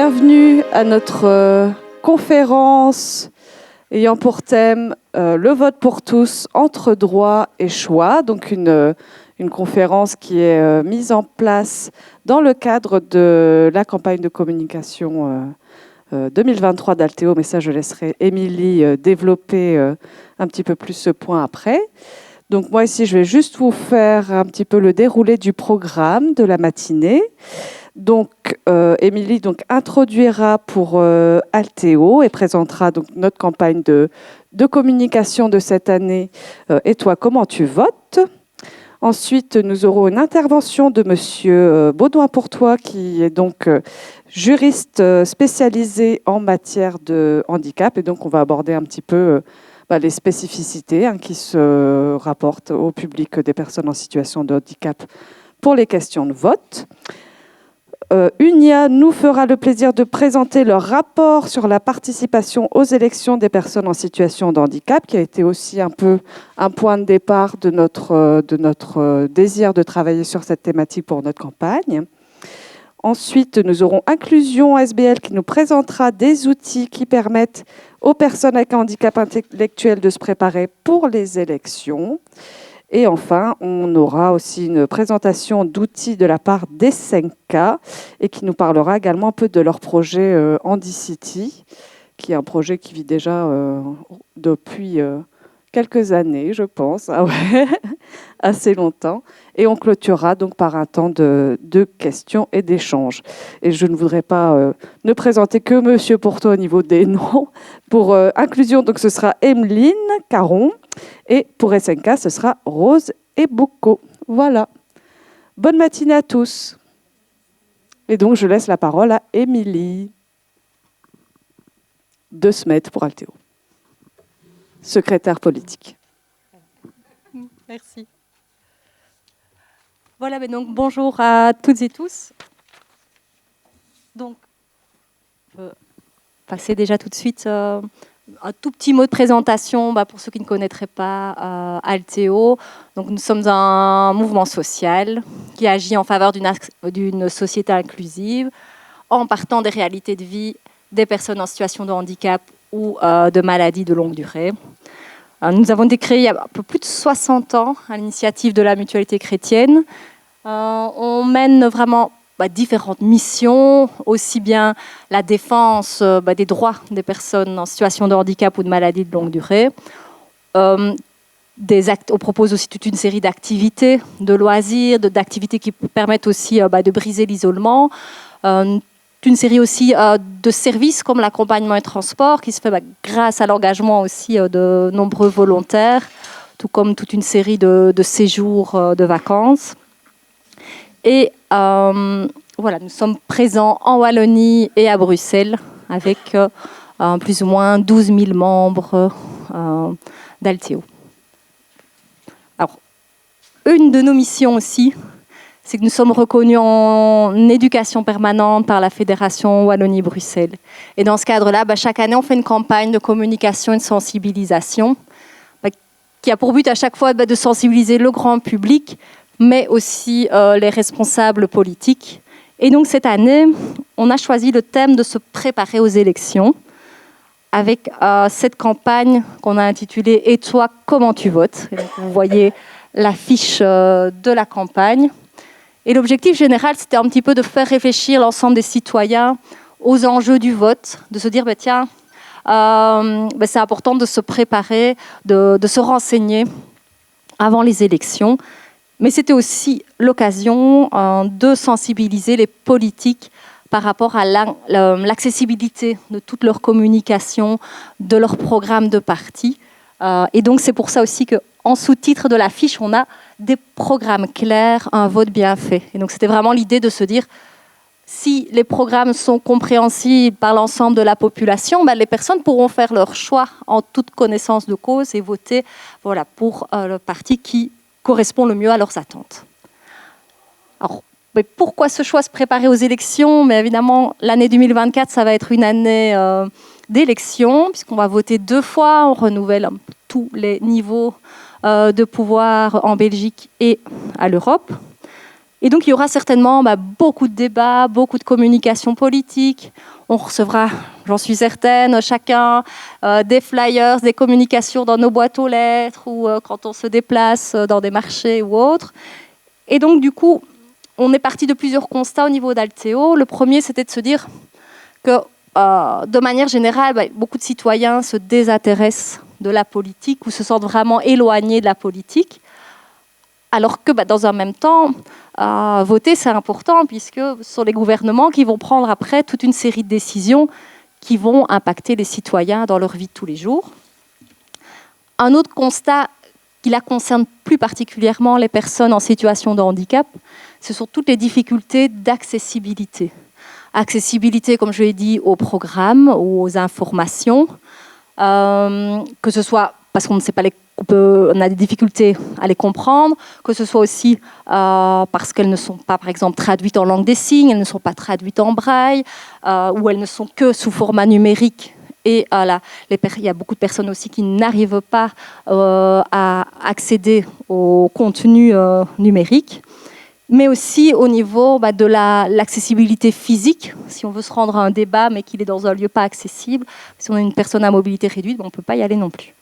Bienvenue à notre conférence ayant pour thème le vote pour tous entre droit et choix. Donc une conférence qui est mise en place dans le cadre de la campagne de communication 2023 d'Altéo. Mais ça, je laisserai Émilie développer un petit peu plus ce point après. Donc moi ici, je vais juste vous faire un petit peu le déroulé du programme de la matinée. Donc, Émilie introduira pour Altéo et présentera donc notre campagne de communication de cette année. Et toi, comment tu votes ? Ensuite, nous aurons une intervention de Monsieur Baudouin-Pourtois, qui est donc juriste spécialisé en matière de handicap. Et donc, on va aborder un petit peu les spécificités qui se rapportent au public des personnes en situation de handicap pour les questions de vote. UNIA nous fera le plaisir de présenter leur rapport sur la participation aux élections des personnes en situation de handicap, qui a été aussi un peu un point de départ de notre désir de travailler sur cette thématique pour notre campagne. Ensuite, nous aurons Inclusion SBL qui nous présentera des outils qui permettent aux personnes avec un handicap intellectuel de se préparer pour les élections. Et enfin, on aura aussi une présentation d'outils de la part d'Essenka et qui nous parlera également un peu de leur projet Handicity, qui est un projet qui vit déjà depuis quelques années, je pense, assez longtemps. Et on clôturera donc par un temps de questions et d'échanges. Et je ne voudrais pas ne présenter que Monsieur Pourtois au niveau des noms. Pour Inclusion, donc ce sera Emeline Caron. Et pour SNK, ce sera Rose et Boucault. Voilà. Bonne matinée à tous. Et donc, je laisse la parole à Émilie de Smet pour Altéo, secrétaire politique. Merci. Voilà, mais donc bonjour à toutes et tous. Donc, je peux passer déjà tout de suite un tout petit mot de présentation pour ceux qui ne connaîtraient pas Altéo. Donc, nous sommes un mouvement social qui agit en faveur d'une société inclusive en partant des réalités de vie des personnes en situation de handicap ou de maladies de longue durée. Nous avons été créés il y a un peu plus de 60 ans à l'initiative de la Mutualité chrétienne. On mène vraiment différentes missions, aussi bien la défense des droits des personnes en situation de handicap ou de maladie de longue durée. On propose aussi toute une série d'activités, de loisirs, d'activités qui permettent aussi de briser l'isolement. Une série aussi de services comme l'accompagnement et transport qui se fait grâce à l'engagement aussi de nombreux volontaires, tout comme toute une série de séjours de vacances. Et voilà, nous sommes présents en Wallonie et à Bruxelles avec plus ou moins 12 000 membres d'Altéo. Alors, une de nos missions aussi, c'est que nous sommes reconnus en éducation permanente par la Fédération Wallonie-Bruxelles. Et dans ce cadre-là, chaque année, on fait une campagne de communication et de sensibilisation qui a pour but à chaque fois de sensibiliser le grand public, mais aussi les responsables politiques. Et donc cette année, on a choisi le thème de se préparer aux élections avec cette campagne qu'on a intitulée « Et toi, comment tu votes ?» Et donc, vous voyez l'affiche de la campagne. Et l'objectif général, c'était un petit peu de faire réfléchir l'ensemble des citoyens aux enjeux du vote, de se dire, tiens, c'est important de se préparer, de se renseigner avant les élections. Mais c'était aussi l'occasion de sensibiliser les politiques par rapport à l'accessibilité de toute leur communication, de leur programme de parti. Et donc, c'est pour ça aussi qu'en sous-titre de l'affiche, on a des programmes clairs, un vote bien fait. Et donc, c'était vraiment l'idée de se dire, si les programmes sont compréhensibles par l'ensemble de la population, les personnes pourront faire leur choix en toute connaissance de cause et voter pour le parti qui correspond le mieux à leurs attentes. Alors, pourquoi ce choix, se préparer aux élections ? Mais évidemment, l'année 2024, ça va être une année d'élections, puisqu'on va voter 2 fois, on renouvelle tous les niveaux de pouvoir en Belgique et à l'Europe. Et donc, il y aura certainement beaucoup de débats, beaucoup de communication politique. On recevra, j'en suis certaine, chacun des flyers, des communications dans nos boîtes aux lettres ou quand on se déplace dans des marchés ou autres. Et donc, du coup, on est parti de plusieurs constats au niveau d'Altéo. Le premier, c'était de se dire que, de manière générale, beaucoup de citoyens se désintéressent de la politique ou se sentent vraiment éloignés de la politique. Alors que, dans un même temps, voter, c'est important, puisque ce sont les gouvernements qui vont prendre après toute une série de décisions qui vont impacter les citoyens dans leur vie de tous les jours. Un autre constat qui la concerne plus particulièrement les personnes en situation de handicap, ce sont toutes les difficultés d'accessibilité. Accessibilité, comme je l'ai dit, aux programmes, aux informations, que ce soit parce qu'on ne sait pas on a des difficultés à les comprendre, que ce soit aussi parce qu'elles ne sont pas, par exemple, traduites en langue des signes, elles ne sont pas traduites en braille, ou elles ne sont que sous format numérique. Et il y a beaucoup de personnes aussi qui n'arrivent pas à accéder au contenu numérique, mais aussi au niveau de l'accessibilité physique. Si on veut se rendre à un débat, mais qu'il est dans un lieu pas accessible, si on est une personne à mobilité réduite, on ne peut pas y aller non plus.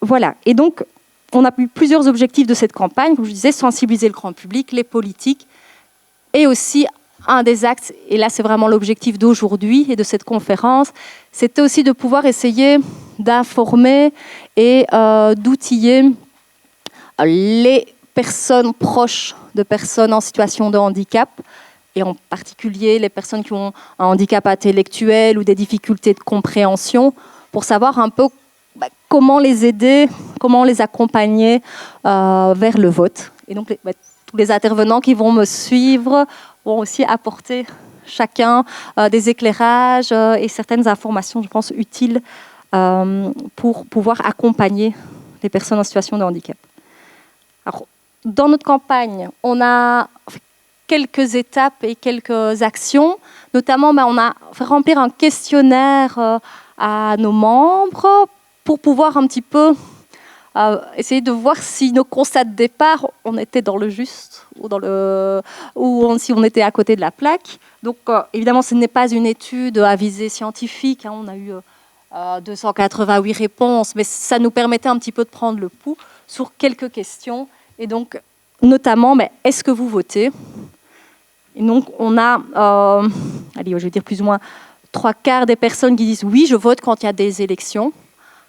Voilà. Et donc, on a eu plusieurs objectifs de cette campagne. Comme je disais, sensibiliser le grand public, les politiques, et aussi un des axes, et là c'est vraiment l'objectif d'aujourd'hui et de cette conférence, c'était aussi de pouvoir essayer d'informer et d'outiller les personnes proches de personnes en situation de handicap, et en particulier les personnes qui ont un handicap intellectuel ou des difficultés de compréhension, pour savoir un peu comment les aider, comment les accompagner vers le vote. Et donc tous les intervenants qui vont me suivre vont aussi apporter chacun des éclairages et certaines informations, je pense, utiles pour pouvoir accompagner les personnes en situation de handicap. Alors, dans notre campagne, on a fait quelques étapes et quelques actions. Notamment, on a fait remplir un questionnaire à nos membres pour pouvoir un petit peu essayer de voir si nos constats de départ, on était dans le juste ou si on était à côté de la plaque. Donc, évidemment, ce n'est pas une étude à visée scientifique. On a eu 288 réponses, mais ça nous permettait un petit peu de prendre le pouls sur quelques questions. Et donc, notamment, est-ce que vous votez ? Et donc, on a, je vais dire plus ou moins 3/4 des personnes qui disent oui, je vote quand il y a des élections.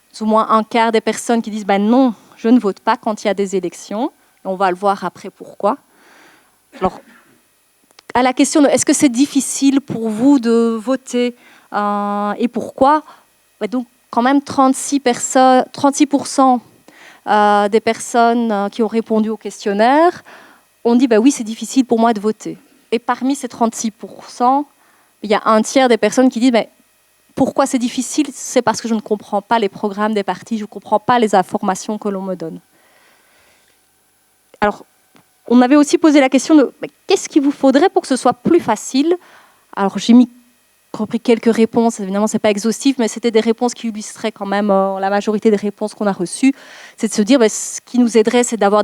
Plus ou moins 1/4 des personnes qui disent non, je ne vote pas quand il y a des élections. Et on va le voir après pourquoi. Alors, à la question de est-ce que c'est difficile pour vous de voter et pourquoi, donc quand même 36% des personnes qui ont répondu au questionnaire ont dit oui, c'est difficile pour moi de voter. Et parmi ces 36%, il y a 1/3 des personnes qui disent pourquoi c'est difficile ? C'est parce que je ne comprends pas les programmes des partis, je ne comprends pas les informations que l'on me donne. Alors, on avait aussi posé la question de qu'est-ce qu'il vous faudrait pour que ce soit plus facile ? Alors, j'ai repris quelques réponses, évidemment, ce n'est pas exhaustif, mais c'était des réponses qui illustraient quand même la majorité des réponses qu'on a reçues. C'est de se dire, ce qui nous aiderait, c'est d'avoir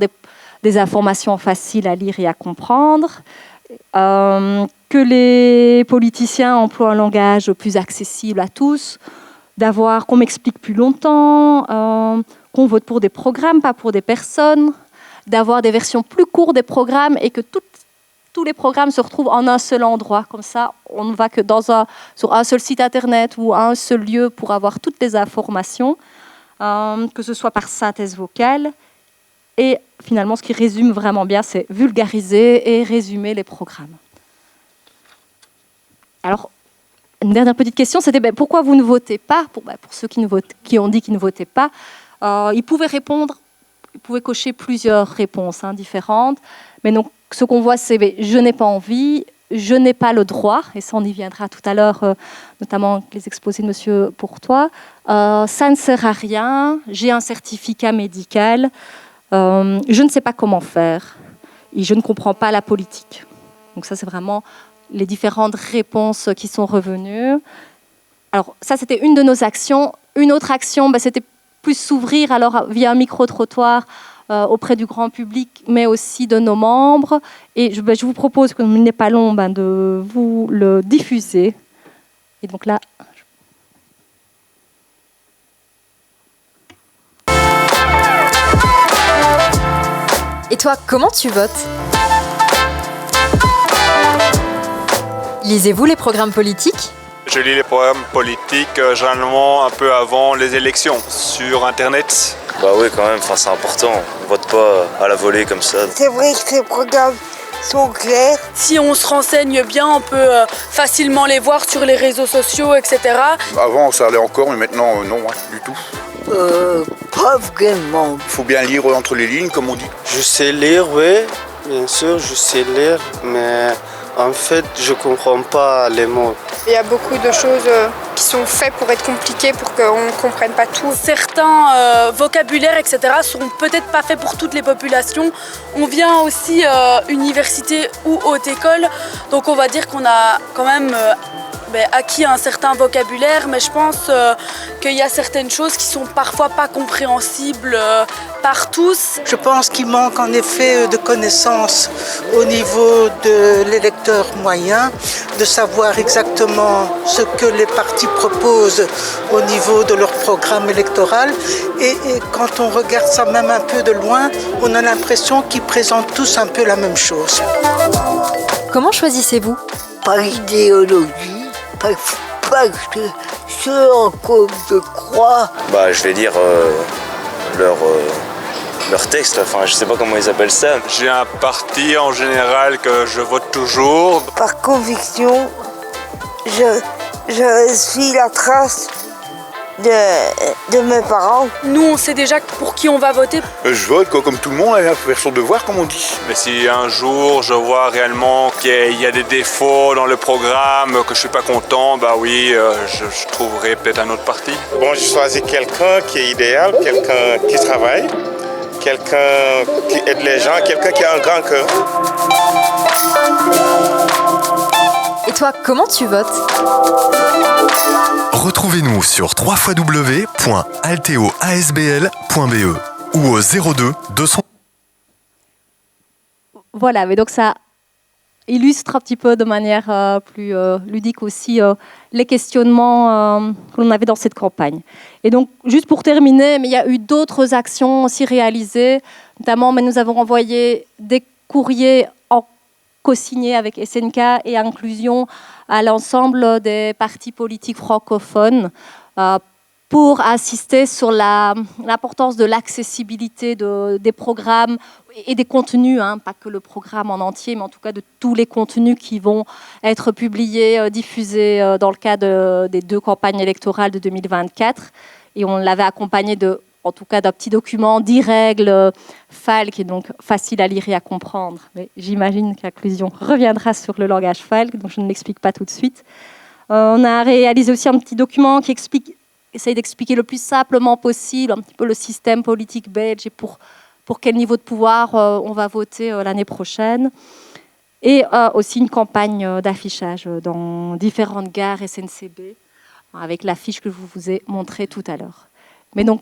des informations faciles à lire et à comprendre, que les politiciens emploient un langage plus accessible à tous, qu'on m'explique plus longtemps, qu'on vote pour des programmes, pas pour des personnes, d'avoir des versions plus courtes des programmes et que tous les programmes se retrouvent en un seul endroit. Comme ça, on ne va que sur un seul site internet ou un seul lieu pour avoir toutes les informations, que ce soit par synthèse vocale. Et finalement, ce qui résume vraiment bien, c'est vulgariser et résumer les programmes. Alors, une dernière petite question, c'était pourquoi vous ne votez pas ? Pour ceux qui ont dit qu'ils ne votaient pas, ils pouvaient cocher plusieurs réponses différentes. Mais donc, ce qu'on voit, c'est je n'ai pas envie, je n'ai pas le droit, et ça on y viendra tout à l'heure, notamment les exposés de Monsieur Pourtois. Ça ne sert à rien, j'ai un certificat médical, je ne sais pas comment faire, et je ne comprends pas la politique. Donc ça, c'est vraiment les différentes réponses qui sont revenues. Alors ça, c'était une de nos actions. Une autre action, c'était plus s'ouvrir alors via un micro-trottoir auprès du grand public, mais aussi de nos membres. Et je vous propose, comme il n'est pas long, de vous le diffuser. Et donc là... Et toi, comment tu votes ? Lisez-vous les programmes politiques ? Je lis les programmes politiques généralement un peu avant les élections sur Internet. Bah oui, quand même, c'est important. On vote pas à la volée comme ça. C'est vrai que ces programmes sont clairs. Si on se renseigne bien, on peut facilement les voir sur les réseaux sociaux, etc. Avant, ça allait encore, mais maintenant, non, du tout. Pas vraiment. Il faut bien lire entre les lignes, comme on dit. Je sais lire, oui, bien sûr, je sais lire, mais en fait, je comprends pas les mots. Il y a beaucoup de choses qui sont faites pour être compliquées, pour qu'on ne comprenne pas tout. Certains vocabulaires, etc., sont peut-être pas faits pour toutes les populations. On vient aussi université ou haute école, donc on va dire qu'on a quand même acquis un certain vocabulaire, mais je pense qu'il y a certaines choses qui sont parfois pas compréhensibles par tous. Je pense qu'il manque en effet de connaissances au niveau de l'électeur moyen, de savoir exactement ce que les partis proposent au niveau de leur programme électoral. Et quand on regarde ça même un peu de loin, on a l'impression qu'ils présentent tous un peu la même chose. Comment choisissez-vous ? Par idéologie, parce que ce en quoi je crois. Bah, je vais lire leur texte, enfin, je sais pas comment ils appellent ça. J'ai un parti en général que je vote toujours. Par conviction, je suis la trace de mes parents. Nous, on sait déjà pour qui on va voter. Je vote comme tout le monde, il faut faire son devoir, comme on dit. Mais si un jour je vois réellement qu'il y a des défauts dans le programme, que je suis pas content, bah oui, je trouverai peut-être un autre parti. Bon, je choisis quelqu'un qui est idéal, quelqu'un qui travaille, quelqu'un qui aide les gens, quelqu'un qui a un grand cœur. Et toi, comment tu votes ? Retrouvez-nous sur www.alteoasbl.be ou au 02 200. Voilà, mais donc ça illustre un petit peu de manière plus ludique aussi les questionnements que l'on avait dans cette campagne. Et donc, juste pour terminer, mais il y a eu d'autres actions aussi réalisées, notamment nous avons envoyé des courriers co-signés avec SNK et Inclusion à l'ensemble des partis politiques francophones pour insister sur l'importance de l'accessibilité des programmes et des contenus, pas que le programme en entier, mais en tout cas de tous les contenus qui vont être publiés, diffusés dans le cadre des 2 campagnes électorales de 2024. Et on l'avait accompagné en tout cas d'un petit document, 10 règles FAL, qui est donc facile à lire et à comprendre. Mais j'imagine qu'Inclusion reviendra sur le langage FAL, donc je ne l'explique pas tout de suite. On a réalisé aussi un petit document qui essaye d'expliquer le plus simplement possible un petit peu le système politique belge et pour quel niveau de pouvoir on va voter l'année prochaine. Et aussi une campagne d'affichage dans différentes gares SNCB, avec l'affiche que je vous ai montrée tout à l'heure. Mais donc,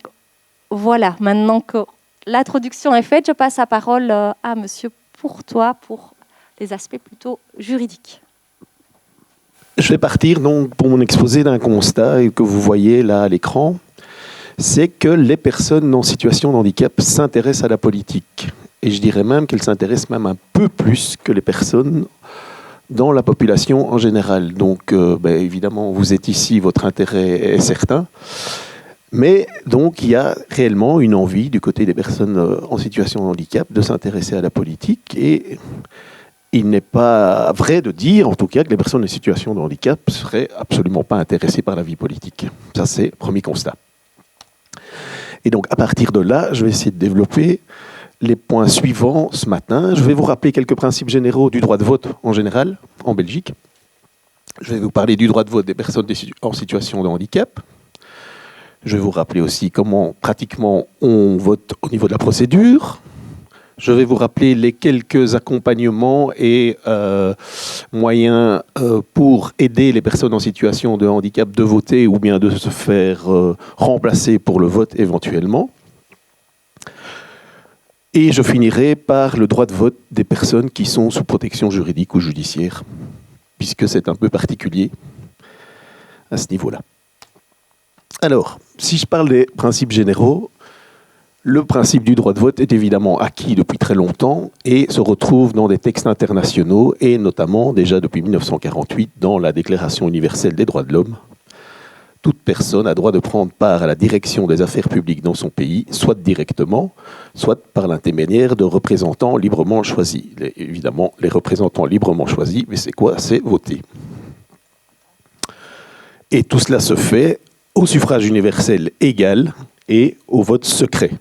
voilà, maintenant que l'introduction est faite, je passe la parole à Monsieur Pourtois pour les aspects plutôt juridiques. Je vais partir donc pour mon exposé d'un constat que vous voyez là à l'écran, c'est que les personnes en situation de handicap s'intéressent à la politique. Et je dirais même qu'elles s'intéressent même un peu plus que les personnes dans la population en général. Donc évidemment, vous êtes ici, votre intérêt est certain. Mais donc, il y a réellement une envie du côté des personnes en situation de handicap de s'intéresser à la politique. Et il n'est pas vrai de dire, en tout cas, que les personnes en situation de handicap ne seraient absolument pas intéressées par la vie politique. Ça, c'est le premier constat. Et donc, à partir de là, je vais essayer de développer les points suivants ce matin. Je vais vous rappeler quelques principes généraux du droit de vote en général, en Belgique. Je vais vous parler du droit de vote des personnes en situation de handicap. Je vais vous rappeler aussi comment pratiquement on vote au niveau de la procédure. Je vais vous rappeler les quelques accompagnements et moyens pour aider les personnes en situation de handicap de voter ou bien de se faire remplacer pour le vote éventuellement. Et je finirai par le droit de vote des personnes qui sont sous protection juridique ou judiciaire, puisque c'est un peu particulier à ce niveau-là. Alors, si je parle des principes généraux, le principe du droit de vote est évidemment acquis depuis très longtemps et se retrouve dans des textes internationaux et notamment déjà depuis 1948 dans la Déclaration universelle des droits de l'homme. Toute personne a droit de prendre part à la direction des affaires publiques dans son pays, soit directement, soit par l'intermédiaire de représentants librement choisis. Évidemment, les représentants librement choisis, mais c'est quoi? C'est voter. Et tout cela se fait au suffrage universel égal et au vote secret.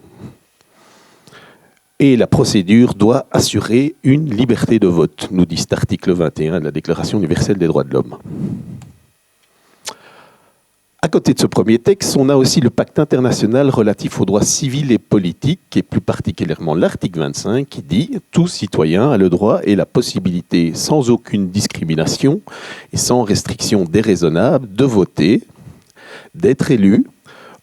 Et la procédure doit assurer une liberté de vote, nous dit cet article 21 de la Déclaration universelle des droits de l'homme. À côté de ce premier texte, on a aussi le pacte international relatif aux droits civils et politiques, et plus particulièrement l'article 25, qui dit « Tout citoyen a le droit et la possibilité, sans aucune discrimination et sans restriction déraisonnable, de voter, d'être élu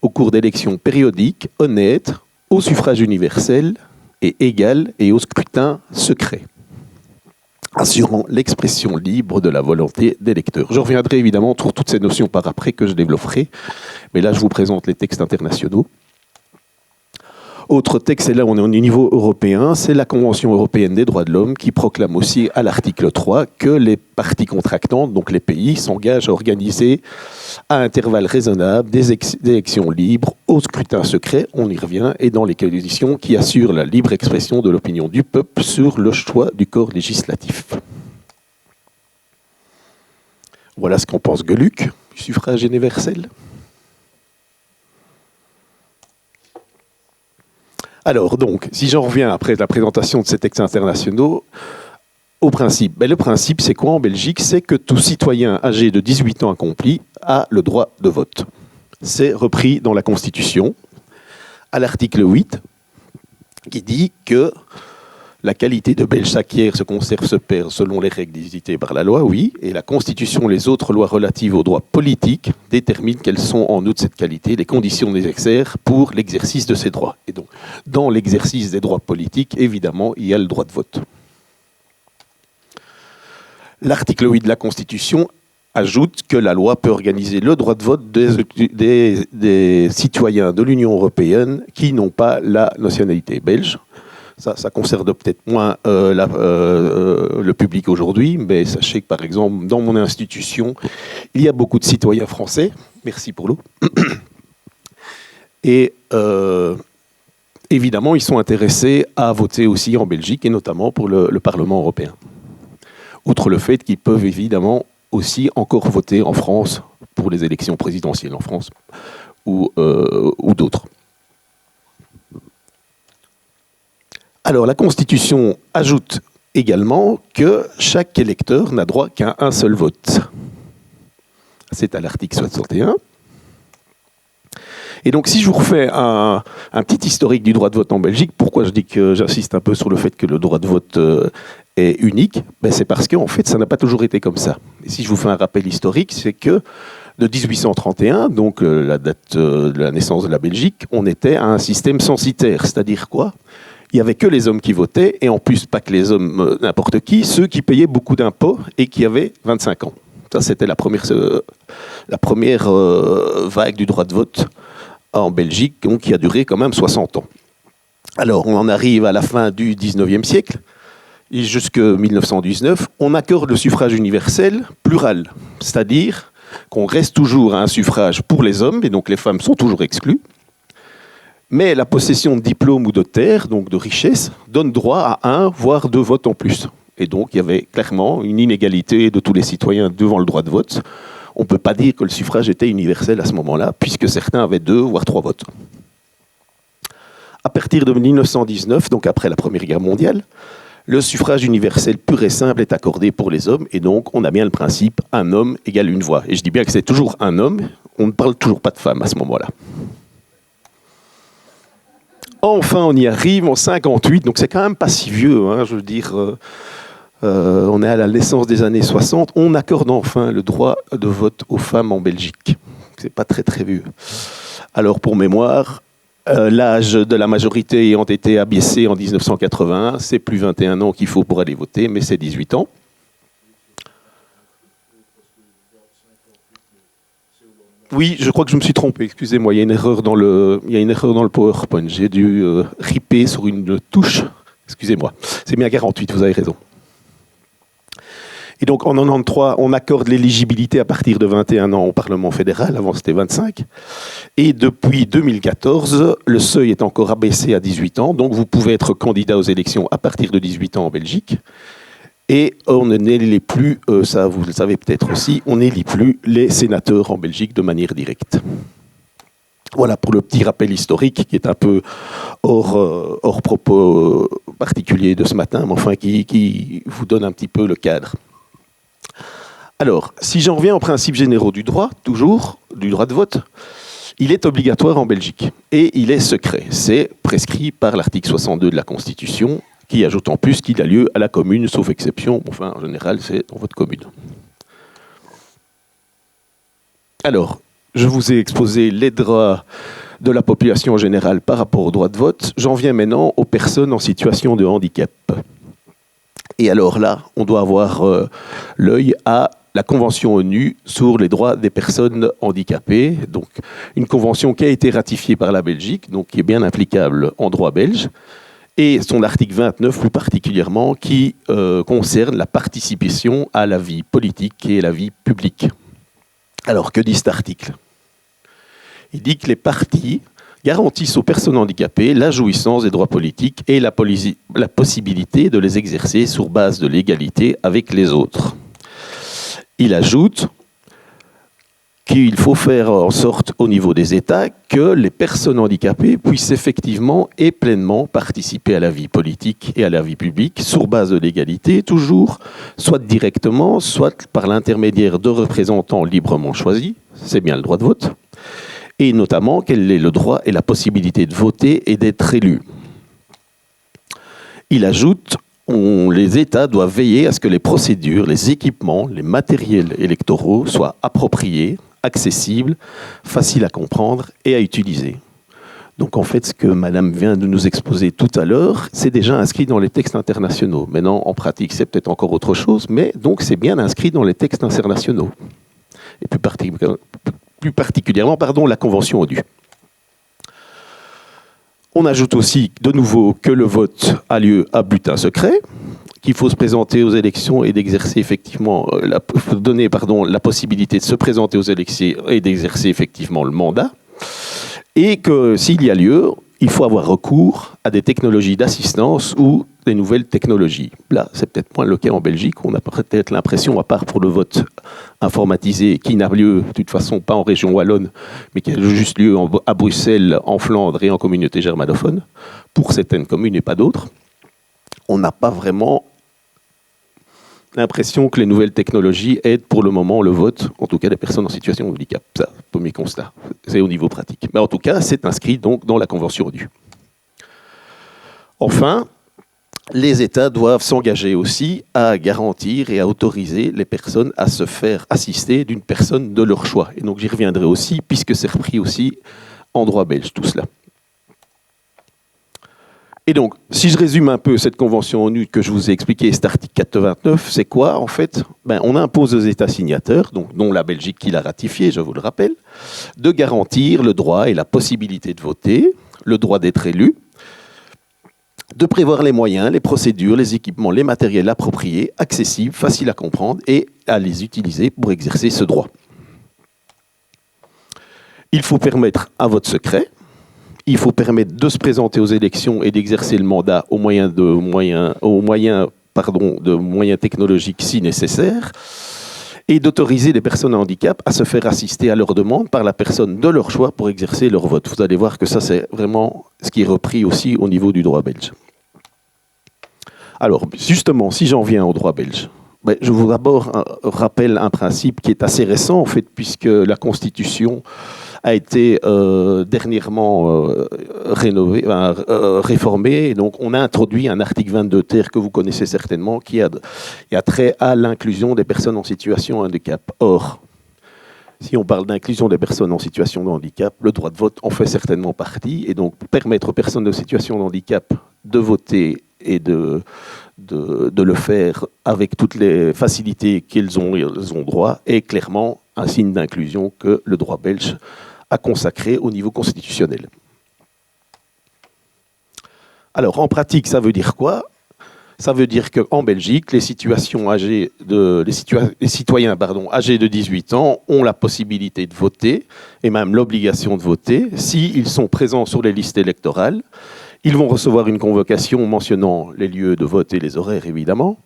au cours d'élections périodiques, honnêtes, au suffrage universel et égal et au scrutin secret, assurant l'expression libre de la volonté des électeurs. Je reviendrai évidemment sur toutes ces notions par après que je développerai, mais là je vous présente les textes internationaux. Autre texte, et là on est au niveau européen, c'est la Convention européenne des droits de l'homme qui proclame aussi à l'article 3 que les parties contractantes, donc les pays, s'engagent à organiser à intervalles raisonnables des élections libres au scrutin secret, on y revient, et dans les conditions qui assurent la libre expression de l'opinion du peuple sur le choix du corps législatif. Voilà ce qu'en pense Geluck, du suffrage universel. Alors, donc, si j'en reviens après la présentation de ces textes internationaux, au principe. Le principe, c'est quoi en Belgique? C'est que tout citoyen âgé de 18 ans accompli a le droit de vote. C'est repris dans la Constitution, à l'article 8, qui dit que la qualité de Belge s'acquiert, se conserve, se perd selon les règles dictées par la loi, oui, et la Constitution et les autres lois relatives aux droits politiques déterminent quelles sont en outre cette qualité, les conditions nécessaires pour l'exercice de ces droits. Et donc, dans l'exercice des droits politiques, évidemment, il y a le droit de vote. L'article 8 de la Constitution ajoute que la loi peut organiser le droit de vote des citoyens de l'Union européenne qui n'ont pas la nationalité belge. Ça concerne peut-être moins le public aujourd'hui, mais sachez que, par exemple, dans mon institution, il y a beaucoup de citoyens français. Merci pour l'eau. Et évidemment, ils sont intéressés à voter aussi en Belgique, et notamment pour le Parlement européen. Outre le fait qu'ils peuvent évidemment aussi encore voter en France pour les élections présidentielles en France ou d'autres. Alors, la Constitution ajoute également que chaque électeur n'a droit qu'à un seul vote. C'est à l'article 61. Et donc, si je vous refais un petit historique du droit de vote en Belgique, pourquoi je dis que j'insiste un peu sur le fait que le droit de vote est unique, c'est parce qu'en fait, ça n'a pas toujours été comme ça. Et si je vous fais un rappel historique, c'est que de 1831, donc la date de la naissance de la Belgique, on était à un système censitaire, c'est-à-dire quoi ? Il n'y avait que les hommes qui votaient, et en plus, pas que les hommes n'importe qui, ceux qui payaient beaucoup d'impôts et qui avaient 25 ans. Ça, c'était la première vague du droit de vote en Belgique, donc, qui a duré quand même 60 ans. Alors, on en arrive à la fin du 19e siècle, et jusqu'en 1919, on accorde le suffrage universel plural, c'est-à-dire qu'on reste toujours à un suffrage pour les hommes, et donc les femmes sont toujours exclues, mais la possession de diplôme ou de terre, donc de richesse, donne droit à un, voire deux votes en plus. Et donc, il y avait clairement une inégalité de tous les citoyens devant le droit de vote. On ne peut pas dire que le suffrage était universel à ce moment-là, puisque certains avaient 2, voire 3 votes. À partir de 1919, donc après la Première Guerre mondiale, le suffrage universel pur et simple est accordé pour les hommes, et donc on a bien le principe « un homme égale une voix ». Et je dis bien que c'est toujours un homme, on ne parle toujours pas de femme à ce moment-là. Enfin, on y arrive en 58, donc c'est quand même pas si vieux, hein, je veux dire, on est à la naissance des années 60, on accorde enfin le droit de vote aux femmes en Belgique. C'est pas très très vieux. Alors pour mémoire, L'âge de la majorité ayant été abaissé en 1981, c'est plus 21 ans qu'il faut pour aller voter, mais c'est 18 ans. Oui, je crois que je me suis trompé, excusez-moi, il y a une erreur dans le PowerPoint. J'ai dû ripper sur une touche, excusez-moi. C'est bien 48, vous avez raison. Et donc en 93, on accorde l'éligibilité à partir de 21 ans au Parlement fédéral, avant c'était 25. Et depuis 2014, le seuil est encore abaissé à 18 ans, donc vous pouvez être candidat aux élections à partir de 18 ans en Belgique. Et on n'élit plus, ça vous le savez peut-être aussi, on n'élit plus les sénateurs en Belgique de manière directe. Voilà pour le petit rappel historique qui est un peu hors propos particulier de ce matin, mais enfin qui vous donne un petit peu le cadre. Alors, si j'en reviens aux principes généraux du droit, toujours, du droit de vote, il est obligatoire en Belgique et il est secret. C'est prescrit par l'article 62 de la Constitution qui ajoute en plus qu'il a lieu à la commune, sauf exception. Enfin, en général, c'est dans votre commune. Alors, je vous ai exposé les droits de la population en général par rapport au droit de vote. J'en viens maintenant aux personnes en situation de handicap. Et alors là, on doit avoir l'œil à la Convention ONU sur les droits des personnes handicapées, donc une convention qui a été ratifiée par la Belgique, donc qui est bien applicable en droit belge, et son article 29 plus particulièrement qui concerne la participation à la vie politique et à la vie publique. Alors, que dit cet article ? Il dit que les partis garantissent aux personnes handicapées la jouissance des droits politiques et la possibilité de les exercer sur base de l'égalité avec les autres. Il ajoute qu'il faut faire en sorte au niveau des États que les personnes handicapées puissent effectivement et pleinement participer à la vie politique et à la vie publique sur base de l'égalité, toujours, soit directement, soit par l'intermédiaire de représentants librement choisis, c'est bien le droit de vote, et notamment quel est le droit et la possibilité de voter et d'être élu. Il ajoute les États doivent veiller à ce que les procédures, les équipements, les matériels électoraux soient appropriés, accessibles, faciles à comprendre et à utiliser. Donc en fait, ce que Madame vient de nous exposer tout à l'heure, c'est déjà inscrit dans les textes internationaux. Maintenant, en pratique, c'est peut-être encore autre chose, mais donc c'est bien inscrit dans les textes internationaux. Et plus particulièrement, la Convention ONU. On ajoute aussi de nouveau que le vote a lieu à bulletin secret, qu'il faut se présenter aux élections et d'exercer effectivement, donner la possibilité de se présenter aux élections et d'exercer effectivement le mandat, et que s'il y a lieu, il faut avoir recours à des technologies d'assistance ou des nouvelles technologies. Là, c'est peut-être moins le cas en Belgique. On a peut-être l'impression, à part pour le vote informatisé, qui n'a lieu de toute façon pas en région wallonne, mais qui a juste lieu à Bruxelles, en Flandre et en communauté germanophone, pour certaines communes et pas d'autres, on n'a pas vraiment l'impression que les nouvelles technologies aident pour le moment le vote, en tout cas des personnes en situation de handicap. Ça, premier constat, c'est au niveau pratique. Mais en tout cas, c'est inscrit donc dans la Convention ONU. Enfin, les États doivent s'engager aussi à garantir et à autoriser les personnes à se faire assister d'une personne de leur choix. Et donc j'y reviendrai aussi, puisque c'est repris aussi en droit belge, tout cela. Et donc, si je résume un peu cette convention ONU que je vous ai expliqué, cet article 429, c'est quoi en fait ? On impose aux États signataires, donc, dont la Belgique qui l'a ratifié, je vous le rappelle, de garantir le droit et la possibilité de voter, le droit d'être élu, de prévoir les moyens, les procédures, les équipements, les matériels appropriés, accessibles, faciles à comprendre et à les utiliser pour exercer ce droit. Il faut permettre un vote secret. Il faut permettre de se présenter aux élections et d'exercer le mandat au moyen de moyens technologiques si nécessaire, et d'autoriser les personnes à handicap à se faire assister à leur demande par la personne de leur choix pour exercer leur vote. Vous allez voir que ça, c'est vraiment ce qui est repris aussi au niveau du droit belge. Alors, justement, si j'en viens au droit belge, je vous rappelle un principe qui est assez récent, en fait, puisque la Constitution a été dernièrement réformée. Et donc, on a introduit un article 22 ter que vous connaissez certainement, qui a trait à l'inclusion des personnes en situation de handicap. Or, Si on parle d'inclusion des personnes en situation de handicap, le droit de vote en fait certainement partie. Et donc, permettre aux personnes en situation de handicap de voter et de le faire avec toutes les facilités qu'elles ont droit est clairement un signe d'inclusion que le droit belge a consacré au niveau constitutionnel. Alors, en pratique, ça veut dire quoi ? Ça veut dire qu'en Belgique, les citoyens âgés de 18 ans ont la possibilité de voter, et même l'obligation de voter, s'ils sont présents sur les listes électorales. Ils vont recevoir une convocation mentionnant les lieux de vote et les horaires, évidemment.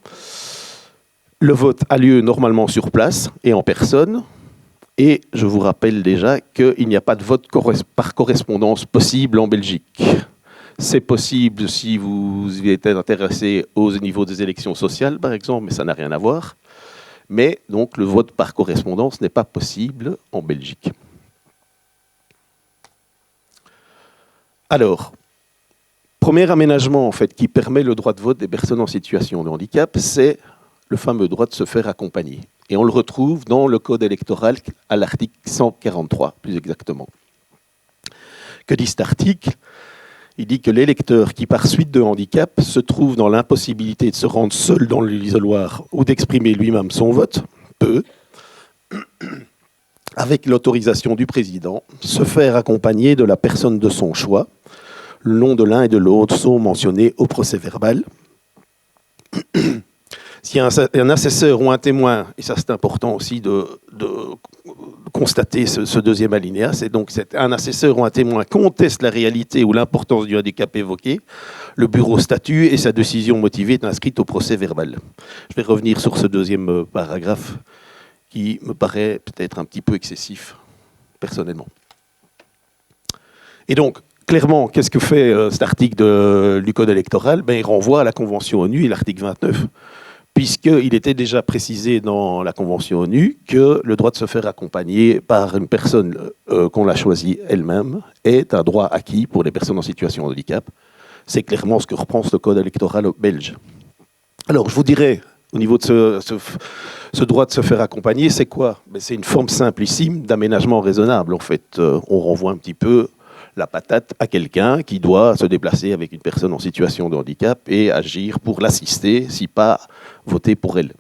Le vote a lieu normalement sur place et en personne. Et je vous rappelle déjà qu'il n'y a pas de vote par correspondance possible en Belgique. C'est possible si vous êtes intéressé au niveau des élections sociales, par exemple, mais ça n'a rien à voir. Mais donc le vote par correspondance n'est pas possible en Belgique. Alors, premier aménagement en fait, qui permet le droit de vote des personnes en situation de handicap, c'est le fameux droit de se faire accompagner. Et on le retrouve dans le code électoral à l'article 143, plus exactement. Que dit cet article ? Il dit que l'électeur qui, par suite de handicap, se trouve dans l'impossibilité de se rendre seul dans l'isoloir ou d'exprimer lui-même son vote, peut, avec l'autorisation du président, se faire accompagner de la personne de son choix. Le nom de l'un et de l'autre sont mentionnés au procès-verbal. S'il y a un assesseur ou un témoin, et ça c'est important aussi de constater ce deuxième alinéa, c'est donc un assesseur ou un témoin conteste la réalité ou l'importance du handicap évoqué, le bureau statue et sa décision motivée est inscrite au procès-verbal. Je vais revenir sur ce deuxième paragraphe qui me paraît peut-être un petit peu excessif, personnellement. Et donc, clairement, qu'est-ce que fait cet article du Code électoral ? Il renvoie à la Convention ONU et l'article 29, puisqu'il était déjà précisé dans la Convention ONU que le droit de se faire accompagner par une personne qu'on l'a choisie elle-même est un droit acquis pour les personnes en situation de handicap. C'est clairement ce que reprend ce Code électoral belge. Alors, je vous dirais, au niveau de ce droit de se faire accompagner, c'est quoi ? C'est une forme simplissime d'aménagement raisonnable. En fait, on renvoie un petit peu la patate à quelqu'un qui doit se déplacer avec une personne en situation de handicap et agir pour l'assister, si pas voter pour elle,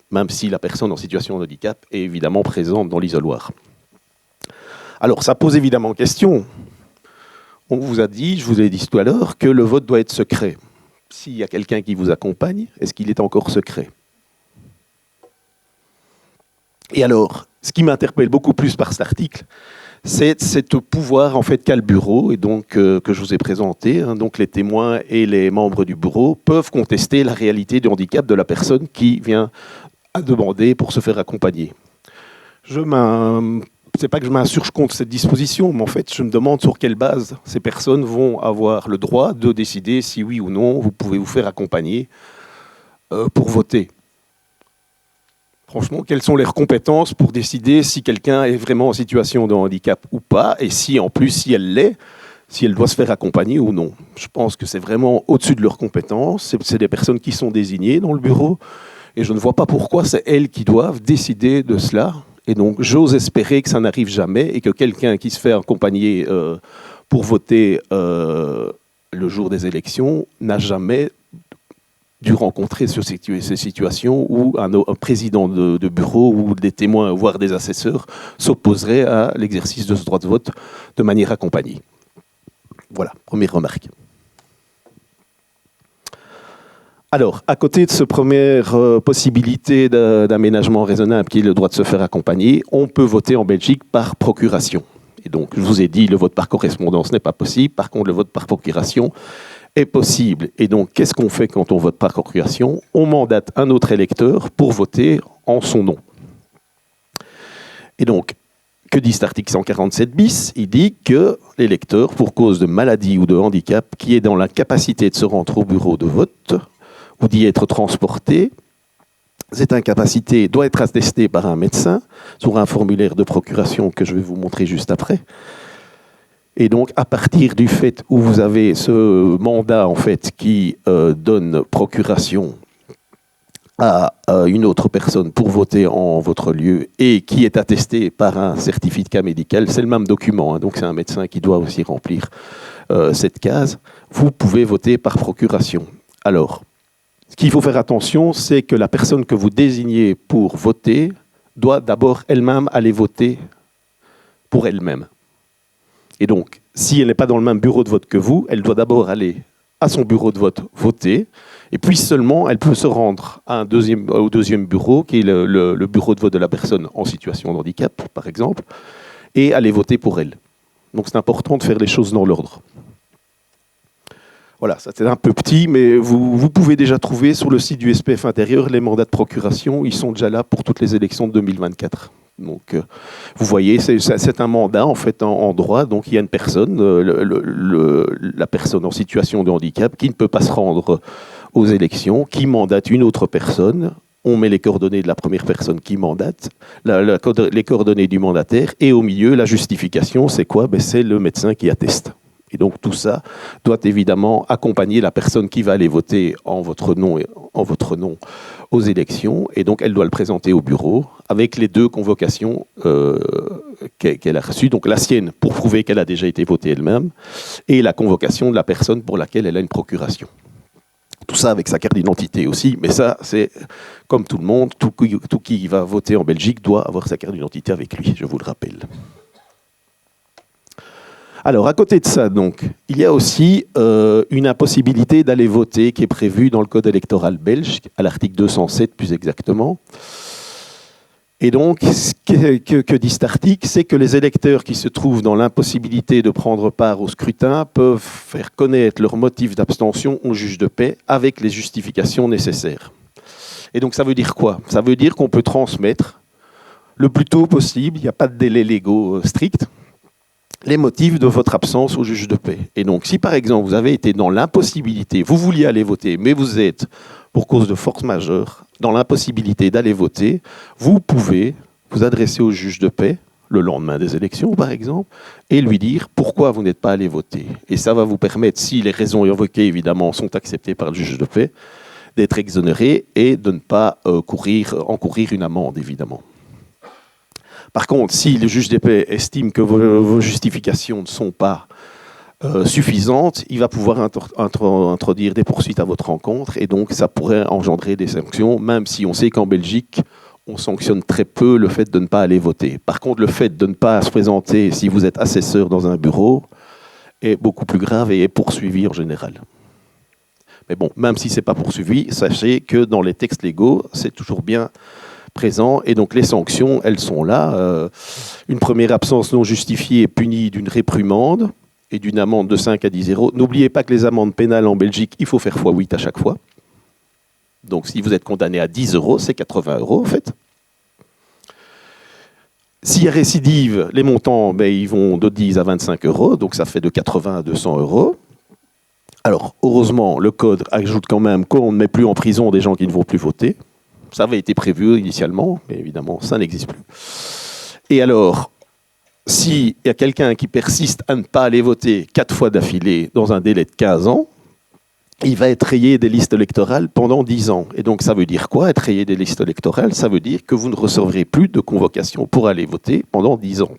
même si la personne en situation de handicap est évidemment présente dans l'isoloir. Alors, ça pose évidemment question. On vous a dit, je vous ai dit tout à l'heure, que le vote doit être secret. S'il y a quelqu'un qui vous accompagne, est-ce qu'il est encore secret ? Et alors, ce qui m'interpelle beaucoup plus par cet article, c'est ce pouvoir en fait qu'a le bureau et donc que je vous ai présenté. Donc les témoins et les membres du bureau peuvent contester la réalité du handicap de la personne qui vient à demander pour se faire accompagner. C'est pas que je m'insurge contre cette disposition, mais en fait je me demande sur quelle base ces personnes vont avoir le droit de décider si oui ou non vous pouvez vous faire accompagner pour voter. Franchement, quelles sont leurs compétences pour décider si quelqu'un est vraiment en situation de handicap ou pas, et si en plus, si elle l'est, si elle doit se faire accompagner ou non. Je pense que c'est vraiment au-dessus de leurs compétences, c'est des personnes qui sont désignées dans le bureau, et je ne vois pas pourquoi c'est elles qui doivent décider de cela. Et donc, j'ose espérer que ça n'arrive jamais, et que quelqu'un qui se fait accompagner pour voter le jour des élections n'a jamais dû rencontrer sur ces situations où un président de bureau ou des témoins, voire des assesseurs, s'opposerait à l'exercice de ce droit de vote de manière accompagnée. Voilà, première remarque. Alors, à côté de cette première possibilité d'aménagement raisonnable qui est le droit de se faire accompagner, on peut voter en Belgique par procuration. Et donc, je vous ai dit, le vote par correspondance n'est pas possible. Par contre, le vote par procuration est possible. Et donc, qu'est-ce qu'on fait quand on vote par procuration ? On mandate un autre électeur pour voter en son nom. Et donc, que dit cet article 147 bis ? Il dit que l'électeur, pour cause de maladie ou de handicap, qui est dans l'incapacité de se rendre au bureau de vote ou d'y être transporté, cette incapacité doit être attestée par un médecin sur un formulaire de procuration que je vais vous montrer juste après. Et donc, à partir du fait où vous avez ce mandat en fait, qui donne procuration à une autre personne pour voter en votre lieu et qui est attesté par un certificat médical, c'est le même document, hein, donc c'est un médecin qui doit aussi remplir cette case, vous pouvez voter par procuration. Alors, ce qu'il faut faire attention, c'est que la personne que vous désignez pour voter doit d'abord elle-même aller voter pour elle-même. Et donc, si elle n'est pas dans le même bureau de vote que vous, elle doit d'abord aller à son bureau de vote voter, et puis seulement elle peut se rendre à au deuxième bureau, qui est le bureau de vote de la personne en situation de handicap, par exemple, et aller voter pour elle. Donc c'est important de faire les choses dans l'ordre. Voilà, ça c'est un peu petit, mais vous pouvez déjà trouver sur le site du SPF intérieur les mandats de procuration, ils sont déjà là pour toutes les élections de 2024. Donc, vous voyez, c'est un mandat en fait en droit. Donc, il y a une personne, la personne en situation de handicap, qui ne peut pas se rendre aux élections, qui mandate une autre personne. On met les coordonnées de la première personne qui mandate, les coordonnées du mandataire, et au milieu, la justification, c'est quoi? C'est le médecin qui atteste. Et donc tout ça doit évidemment accompagner la personne qui va aller voter en votre nom aux élections. Et donc elle doit le présenter au bureau avec les deux convocations qu'elle a reçues. Donc la sienne pour prouver qu'elle a déjà été votée elle-même et la convocation de la personne pour laquelle elle a une procuration. Tout ça avec sa carte d'identité aussi, mais ça c'est comme tout le monde, tout qui va voter en Belgique doit avoir sa carte d'identité avec lui, je vous le rappelle. Alors, à côté de ça, donc, il y a aussi une impossibilité d'aller voter qui est prévue dans le Code électoral belge, à l'article 207 plus exactement. Et donc, ce que dit cet article, c'est que les électeurs qui se trouvent dans l'impossibilité de prendre part au scrutin peuvent faire connaître leur motif d'abstention au juge de paix avec les justifications nécessaires. Et donc, ça veut dire quoi? Ça veut dire qu'on peut transmettre le plus tôt possible, il n'y a pas de délai légaux stricts, les motifs de votre absence au juge de paix. Et donc, si par exemple, vous avez été dans l'impossibilité, vous vouliez aller voter, mais vous êtes, pour cause de force majeure, dans l'impossibilité d'aller voter, vous pouvez vous adresser au juge de paix, le lendemain des élections, par exemple, et lui dire pourquoi vous n'êtes pas allé voter. Et ça va vous permettre, si les raisons évoquées, évidemment, sont acceptées par le juge de paix, d'être exonéré et de ne pas encourir une amende, évidemment. Par contre, si le juge des paix estime que vos justifications ne sont pas suffisantes, il va pouvoir introduire des poursuites à votre encontre et donc ça pourrait engendrer des sanctions, même si on sait qu'en Belgique, on sanctionne très peu le fait de ne pas aller voter. Par contre, le fait de ne pas se présenter si vous êtes assesseur dans un bureau est beaucoup plus grave et est poursuivi en général. Mais bon, même si ce n'est pas poursuivi, sachez que dans les textes légaux, c'est toujours bien présent, et donc les sanctions, elles sont là. Une première absence non justifiée est punie d'une réprimande et d'une amende de 5 à 10 euros. N'oubliez pas que les amendes pénales en Belgique, il faut faire x8 à chaque fois. Donc si vous êtes condamné à 10 euros, c'est 80 euros en fait. S'il y a récidive, les montants, ils vont de 10 à 25 euros, donc ça fait de 80 à 200 euros. Alors, heureusement, le code ajoute quand même qu'on ne met plus en prison des gens qui ne vont plus voter. Ça avait été prévu initialement, mais évidemment, ça n'existe plus. Et alors, s'il y a quelqu'un qui persiste à ne pas aller voter 4 fois d'affilée dans un délai de 15 ans, il va être rayé des listes électorales pendant 10 ans. Et donc, ça veut dire quoi, être rayé des listes électorales? Ça veut dire que vous ne recevrez plus de convocation pour aller voter pendant 10 ans.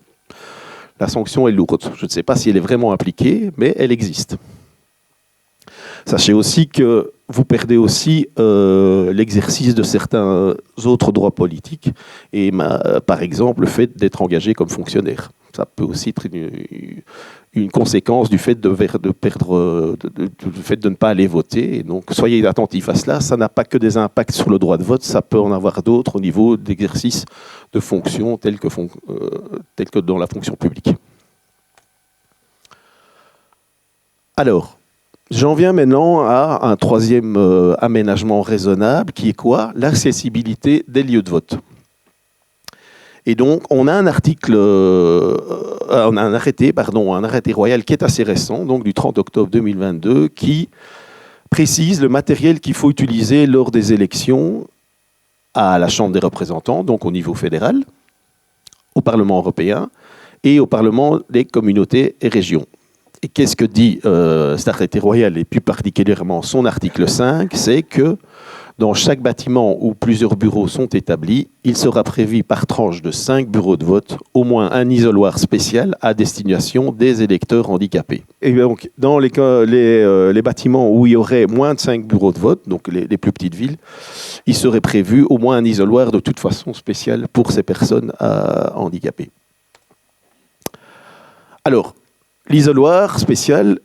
La sanction est lourde. Je ne sais pas si elle est vraiment appliquée, mais elle existe. Sachez aussi que vous perdez aussi l'exercice de certains autres droits politiques, et par exemple le fait d'être engagé comme fonctionnaire. Ça peut aussi être une conséquence du fait de ne pas aller voter. Et donc soyez attentifs à cela, ça n'a pas que des impacts sur le droit de vote, ça peut en avoir d'autres au niveau d'exercice de fonctions telles que dans la fonction publique. Alors, j'en viens maintenant à un troisième aménagement raisonnable qui est quoi? L'accessibilité des lieux de vote. Et donc, on a un arrêté royal qui est assez récent, donc du 30 octobre 2022, qui précise le matériel qu'il faut utiliser lors des élections à la Chambre des représentants, donc au niveau fédéral, au Parlement européen et au Parlement des communautés et régions. Et qu'est-ce que dit cet arrêté royal, et plus particulièrement son article 5, c'est que dans chaque bâtiment où plusieurs bureaux sont établis, il sera prévu par tranche de 5 bureaux de vote, au moins un isoloir spécial à destination des électeurs handicapés. Et donc, dans les bâtiments où il y aurait moins de 5 bureaux de vote, donc les plus petites villes, il serait prévu au moins un isoloir de toute façon spécial pour ces personnes handicapées. Alors, l'isoloir spécial,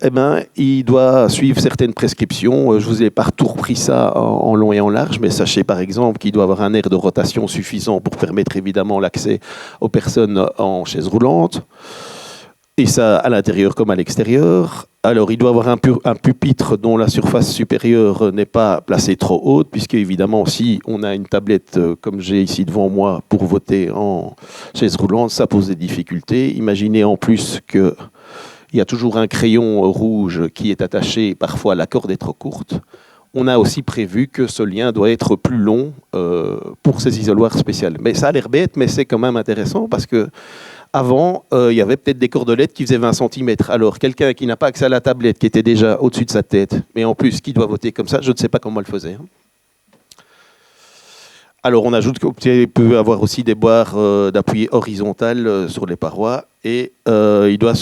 il doit suivre certaines prescriptions. Je vous ai partout repris ça en long et en large, mais sachez par exemple qu'il doit avoir un aire de rotation suffisant pour permettre évidemment l'accès aux personnes en chaise roulante, et ça à l'intérieur comme à l'extérieur. Alors, il doit avoir un pupitre dont la surface supérieure n'est pas placée trop haute, puisque évidemment, si on a une tablette comme j'ai ici devant moi pour voter en chaise roulante, ça pose des difficultés. Imaginez en plus que il y a toujours un crayon rouge qui est attaché, parfois la corde est trop courte. On a aussi prévu que ce lien doit être plus long pour ces isoloirs spéciaux. Mais ça a l'air bête, mais c'est quand même intéressant parce que avant, il y avait peut-être des cordelettes qui faisaient 20 cm. Alors, quelqu'un qui n'a pas accès à la tablette, qui était déjà au-dessus de sa tête, mais en plus qui doit voter comme ça, je ne sais pas comment elle faisait. Alors, on ajoute qu'on peut avoir aussi des barres d'appui horizontales sur les parois et il doit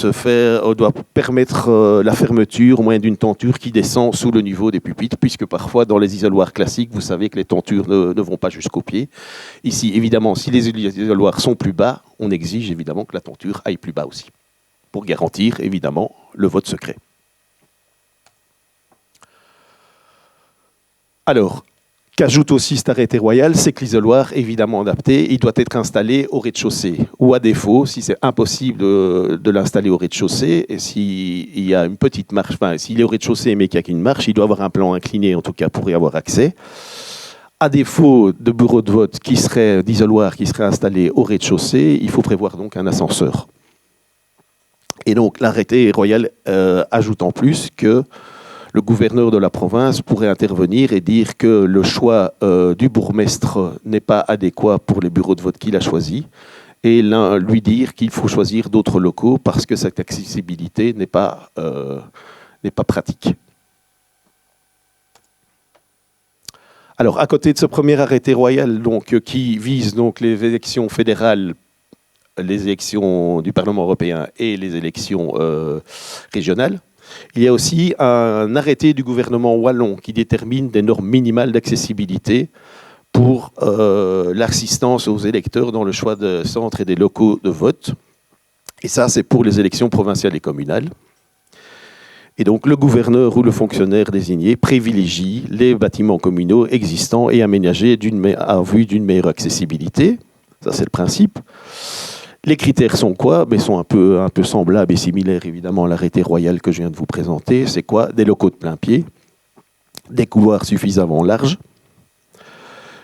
permettre la fermeture au moyen d'une tenture qui descend sous le niveau des pupitres, puisque parfois, dans les isoloirs classiques, vous savez que les tentures ne vont pas jusqu'au pied. Ici, évidemment, si les isoloirs sont plus bas, on exige évidemment que la tenture aille plus bas aussi, pour garantir évidemment le vote secret. Alors, qu'ajoute aussi cet arrêté royal, c'est que l'isoloir, évidemment adapté, il doit être installé au rez-de-chaussée. Ou à défaut, si c'est impossible de l'installer au rez-de-chaussée, et s'il y a une petite marche, enfin, s'il est au rez-de-chaussée mais qu'il n'y a qu'une marche, il doit avoir un plan incliné, en tout cas, pour y avoir accès. À défaut de bureau de vote d'isoloir qui serait installé au rez-de-chaussée, il faut prévoir donc un ascenseur. Et donc, l'arrêté royal ajoute en plus que le gouverneur de la province pourrait intervenir et dire que le choix du bourgmestre n'est pas adéquat pour les bureaux de vote qu'il a choisis et lui dire qu'il faut choisir d'autres locaux parce que cette accessibilité n'est pas pratique. Alors, à côté de ce premier arrêté royal qui vise donc les élections fédérales, les élections du Parlement européen et les élections régionales, il y a aussi un arrêté du gouvernement wallon qui détermine des normes minimales d'accessibilité pour l'assistance aux électeurs dans le choix de centres et des locaux de vote. Et ça, c'est pour les élections provinciales et communales. Et donc, le gouverneur ou le fonctionnaire désigné privilégie les bâtiments communaux existants et aménagés à vue d'une meilleure accessibilité. Ça, c'est le principe. Les critères sont quoi? Mais sont un peu semblables et similaires évidemment à l'arrêté royal que je viens de vous présenter. C'est quoi? Des locaux de plein pied, des couloirs suffisamment larges,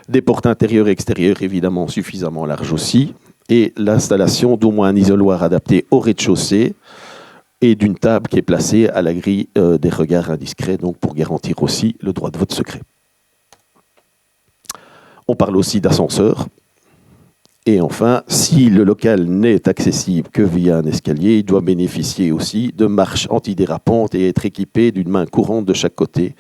des portes intérieures et extérieures évidemment suffisamment larges aussi, et l'installation d'au moins un isoloir adapté au rez-de-chaussée et d'une table qui est placée à la grille des regards indiscrets, donc pour garantir aussi le droit de vote secret. On parle aussi d'ascenseur. Et enfin, si le local n'est accessible que via un escalier, il doit bénéficier aussi de marches antidérapantes et être équipé d'une main courante de chaque côté,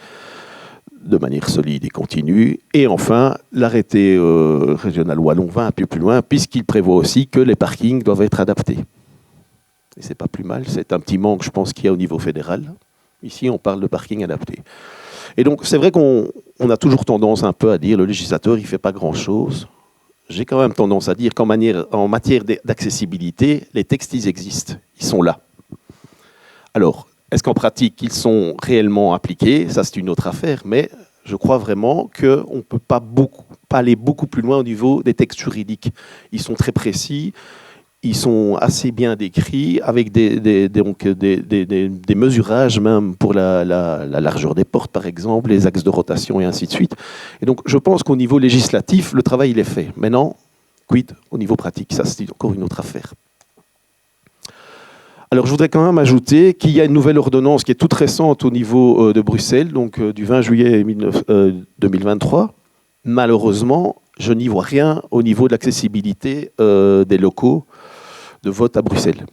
de manière solide et continue. Et enfin, l'arrêté régional wallon va un peu plus loin, puisqu'il prévoit aussi que les parkings doivent être adaptés. Et c'est pas plus mal, c'est un petit manque, je pense, qu'il y a au niveau fédéral. Ici, on parle de parking adapté. Et donc, c'est vrai qu'on a toujours tendance un peu à dire le législateur, il ne fait pas grand-chose. J'ai quand même tendance à dire qu'en matière d'accessibilité, les textes, ils existent, ils sont là. Alors, est-ce qu'en pratique, ils sont réellement appliqués? Ça, c'est une autre affaire, mais je crois vraiment qu'on ne peut pas aller beaucoup plus loin au niveau des textes juridiques. Ils sont très précis, ils sont assez bien décrits, avec des mesurages même pour la largeur des portes, par exemple, les axes de rotation et ainsi de suite. Et donc, je pense qu'au niveau législatif, le travail il est fait. Maintenant, quid au niveau pratique? Ça, c'est encore une autre affaire. Alors, je voudrais quand même ajouter qu'il y a une nouvelle ordonnance qui est toute récente au niveau de Bruxelles, donc du 20 juillet 2023. Malheureusement, je n'y vois rien au niveau de l'accessibilité des locaux de vote à Bruxelles.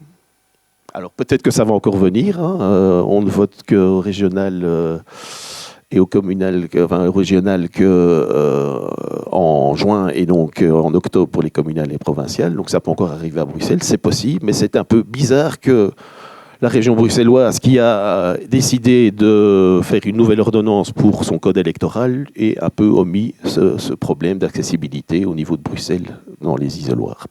Alors peut-être que ça va encore venir, hein. On ne vote qu'au régional et au communal, au régional en juin et donc en octobre pour les communales et provinciales. Donc ça peut encore arriver à Bruxelles, c'est possible, mais c'est un peu bizarre que la région bruxelloise, qui a décidé de faire une nouvelle ordonnance pour son code électoral, ait un peu omis ce problème d'accessibilité au niveau de Bruxelles dans les isoloirs.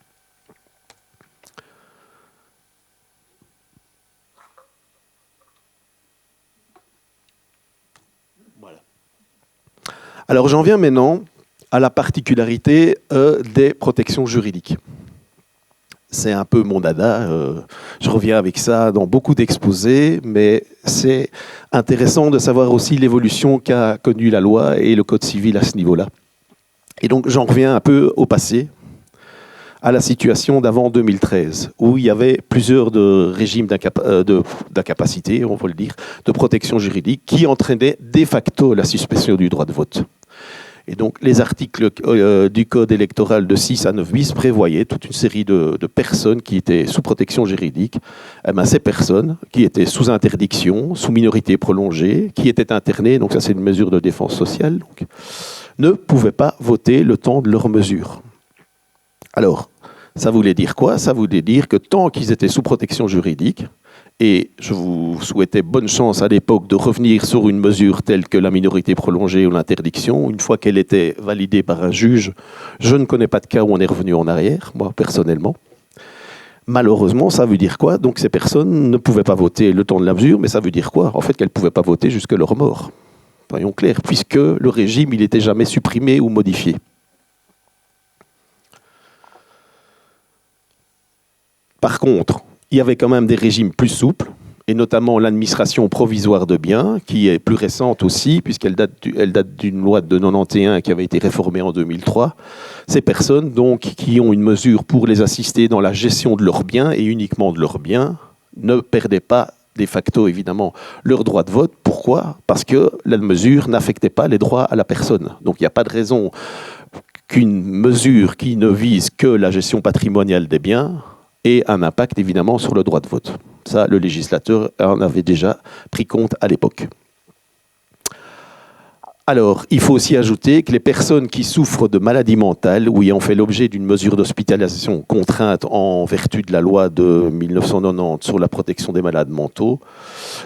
Voilà. Alors j'en viens maintenant à la particularité des protections juridiques. C'est un peu mon dada, je reviens avec ça dans beaucoup d'exposés, mais c'est intéressant de savoir aussi l'évolution qu'a connue la loi et le code civil à ce niveau-là. Et donc j'en reviens un peu au passé, à la situation d'avant 2013, où il y avait plusieurs régimes d'incapacité, on va le dire, de protection juridique, qui entraînaient de facto la suspension du droit de vote. Et donc, les articles du Code électoral de 6 à 9 bis prévoyaient toute une série de personnes qui étaient sous protection juridique. Eh bien, ces personnes qui étaient sous interdiction, sous minorité prolongée, qui étaient internées, donc ça c'est une mesure de défense sociale, donc, ne pouvaient pas voter le temps de leur mesure. Alors, ça voulait dire quoi? Ça voulait dire que tant qu'ils étaient sous protection juridique, et je vous souhaitais bonne chance à l'époque de revenir sur une mesure telle que la minorité prolongée ou l'interdiction. Une fois qu'elle était validée par un juge, je ne connais pas de cas où on est revenu en arrière, moi personnellement. Malheureusement, ça veut dire quoi? Donc ces personnes ne pouvaient pas voter le temps de la mesure, mais ça veut dire quoi? En fait, qu'elles ne pouvaient pas voter jusque leur mort. Soyons clairs, puisque le régime, il n'était jamais supprimé ou modifié. Par contre, il y avait quand même des régimes plus souples, et notamment l'administration provisoire de biens, qui est plus récente aussi, puisqu'elle date d'une loi de 91 qui avait été réformée en 2003. Ces personnes, donc, qui ont une mesure pour les assister dans la gestion de leurs biens, et uniquement de leurs biens, ne perdaient pas, de facto, évidemment, leur droit de vote. Pourquoi? Parce que la mesure n'affectait pas les droits à la personne. Donc, il n'y a pas de raison qu'une mesure qui ne vise que la gestion patrimoniale des biens et un impact évidemment sur le droit de vote. Ça, le législateur en avait déjà pris compte à l'époque. Alors, il faut aussi ajouter que les personnes qui souffrent de maladies mentales ou ayant fait l'objet d'une mesure d'hospitalisation contrainte en vertu de la loi de 1990 sur la protection des malades mentaux,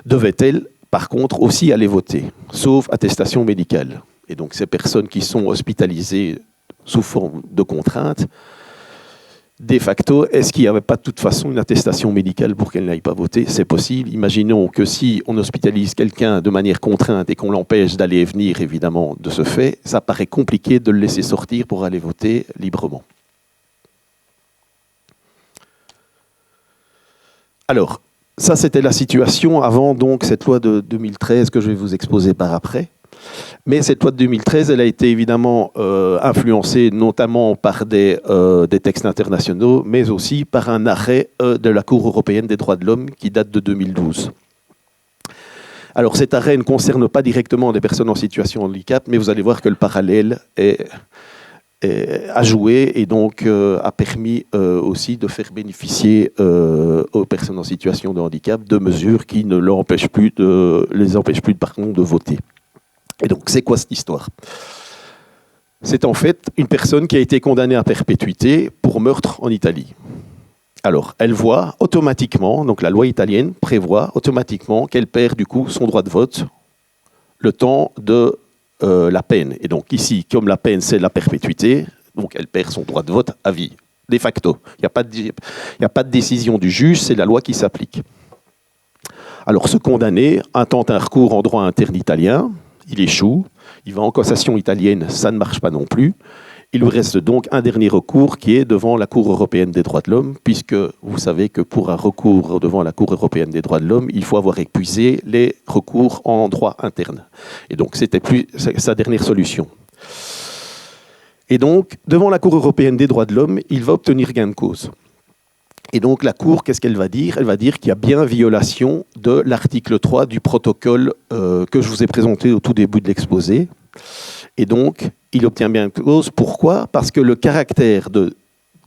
devaient-elles, par contre, aussi aller voter, sauf attestation médicale. Et donc, ces personnes qui sont hospitalisées sous forme de contrainte, de facto, est-ce qu'il n'y avait pas de toute façon une attestation médicale pour qu'elle n'aille pas voter? C'est possible. Imaginons que si on hospitalise quelqu'un de manière contrainte et qu'on l'empêche d'aller et venir, évidemment, de ce fait, ça paraît compliqué de le laisser sortir pour aller voter librement. Alors, ça c'était la situation avant donc cette loi de 2013 que je vais vous exposer par après. Mais cette loi de 2013, elle a été évidemment influencée notamment par des textes internationaux, mais aussi par un arrêt de la Cour européenne des droits de l'homme qui date de 2012. Alors cet arrêt ne concerne pas directement des personnes en situation de handicap, mais vous allez voir que le parallèle a joué et donc a permis aussi de faire bénéficier aux personnes en situation de handicap de mesures qui ne les empêchent plus de voter. Et donc, c'est quoi cette histoire? C'est en fait une personne qui a été condamnée à perpétuité pour meurtre en Italie. Alors, elle voit automatiquement, donc la loi italienne prévoit automatiquement qu'elle perd du coup son droit de vote le temps de la peine. Et donc ici, comme la peine c'est la perpétuité, donc elle perd son droit de vote à vie, de facto. Il n'y a pas de décision du juge, c'est la loi qui s'applique. Alors ce condamné intente un recours en droit interne italien. Il échoue, il va en cassation italienne, ça ne marche pas non plus. Il lui reste donc un dernier recours qui est devant la Cour européenne des droits de l'homme, puisque vous savez que pour un recours devant la Cour européenne des droits de l'homme, il faut avoir épuisé les recours en droit interne. Et donc c'était plus sa dernière solution. Et donc, devant la Cour européenne des droits de l'homme, il va obtenir gain de cause. Et donc la Cour, qu'est-ce qu'elle va dire? Elle va dire qu'il y a bien violation de l'article 3 du protocole que je vous ai présenté au tout début de l'exposé. Et donc, il obtient bien de cause. Pourquoi? Parce que le caractère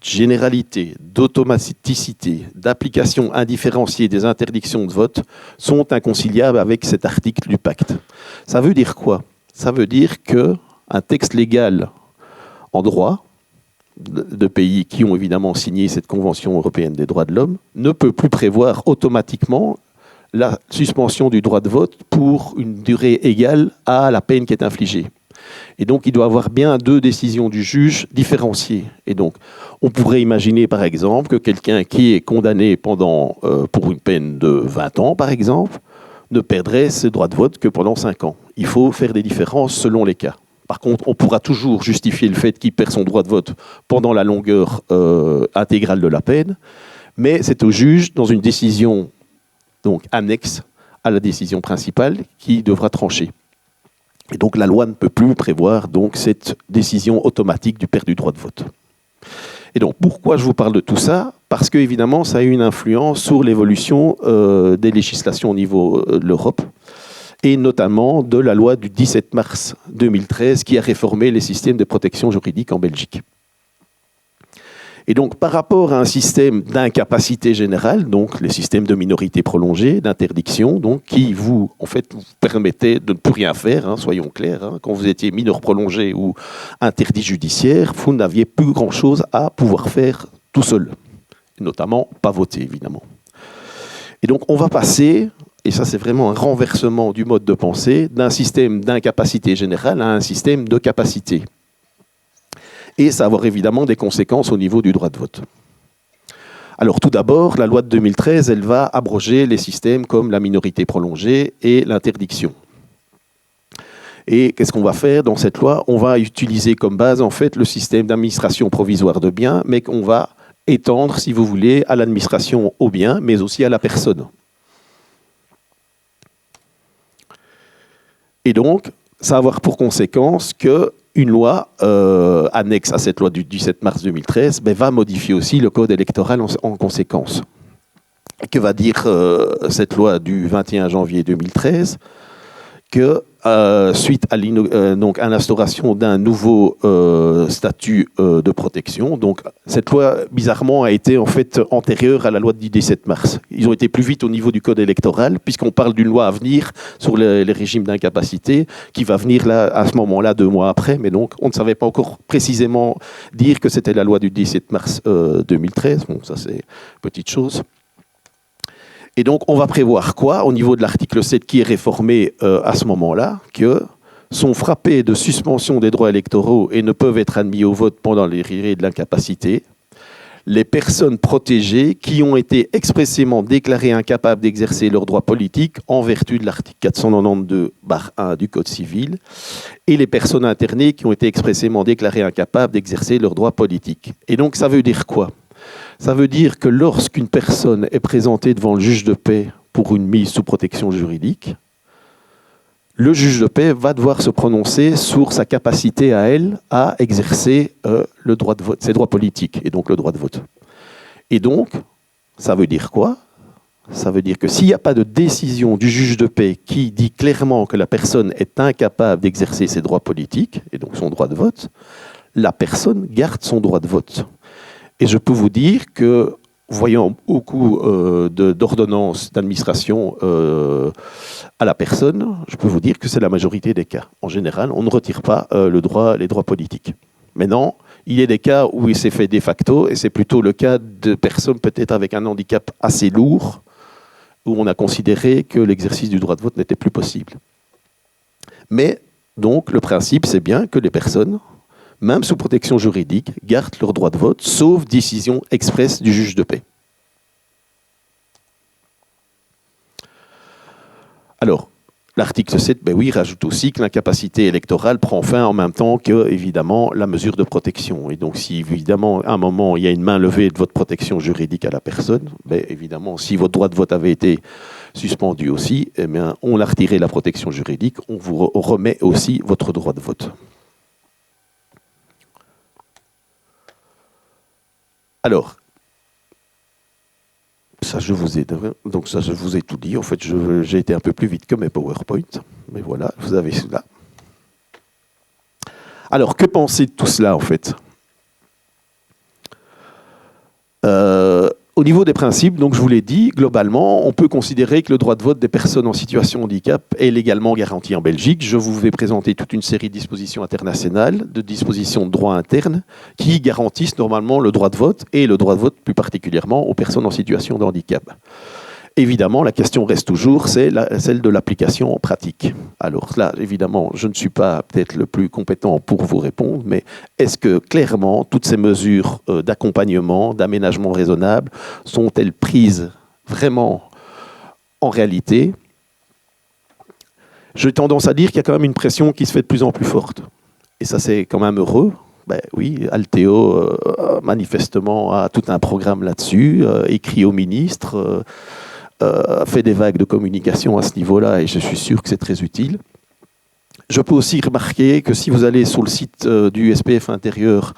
généralité, d'automaticité, d'application indifférenciée des interdictions de vote sont inconciliables avec cet article du pacte. Ça veut dire quoi? Ça veut dire qu'un texte légal en droit de pays qui ont évidemment signé cette Convention européenne des droits de l'homme ne peut plus prévoir automatiquement la suspension du droit de vote pour une durée égale à la peine qui est infligée. Et donc, il doit y avoir bien deux décisions du juge différenciées. Et donc, on pourrait imaginer, par exemple, que quelqu'un qui est condamné pour une peine de 20 ans, par exemple, ne perdrait ses droits de vote que pendant 5 ans. Il faut faire des différences selon les cas. Par contre, on pourra toujours justifier le fait qu'il perd son droit de vote pendant la longueur intégrale de la peine, mais c'est au juge, dans une décision donc annexe à la décision principale, qui devra trancher. Et donc la loi ne peut plus prévoir donc cette décision automatique du perte du droit de vote. Et donc pourquoi je vous parle de tout ça? Parce que évidemment ça a eu une influence sur l'évolution des législations au niveau de l'Europe, et notamment de la loi du 17 mars 2013 qui a réformé les systèmes de protection juridique en Belgique. Et donc, par rapport à un système d'incapacité générale, donc les systèmes de minorité prolongée, d'interdiction, donc qui vous permettaient de ne plus rien faire, soyons clairs, quand vous étiez mineur prolongé ou interdit judiciaire, vous n'aviez plus grand-chose à pouvoir faire tout seul, et notamment pas voter, évidemment. Et donc, on va passer, et ça c'est vraiment un renversement du mode de pensée, d'un système d'incapacité générale à un système de capacité. Et ça va avoir évidemment des conséquences au niveau du droit de vote. Alors tout d'abord, la loi de 2013, elle va abroger les systèmes comme la minorité prolongée et l'interdiction. Et qu'est-ce qu'on va faire dans cette loi? On va utiliser comme base en fait le système d'administration provisoire de biens, mais qu'on va étendre, si vous voulez, à l'administration aux biens, mais aussi à la personne. Et donc, ça va avoir pour conséquence qu'une loi annexe à cette loi du 17 mars 2013 va modifier aussi le code électoral en conséquence. Que va dire cette loi du 21 janvier 2013? Que suite à l'instauration d'un nouveau statut de protection, donc cette loi bizarrement a été en fait antérieure à la loi du 17 mars. Ils ont été plus vite au niveau du code électoral puisqu'on parle d'une loi à venir sur les régimes d'incapacité qui va venir là à ce moment-là 2 mois après, mais donc on ne savait pas encore précisément dire que c'était la loi du 17 mars 2013. Bon, ça c'est petite chose. Et donc, on va prévoir quoi au niveau de l'article 7 qui est réformé à ce moment-là, que sont frappés de suspension des droits électoraux et ne peuvent être admis au vote pendant les durées de l'incapacité les personnes protégées qui ont été expressément déclarées incapables d'exercer leurs droits politiques en vertu de l'article 492-1 du Code civil et les personnes internées qui ont été expressément déclarées incapables d'exercer leurs droits politiques. Et donc, ça veut dire quoi ? Ça veut dire que lorsqu'une personne est présentée devant le juge de paix pour une mise sous protection juridique, le juge de paix va devoir se prononcer sur sa capacité à elle à exercer le droit de vote, ses droits politiques, et donc le droit de vote. Et donc, ça veut dire quoi ? Ça veut dire que s'il n'y a pas de décision du juge de paix qui dit clairement que la personne est incapable d'exercer ses droits politiques, et donc son droit de vote, la personne garde son droit de vote. Et je peux vous dire que, voyant beaucoup d'ordonnances d'administration à la personne, je peux vous dire que c'est la majorité des cas. En général, on ne retire pas les droits politiques. Maintenant, il y a des cas où il s'est fait de facto, et c'est plutôt le cas de personnes peut-être avec un handicap assez lourd, où on a considéré que l'exercice du droit de vote n'était plus possible. Mais, donc, le principe, c'est bien que les personnes, même sous protection juridique, gardent leur droit de vote, sauf décision expresse du juge de paix. Alors, l'article 7, rajoute aussi que l'incapacité électorale prend fin en même temps que, évidemment, la mesure de protection. Et donc, si, évidemment, à un moment, il y a une main levée de votre protection juridique à la personne, évidemment, si votre droit de vote avait été suspendu aussi, on a retiré la protection juridique, on vous remet aussi votre droit de vote. Alors, ça je vous ai tout dit. En fait, j'ai été un peu plus vite que mes PowerPoint, mais voilà, vous avez cela. Alors, que penser de tout cela en fait ? Au niveau des principes, donc je vous l'ai dit, globalement, on peut considérer que le droit de vote des personnes en situation de handicap est légalement garanti en Belgique. Je vous vais présenter toute une série de dispositions internationales, de dispositions de droit interne, qui garantissent normalement le droit de vote, et le droit de vote plus particulièrement aux personnes en situation de handicap. Évidemment, la question reste toujours, c'est celle de l'application en pratique. Alors là, évidemment, je ne suis pas peut-être le plus compétent pour vous répondre, mais est-ce que clairement, toutes ces mesures d'accompagnement, d'aménagement raisonnable, sont-elles prises vraiment en réalité? J'ai tendance à dire qu'il y a quand même une pression qui se fait de plus en plus forte. Et ça, c'est quand même heureux. Ben oui, Alteo, manifestement, a tout un programme là-dessus, écrit au ministre, fait des vagues de communication à ce niveau-là, et je suis sûr que c'est très utile. Je peux aussi remarquer que si vous allez sur le site du SPF intérieur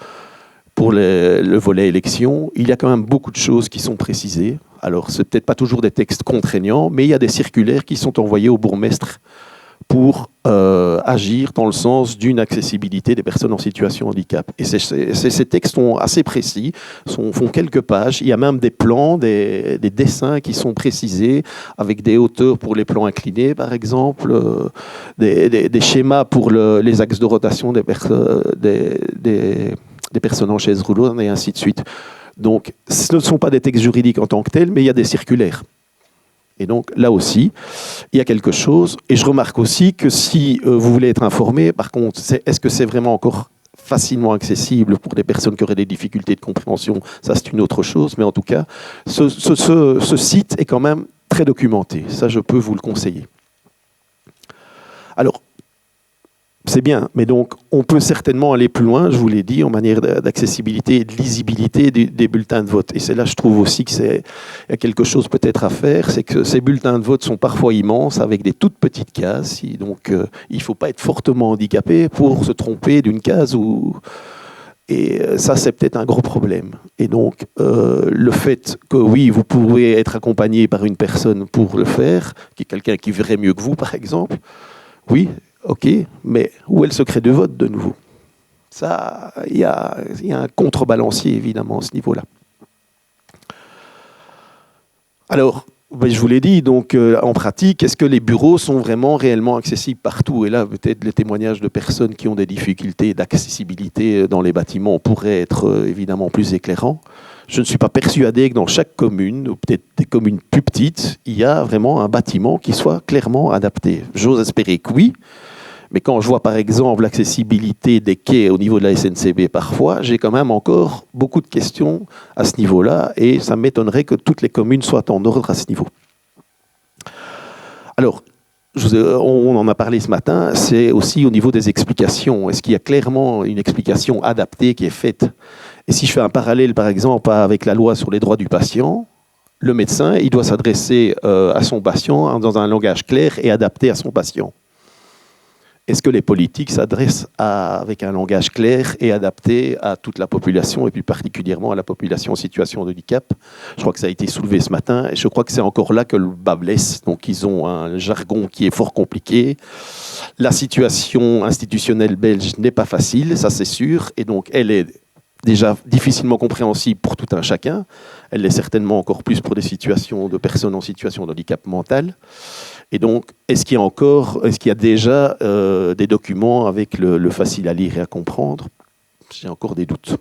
pour le volet élection, il y a quand même beaucoup de choses qui sont précisées. Alors, ce n'est peut-être pas toujours des textes contraignants, mais il y a des circulaires qui sont envoyés au bourgmestre pour agir dans le sens d'une accessibilité des personnes en situation de handicap. Et ces textes sont assez précis, font quelques pages. Il y a même des plans, des dessins qui sont précisés, avec des hauteurs pour les plans inclinés, par exemple, des schémas pour les axes de rotation des personnes en chaise roulante, et ainsi de suite. Donc, ce ne sont pas des textes juridiques en tant que tels, mais il y a des circulaires. Et donc, là aussi, il y a quelque chose. Et je remarque aussi que si vous voulez être informé, par contre, est-ce que c'est vraiment encore facilement accessible pour des personnes qui auraient des difficultés de compréhension? Ça, c'est une autre chose. Mais en tout cas, ce site est quand même très documenté. Ça, je peux vous le conseiller. Alors, c'est bien, mais donc on peut certainement aller plus loin, je vous l'ai dit, en manière d'accessibilité et de lisibilité des bulletins de vote. Et c'est là, je trouve aussi qu'il y a quelque chose peut-être à faire, c'est que ces bulletins de vote sont parfois immenses, avec des toutes petites cases. Donc, il ne faut pas être fortement handicapé pour se tromper d'une case. Et ça, c'est peut-être un gros problème. Et donc, le fait que, oui, vous pouvez être accompagné par une personne pour le faire, qui est quelqu'un qui verrait mieux que vous, par exemple, oui, ok, mais où est le secret de vote de nouveau? Ça, il y a un contrebalancier évidemment à ce niveau-là. Alors, je vous l'ai dit, donc en pratique, est-ce que les bureaux sont vraiment réellement accessibles partout? Et là, peut-être les témoignages de personnes qui ont des difficultés d'accessibilité dans les bâtiments pourraient être évidemment plus éclairants. Je ne suis pas persuadé que dans chaque commune, ou peut-être des communes plus petites, il y a vraiment un bâtiment qui soit clairement adapté. J'ose espérer que oui. Mais quand je vois par exemple l'accessibilité des quais au niveau de la SNCB parfois, j'ai quand même encore beaucoup de questions à ce niveau-là, et ça m'étonnerait que toutes les communes soient en ordre à ce niveau. Alors, on en a parlé ce matin, c'est aussi au niveau des explications. Est-ce qu'il y a clairement une explication adaptée qui est faite? Et si je fais un parallèle par exemple avec la loi sur les droits du patient, le médecin, il doit s'adresser à son patient dans un langage clair et adapté à son patient. Est-ce que les politiques s'adressent avec un langage clair et adapté à toute la population, et plus particulièrement à la population en situation de handicap? Je crois que ça a été soulevé ce matin, et je crois que c'est encore là que le bas blesse. Donc ils ont un jargon qui est fort compliqué. La situation institutionnelle belge n'est pas facile, ça c'est sûr, et donc elle est déjà difficilement compréhensible pour tout un chacun. Elle l'est certainement encore plus pour des situations de personnes en situation de handicap mental. Et donc, est-ce qu'il y a déjà des documents avec le facile à lire et à comprendre? J'ai encore des doutes.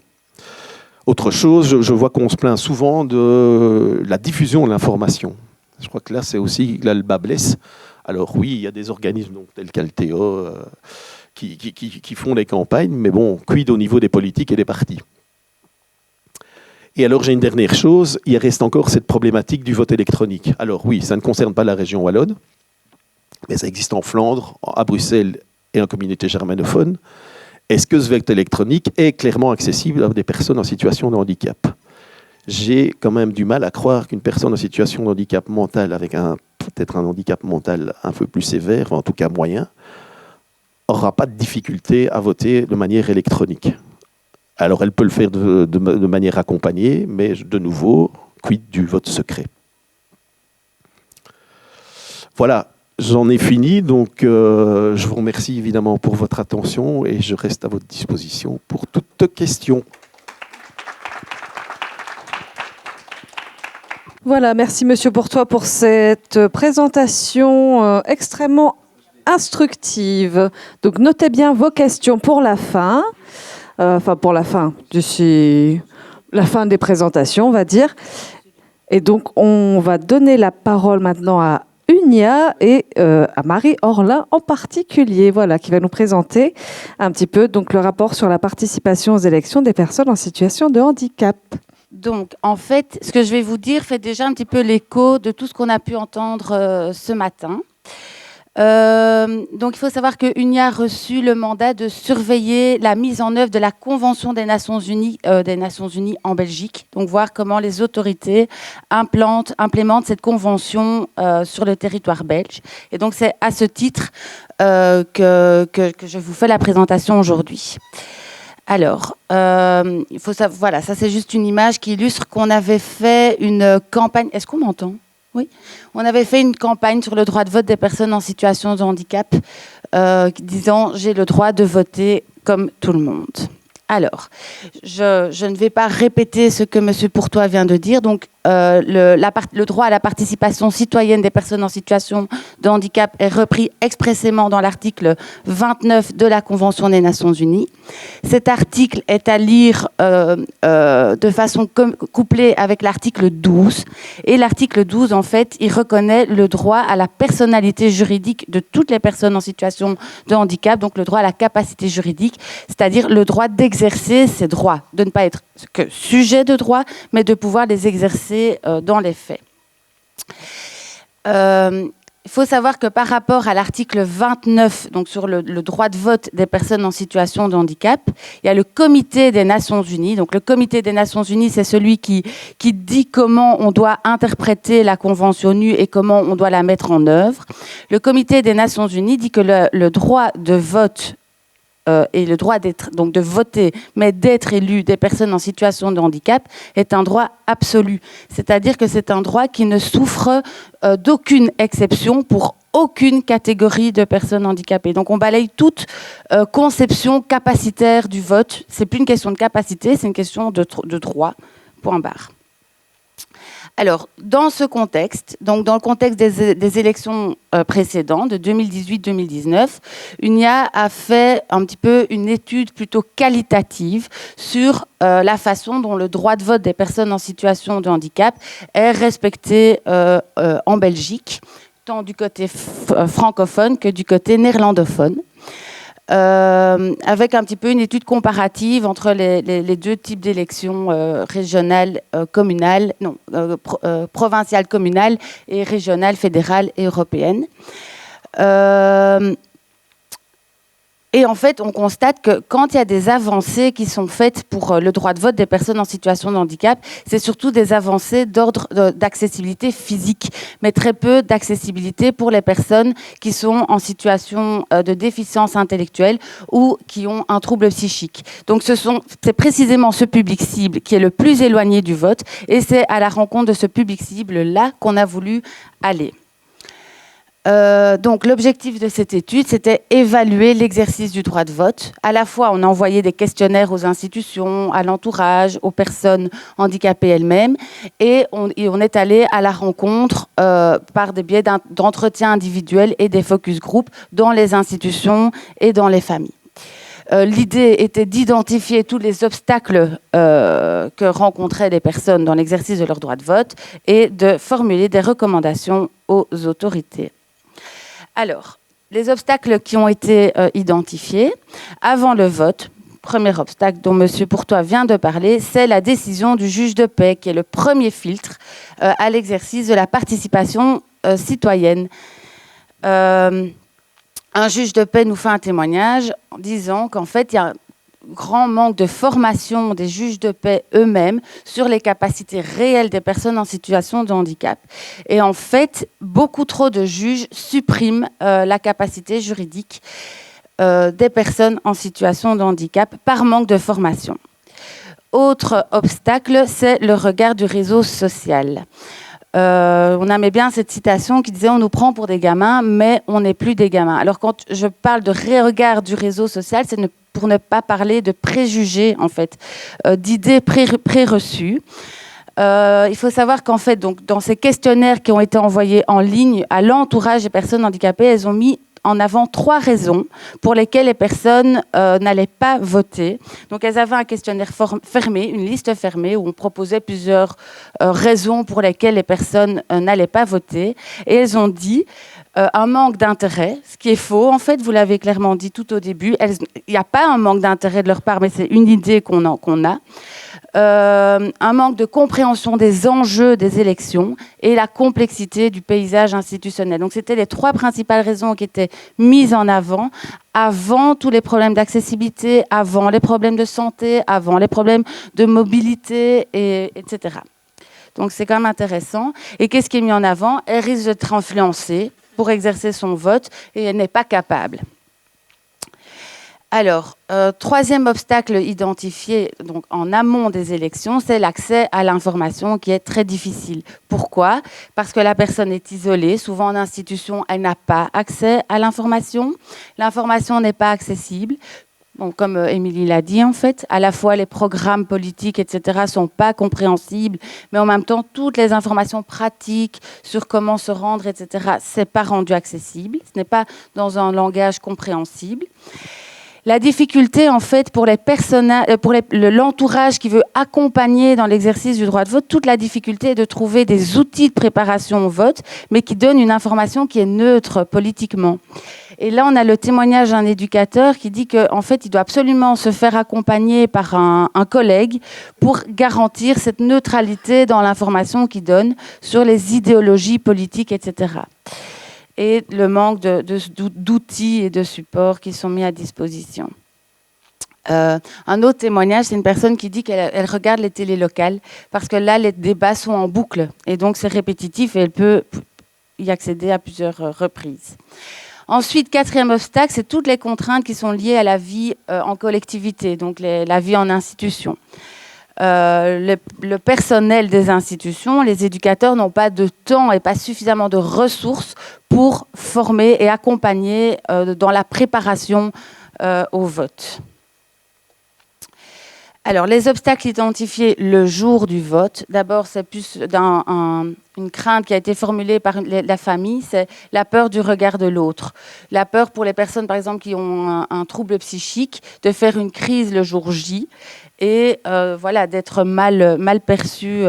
Autre chose, je vois qu'on se plaint souvent de la diffusion de l'information. Je crois que là, c'est aussi là, le bas blesse. Alors oui, il y a des organismes donc, tels qu'Alteo qui font des campagnes, mais bon, quid au niveau des politiques et des partis? Et alors, j'ai une dernière chose, il reste encore cette problématique du vote électronique. Alors oui, ça ne concerne pas la région wallonne, mais ça existe en Flandre, à Bruxelles et en communauté germanophone. Est-ce que ce vote électronique est clairement accessible à des personnes en situation de handicap? J'ai quand même du mal à croire qu'une personne en situation de handicap mental, avec peut-être un handicap mental un peu plus sévère, ou en tout cas moyen, n'aura pas de difficulté à voter de manière électronique. Alors, elle peut le faire de manière accompagnée, mais de nouveau, quid du vote secret? Voilà, j'en ai fini. Donc, je vous remercie évidemment pour votre attention et je reste à votre disposition pour toute question. Voilà, merci Monsieur Pourtois pour cette présentation extrêmement instructive. Donc notez bien vos questions pour la fin, d'ici la fin des présentations, on va dire. Et donc on va donner la parole maintenant à Unia et à Marie Orlin en particulier, voilà, qui va nous présenter un petit peu donc le rapport sur la participation aux élections des personnes en situation de handicap. Donc, en fait, ce que je vais vous dire fait déjà un petit peu l'écho de tout ce qu'on a pu entendre ce matin. Donc, il faut savoir que UNIA a reçu le mandat de surveiller la mise en œuvre de la Convention des Nations Unies en Belgique. Donc, voir comment les autorités implémentent cette convention sur le territoire belge. Et donc, c'est à ce titre que je vous fais la présentation aujourd'hui. Alors, il faut savoir, voilà, ça c'est juste une image qui illustre qu'on avait fait une campagne. Est-ce qu'on m'entend ? Oui. On avait fait une campagne sur le droit de vote des personnes en situation de handicap, disant j'ai le droit de voter comme tout le monde. Alors, je ne vais pas répéter ce que M. Pourtois vient de dire. Donc, le droit à la participation citoyenne des personnes en situation de handicap est repris expressément dans l'article 29 de la Convention des Nations Unies. Cet article est à lire de façon couplée avec l'article 12. Et l'article 12, en fait, il reconnaît le droit à la personnalité juridique de toutes les personnes en situation de handicap, donc le droit à la capacité juridique, c'est-à-dire le droit d'exercer ces droits, de ne pas être que sujet de droit, mais de pouvoir les exercer dans les faits. Il faut savoir que par rapport à l'article 29, donc sur le droit de vote des personnes en situation de handicap, il y a le Comité des Nations Unies. Donc le Comité des Nations Unies, c'est celui qui dit comment on doit interpréter la Convention ONU et comment on doit la mettre en œuvre. Le Comité des Nations Unies dit que le droit de vote et le droit donc de voter, mais d'être élu des personnes en situation de handicap est un droit absolu. C'est-à-dire que c'est un droit qui ne souffre d'aucune exception pour aucune catégorie de personnes handicapées. Donc on balaye toute conception capacitaire du vote. C'est plus une question de capacité, c'est une question de droit. Point barre. Alors, dans ce contexte, donc dans le contexte des élections précédentes, de 2018-2019, UNIA a fait un petit peu une étude plutôt qualitative sur la façon dont le droit de vote des personnes en situation de handicap est respecté en Belgique, tant du côté francophone que du côté néerlandophone. Avec un petit peu une étude comparative entre les deux types d'élections régionales, communales, provinciales, communales et régionales, fédérales et européennes. Et en fait, on constate que quand il y a des avancées qui sont faites pour le droit de vote des personnes en situation de handicap, c'est surtout des avancées d'ordre d'accessibilité physique, mais très peu d'accessibilité pour les personnes qui sont en situation de déficience intellectuelle ou qui ont un trouble psychique. Donc c'est précisément ce public cible qui est le plus éloigné du vote, et c'est à la rencontre de ce public cible-là qu'on a voulu aller. Donc l'objectif de cette étude, c'était évaluer l'exercice du droit de vote. À la fois, on a envoyé des questionnaires aux institutions, à l'entourage, aux personnes handicapées elles-mêmes, et on est allé à la rencontre par des biais d'entretiens individuels et des focus group dans les institutions et dans les familles. L'idée était d'identifier tous les obstacles que rencontraient les personnes dans l'exercice de leur droit de vote et de formuler des recommandations aux autorités. Alors, les obstacles qui ont été identifiés avant le vote, premier obstacle dont M. Pourtois vient de parler, c'est la décision du juge de paix, qui est le premier filtre à l'exercice de la participation citoyenne. Un juge de paix nous fait un témoignage en disant qu'en fait, il y a un grand manque de formation des juges de paix eux-mêmes sur les capacités réelles des personnes en situation de handicap. Et en fait, beaucoup trop de juges suppriment la capacité juridique des personnes en situation de handicap par manque de formation. Autre obstacle, c'est le regard du réseau social. On aimait bien cette citation qui disait « on nous prend pour des gamins, mais on n'est plus des gamins ». Alors quand je parle de regard du réseau social, c'est pour ne pas parler de préjugés, en fait, d'idées préreçues. Il faut savoir qu'en fait, donc, dans ces questionnaires qui ont été envoyés en ligne à l'entourage des personnes handicapées, elles ont mis en avant 3 raisons pour lesquelles les personnes n'allaient pas voter. Donc, elles avaient un questionnaire fermé, une liste fermée, où on proposait plusieurs raisons pour lesquelles les personnes n'allaient pas voter. Et elles ont dit un manque d'intérêt, ce qui est faux. En fait, vous l'avez clairement dit tout au début, il n'y a pas un manque d'intérêt de leur part, mais c'est une idée qu'on a. Un manque de compréhension des enjeux des élections et la complexité du paysage institutionnel. Donc, c'était les 3 principales raisons qui étaient mises en avant tous les problèmes d'accessibilité, avant les problèmes de santé, avant les problèmes de mobilité, etc. Donc, c'est quand même intéressant. Et qu'est-ce qui est mis en avant? Elle risque d'être influencée pour exercer son vote et elle n'est pas capable. Alors, 3e obstacle identifié donc, en amont des élections, c'est l'accès à l'information qui est très difficile. Pourquoi? Parce que la personne est isolée. Souvent en institution, elle n'a pas accès à l'information. L'information n'est pas accessible. Bon, comme Émilie l'a dit, en fait, à la fois les programmes politiques, etc., ne sont pas compréhensibles, mais en même temps, toutes les informations pratiques sur comment se rendre, etc., ce n'est pas rendu accessible. Ce n'est pas dans un langage compréhensible. La difficulté, en fait, pour l'entourage qui veut accompagner dans l'exercice du droit de vote, toute la difficulté est de trouver des outils de préparation au vote, mais qui donnent une information qui est neutre politiquement. Et là, on a le témoignage d'un éducateur qui dit qu'en fait, il doit absolument se faire accompagner par un collègue pour garantir cette neutralité dans l'information qu'il donne sur les idéologies politiques, etc. Et le manque d'outils et de supports qui sont mis à disposition. Un autre témoignage, c'est une personne qui dit qu'elle regarde les télés locales parce que là, les débats sont en boucle et donc c'est répétitif et elle peut y accéder à plusieurs reprises. Ensuite, 4e obstacle, c'est toutes les contraintes qui sont liées à la vie en collectivité, donc la vie en institution. Le personnel des institutions, les éducateurs n'ont pas de temps et pas suffisamment de ressources pour former et accompagner dans la préparation au vote. Alors, les obstacles identifiés le jour du vote, d'abord, c'est plus une crainte qui a été formulée par la famille, c'est la peur du regard de l'autre. La peur pour les personnes, par exemple, qui ont un trouble psychique, de faire une crise le jour J et voilà, d'être mal perçu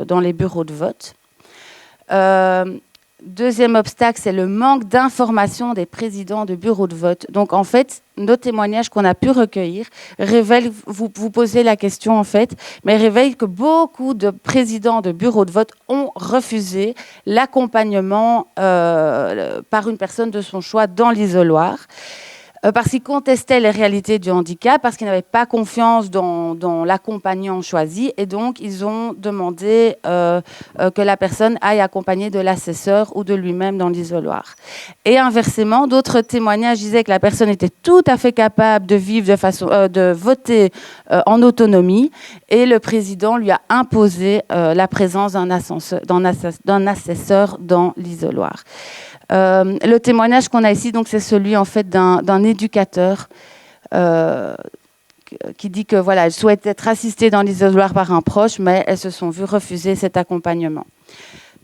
dans les bureaux de vote. Deuxième obstacle, c'est le manque d'information des présidents de bureaux de vote. Donc, en fait, nos témoignages qu'on a pu recueillir révèlent, vous posez la question, en fait, mais révèlent que beaucoup de présidents de bureaux de vote ont refusé l'accompagnement par une personne de son choix dans l'isoloir. Parce qu'ils contestaient les réalités du handicap, parce qu'ils n'avaient pas confiance dans l'accompagnant choisi, et donc ils ont demandé que la personne aille accompagner de l'assesseur ou de lui-même dans l'isoloir. Et inversement, d'autres témoignages disaient que la personne était tout à fait capable de vivre de voter en autonomie, et le président lui a imposé la présence d'un assesseur dans l'isoloir. Le témoignage qu'on a ici, donc, c'est celui en fait d'un éducateur qui dit que voilà, elle souhaite être assistée dans l'isoloir par un proche, mais elles se sont vues refuser cet accompagnement.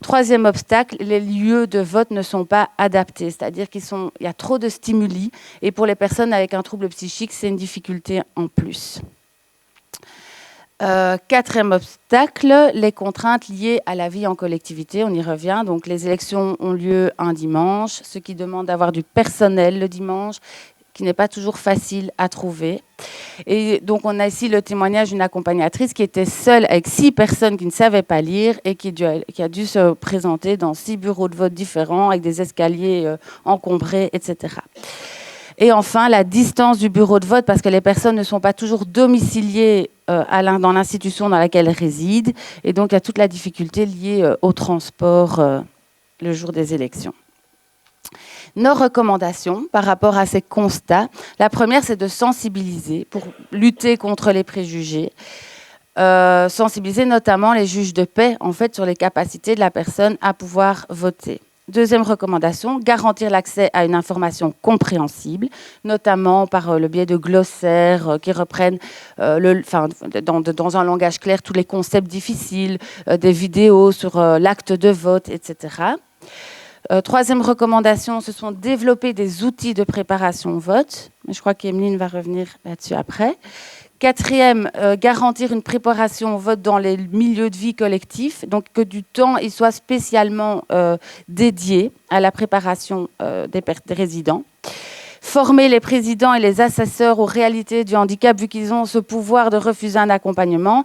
Troisième obstacle, les lieux de vote ne sont pas adaptés, c'est-à-dire qu'il y a trop de stimuli, et pour les personnes avec un trouble psychique, c'est une difficulté en plus. Quatrième obstacle, les contraintes liées à la vie en collectivité, on y revient. Donc les élections ont lieu un dimanche, ce qui demande d'avoir du personnel le dimanche, qui n'est pas toujours facile à trouver. Et donc on a ici le témoignage d'une accompagnatrice qui était seule avec 6 personnes qui ne savaient pas lire et qui a dû se présenter dans 6 bureaux de vote différents avec des escaliers encombrés, etc. Et enfin, la distance du bureau de vote, parce que les personnes ne sont pas toujours domiciliées dans l'institution dans laquelle elles résident. Et donc, il y a toute la difficulté liée au transport le jour des élections. Nos recommandations par rapport à ces constats, la première, c'est de sensibiliser pour lutter contre les préjugés. Sensibiliser notamment les juges de paix, en fait, sur les capacités de la personne à pouvoir voter. Deuxième recommandation, garantir l'accès à une information compréhensible, notamment par le biais de glossaires qui reprennent dans un langage clair tous les concepts difficiles, des vidéos sur l'acte de vote, etc. Troisième recommandation, ce sont développer des outils de préparation au vote. Je crois qu'Emeline va revenir là-dessus après. Quatrième, garantir une préparation au vote dans les milieux de vie collectifs, donc que du temps il soit spécialement dédié à la préparation des résidents. Former les présidents et les assesseurs aux réalités du handicap, vu qu'ils ont ce pouvoir de refuser un accompagnement,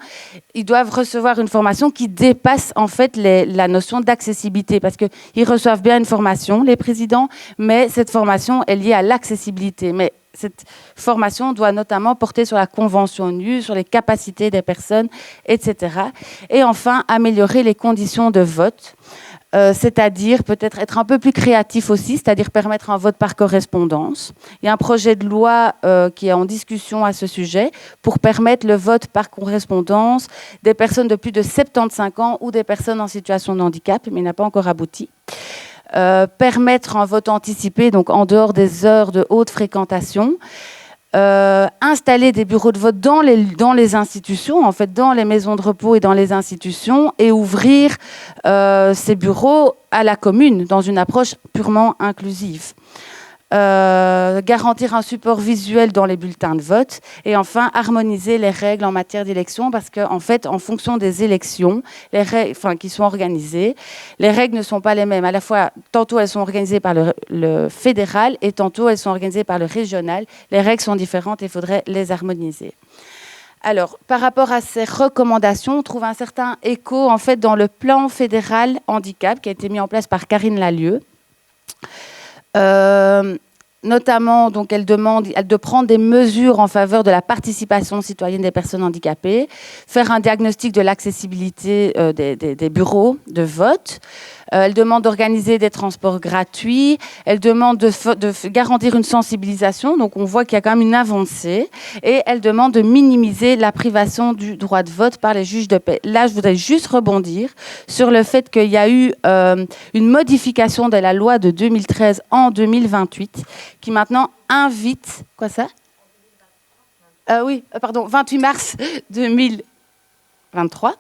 ils doivent recevoir une formation qui dépasse en fait la notion d'accessibilité, parce qu'ils reçoivent bien une formation, les présidents, mais cette formation est liée à l'accessibilité. Mais cette formation doit notamment porter sur la Convention ONU, sur les capacités des personnes, etc. Et enfin, améliorer les conditions de vote, c'est-à-dire peut-être être un peu plus créatif aussi, c'est-à-dire permettre un vote par correspondance. Il y a un projet de loi qui est en discussion à ce sujet pour permettre le vote par correspondance des personnes de plus de 75 ans ou des personnes en situation de handicap, mais il n'a pas encore abouti. Permettre un vote anticipé, donc en dehors des heures de haute fréquentation, installer des bureaux de vote dans les institutions, en fait, dans les maisons de repos et dans les institutions, et ouvrir ces bureaux à la commune dans une approche purement inclusive. Garantir un support visuel dans les bulletins de vote et enfin harmoniser les règles en matière d'élection, parce qu'en fait, en fonction des élections qui sont organisées, les règles ne sont pas les mêmes. À la fois, tantôt elles sont organisées par le fédéral et tantôt elles sont organisées par le régional. Les règles sont différentes et il faudrait les harmoniser. Alors, par rapport à ces recommandations, on trouve un certain écho en fait dans le plan fédéral handicap qui a été mis en place par Karine Lallieu. Notamment, donc, elle demande de prendre des mesures en faveur de la participation citoyenne des personnes handicapées, faire un diagnostic de l'accessibilité des bureaux de vote. Elle demande d'organiser des transports gratuits. Elle demande de garantir une sensibilisation. Donc, on voit qu'il y a quand même une avancée. Et elle demande de minimiser la privation du droit de vote par les juges de paix. Là, je voudrais juste rebondir sur le fait qu'il y a eu une modification de la loi de 2013 en 2028 qui maintenant invite... Quoi ça 28 mars 2023.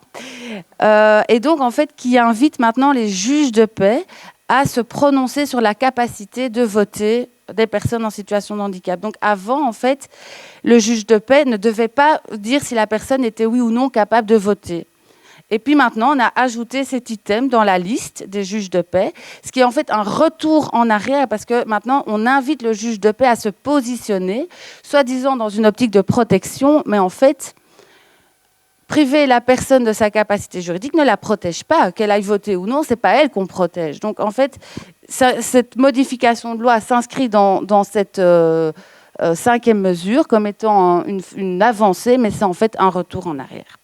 Et donc, en fait, qui invite maintenant les juges de paix à se prononcer sur la capacité de voter des personnes en situation de handicap. Donc, avant, en fait, le juge de paix ne devait pas dire si la personne était oui ou non capable de voter. Et puis maintenant, on a ajouté cet item dans la liste des juges de paix, ce qui est en fait un retour en arrière, parce que maintenant, on invite le juge de paix à se positionner, soi-disant dans une optique de protection, mais en fait... priver la personne de sa capacité juridique ne la protège pas. Qu'elle aille voter ou non, ce n'est pas elle qu'on protège. Donc, en fait, cette modification de loi s'inscrit dans cette cinquième mesure comme étant une avancée, mais c'est en fait un retour en arrière.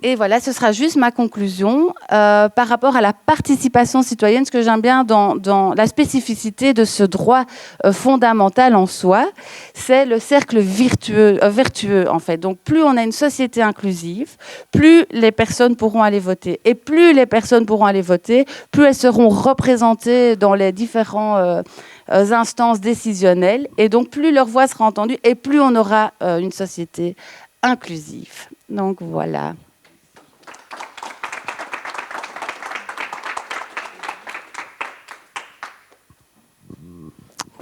Et voilà, ce sera juste ma conclusion. Par rapport à la participation citoyenne, ce que j'aime bien dans la spécificité de ce droit fondamental en soi, c'est le cercle vertueux en fait. Donc plus on a une société inclusive, plus les personnes pourront aller voter. Et plus les personnes pourront aller voter, plus elles seront représentées dans les différents instances décisionnelles. Et donc plus leur voix sera entendue et plus on aura une société inclusive. Donc voilà.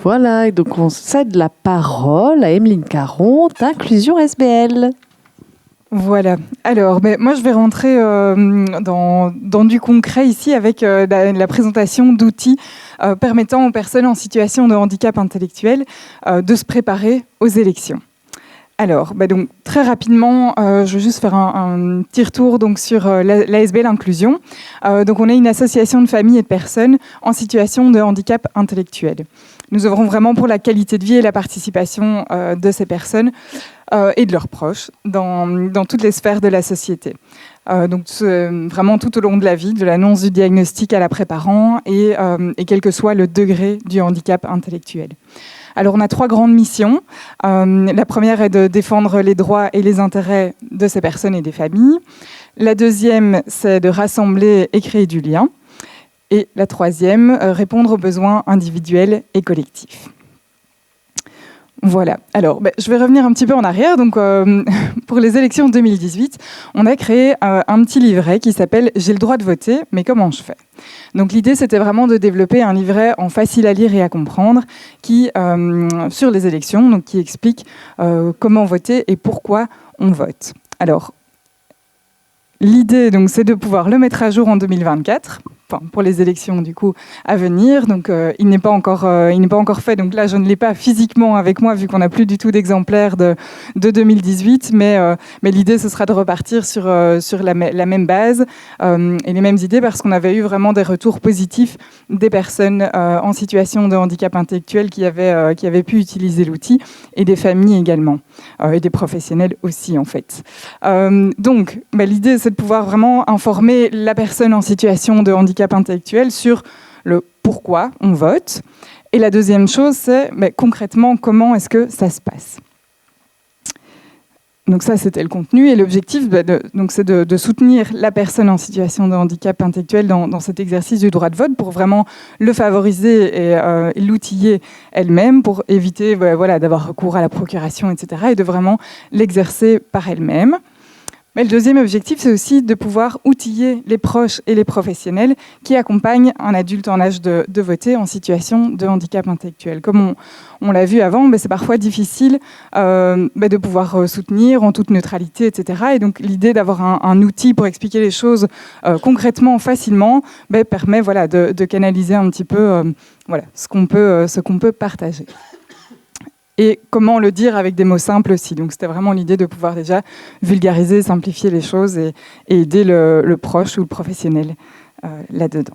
Voilà, et donc on cède la parole à Emeline Caron d'Inclusion SBL. Voilà. Alors, moi, je vais rentrer dans du concret ici avec la présentation d'outils permettant aux personnes en situation de handicap intellectuel de se préparer aux élections. Alors, donc, très rapidement, je vais juste faire un petit retour donc, sur l'ASBL Inclusion. Donc, on est une association de familles et de personnes en situation de handicap intellectuel. Nous œuvrons vraiment pour la qualité de vie et la participation de ces personnes et de leurs proches dans toutes les sphères de la société. Donc vraiment tout au long de la vie, de l'annonce du diagnostic à l'après-parent et quel que soit le degré du handicap intellectuel. Alors on a 3 grandes missions. La première est de défendre les droits et les intérêts de ces personnes et des familles. La deuxième, c'est de rassembler et créer du lien. Et la troisième, répondre aux besoins individuels et collectifs. Voilà. Alors, je vais revenir un petit peu en arrière. Donc, pour les élections 2018, on a créé un petit livret qui s'appelle « J'ai le droit de voter, mais comment je fais ?» Donc, l'idée, c'était vraiment de développer un livret en facile à lire et à comprendre qui, sur les élections, donc qui explique comment voter et pourquoi on vote. Alors, l'idée, donc, c'est de pouvoir le mettre à jour en 2024. Pour les élections du coup à venir, donc il n'est pas encore fait. Donc là, je ne l'ai pas physiquement avec moi vu qu'on n'a plus du tout d'exemplaires de 2018, mais l'idée ce sera de repartir sur la même base et les mêmes idées parce qu'on avait eu vraiment des retours positifs des personnes en situation de handicap intellectuel qui avaient pu utiliser l'outil et des familles également et des professionnels aussi en fait. Donc l'idée c'est de pouvoir vraiment informer la personne en situation de handicap intellectuel sur le pourquoi on vote. Et la deuxième chose, c'est concrètement comment est-ce que ça se passe. Donc ça, c'était le contenu. Et l'objectif, c'est de soutenir la personne en situation de handicap intellectuel dans cet exercice du droit de vote pour vraiment le favoriser et l'outiller elle-même pour éviter d'avoir recours à la procuration, etc. et de vraiment l'exercer par elle-même. Mais le deuxième objectif, c'est aussi de pouvoir outiller les proches et les professionnels qui accompagnent un adulte en âge de voter en situation de handicap intellectuel. Comme on l'a vu avant, c'est parfois difficile de pouvoir soutenir en toute neutralité, etc. Et donc l'idée d'avoir un outil pour expliquer les choses concrètement, facilement, permet de canaliser un petit peu ce qu'on peut partager. Et comment le dire avec des mots simples aussi. Donc c'était vraiment l'idée de pouvoir déjà vulgariser, simplifier les choses et aider le proche ou le professionnel là-dedans.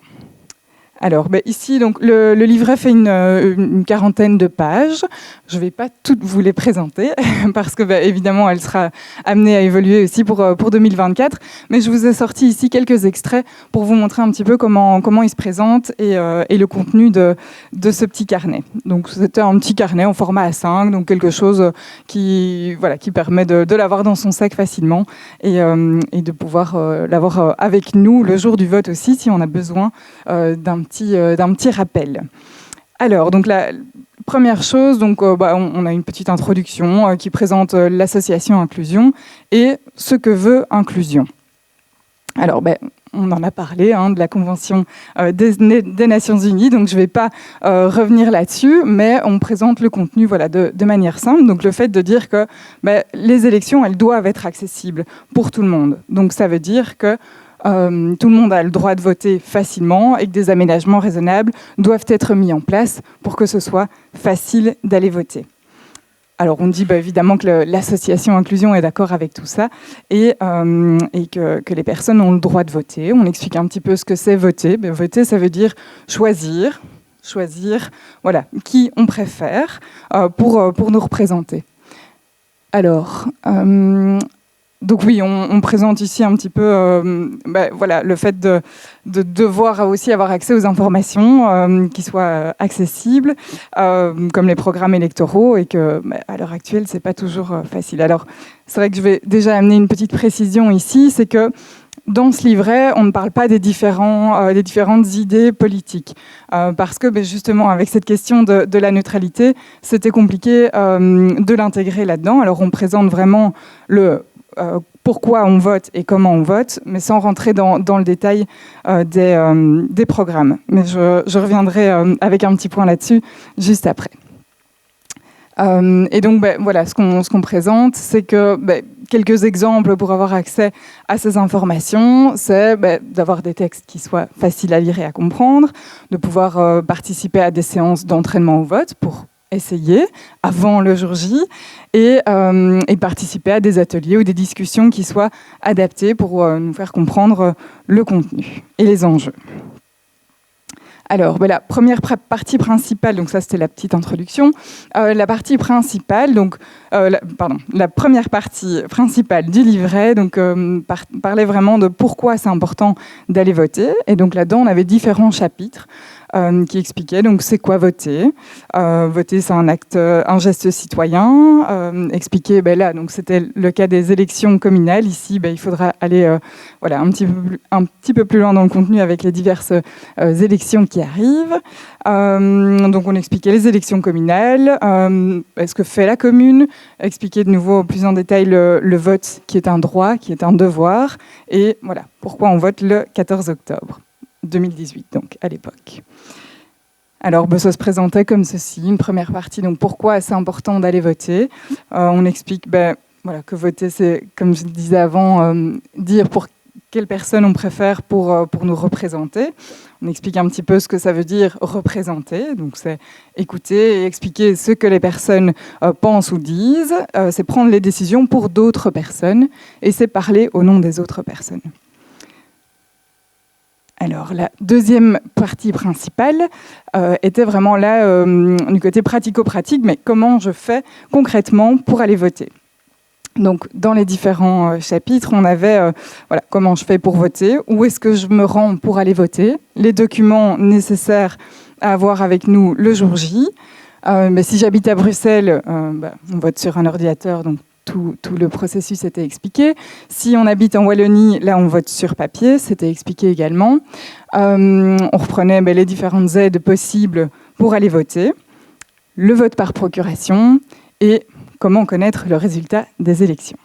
Alors ici, donc, le livret fait une quarantaine de pages. Je ne vais pas toutes vous les présenter parce que évidemment, elle sera amenée à évoluer aussi pour 2024. Mais je vous ai sorti ici quelques extraits pour vous montrer un petit peu comment il se présente et le contenu de ce petit carnet. Donc c'était un petit carnet en format A5, donc quelque chose qui permet de l'avoir dans son sac facilement et de pouvoir l'avoir avec nous le jour du vote aussi si on a besoin d'un petit rappel. Alors, donc la première chose, donc, on a une petite introduction qui présente l'association Inclusion et ce que veut Inclusion. Alors, on en a parlé de la Convention des Nations Unies, donc je ne vais pas revenir là-dessus, mais on présente le contenu de manière simple. Donc le fait de dire que les élections, elles doivent être accessibles pour tout le monde. Donc ça veut dire que tout le monde a le droit de voter facilement et que des aménagements raisonnables doivent être mis en place pour que ce soit facile d'aller voter. Alors on dit évidemment que l'association Inclusion est d'accord avec tout ça et que les personnes ont le droit de voter. On explique un petit peu ce que c'est voter. Voter, ça veut dire choisir qui on préfère pour nous représenter. Alors... donc oui, on présente ici un petit peu le fait de devoir aussi avoir accès aux informations qui soient accessibles, comme les programmes électoraux, et que à l'heure actuelle, c'est pas toujours facile. Alors, c'est vrai que je vais déjà amener une petite précision ici, c'est que dans ce livret, on ne parle pas des différentes idées politiques, parce que justement, avec cette question de la neutralité, c'était compliqué de l'intégrer là-dedans. Alors, on présente vraiment pourquoi on vote et comment on vote, mais sans rentrer dans le détail des programmes. Mais je reviendrai avec un petit point là-dessus juste après. Et donc, ce qu'on présente, c'est que quelques exemples pour avoir accès à ces informations, c'est d'avoir des textes qui soient faciles à lire et à comprendre, de pouvoir participer à des séances d'entraînement au vote pour essayer avant le jour J et participer à des ateliers ou des discussions qui soient adaptées pour nous faire comprendre le contenu et les enjeux. Alors, la première partie principale, donc ça c'était la petite introduction, la partie principale, donc la première partie principale du livret, donc parlait vraiment de pourquoi c'est important d'aller voter. Et donc là-dedans, on avait différents chapitres qui expliquait donc c'est quoi voter. Voter, c'est un acte, un geste citoyen. Expliquer, là, donc c'était le cas des élections communales. Ici, il faudra aller un petit peu plus loin dans le contenu avec les diverses élections qui arrivent. Donc on expliquait les élections communales, ce que fait la commune, expliquer de nouveau plus en détail le vote qui est un droit, qui est un devoir, et voilà, pourquoi on vote le 14 octobre 2018, donc à l'époque. Alors ça se présentait comme ceci, une première partie, donc pourquoi c'est important d'aller voter. On explique que voter, c'est, comme je disais avant, dire pour quelle personne on préfère pour nous représenter. On explique un petit peu ce que ça veut dire représenter. Donc c'est écouter et expliquer ce que les personnes pensent ou disent. C'est prendre les décisions pour d'autres personnes et c'est parler au nom des autres personnes. Alors la deuxième partie principale était vraiment là du côté pratico-pratique, mais comment je fais concrètement pour aller voter. Donc, dans les différents chapitres, on avait comment je fais pour voter, où est-ce que je me rends pour aller voter, les documents nécessaires à avoir avec nous le jour J. Si j'habite à Bruxelles, on vote sur un ordinateur, donc tout le processus était expliqué. Si on habite en Wallonie, là, on vote sur papier, c'était expliqué également. On reprenait les différentes aides possibles pour aller voter, le vote par procuration et comment connaître le résultat des élections.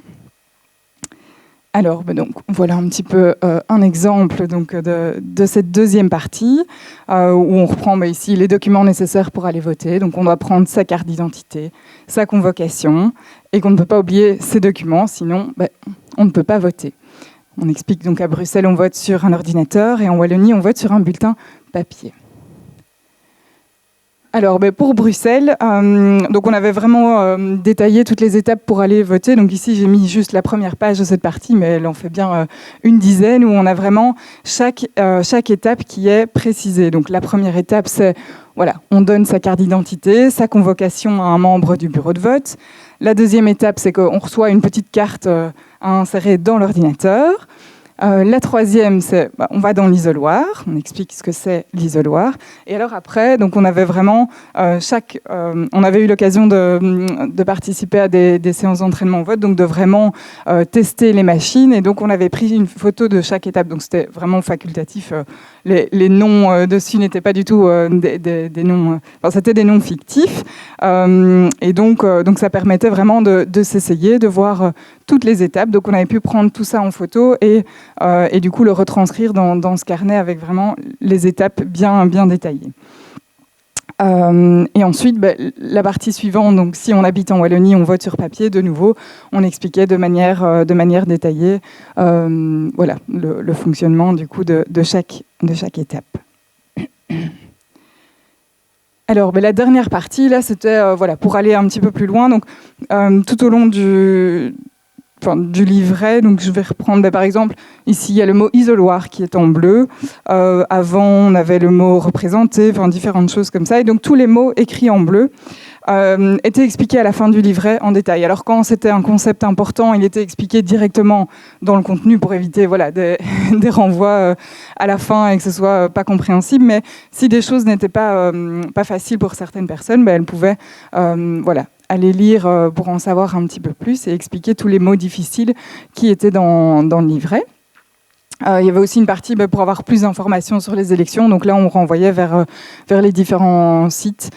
Alors, donc, voilà un petit peu un exemple donc, de cette deuxième partie où on reprend ici les documents nécessaires pour aller voter. Donc, on doit prendre sa carte d'identité, sa convocation et qu'on ne peut pas oublier ces documents, sinon on ne peut pas voter. On explique donc à Bruxelles, on vote sur un ordinateur et en Wallonie, on vote sur un bulletin papier. Alors, pour Bruxelles, donc on avait vraiment détaillé toutes les étapes pour aller voter. Donc ici, j'ai mis juste la première page de cette partie, mais elle en fait bien une dizaine, où on a vraiment chaque étape qui est précisée. Donc la première étape, c'est, on donne sa carte d'identité, sa convocation à un membre du bureau de vote. La deuxième étape, c'est qu'on reçoit une petite carte à insérer dans l'ordinateur. La troisième, c'est on va dans l'isoloir, on explique ce que c'est l'isoloir. Et alors après, donc on avait vraiment on avait eu l'occasion de participer à des séances d'entraînement au vote, donc de vraiment tester les machines. Et donc on avait pris une photo de chaque étape, donc c'était vraiment facultatif. Les noms dessus n'étaient pas du tout des noms, c'était des noms fictifs. Et donc ça permettait vraiment de s'essayer, de voir toutes les étapes. Donc on avait pu prendre tout ça en photo et du coup le retranscrire dans ce carnet avec vraiment les étapes bien détaillées. Et ensuite, la partie suivante, donc si on habite en Wallonie, on vote sur papier, de nouveau, on expliquait de manière détaillée le fonctionnement du coup de chaque étape. Alors, la dernière partie, là, c'était pour aller un petit peu plus loin. Donc, tout au long du livret, donc je vais reprendre par exemple, ici il y a le mot isoloir qui est en bleu, avant on avait le mot représenté, différentes choses comme ça, et donc tous les mots écrits en bleu étaient expliqués à la fin du livret en détail. Alors quand c'était un concept important, il était expliqué directement dans le contenu pour éviter des renvois à la fin et que ce soit pas compréhensible, mais si des choses n'étaient pas faciles pour certaines personnes, elles pouvaient aller lire pour en savoir un petit peu plus et expliquer tous les mots difficiles qui étaient dans le livret. Il y avait aussi une partie pour avoir plus d'informations sur les élections. Donc là, on renvoyait vers les différents sites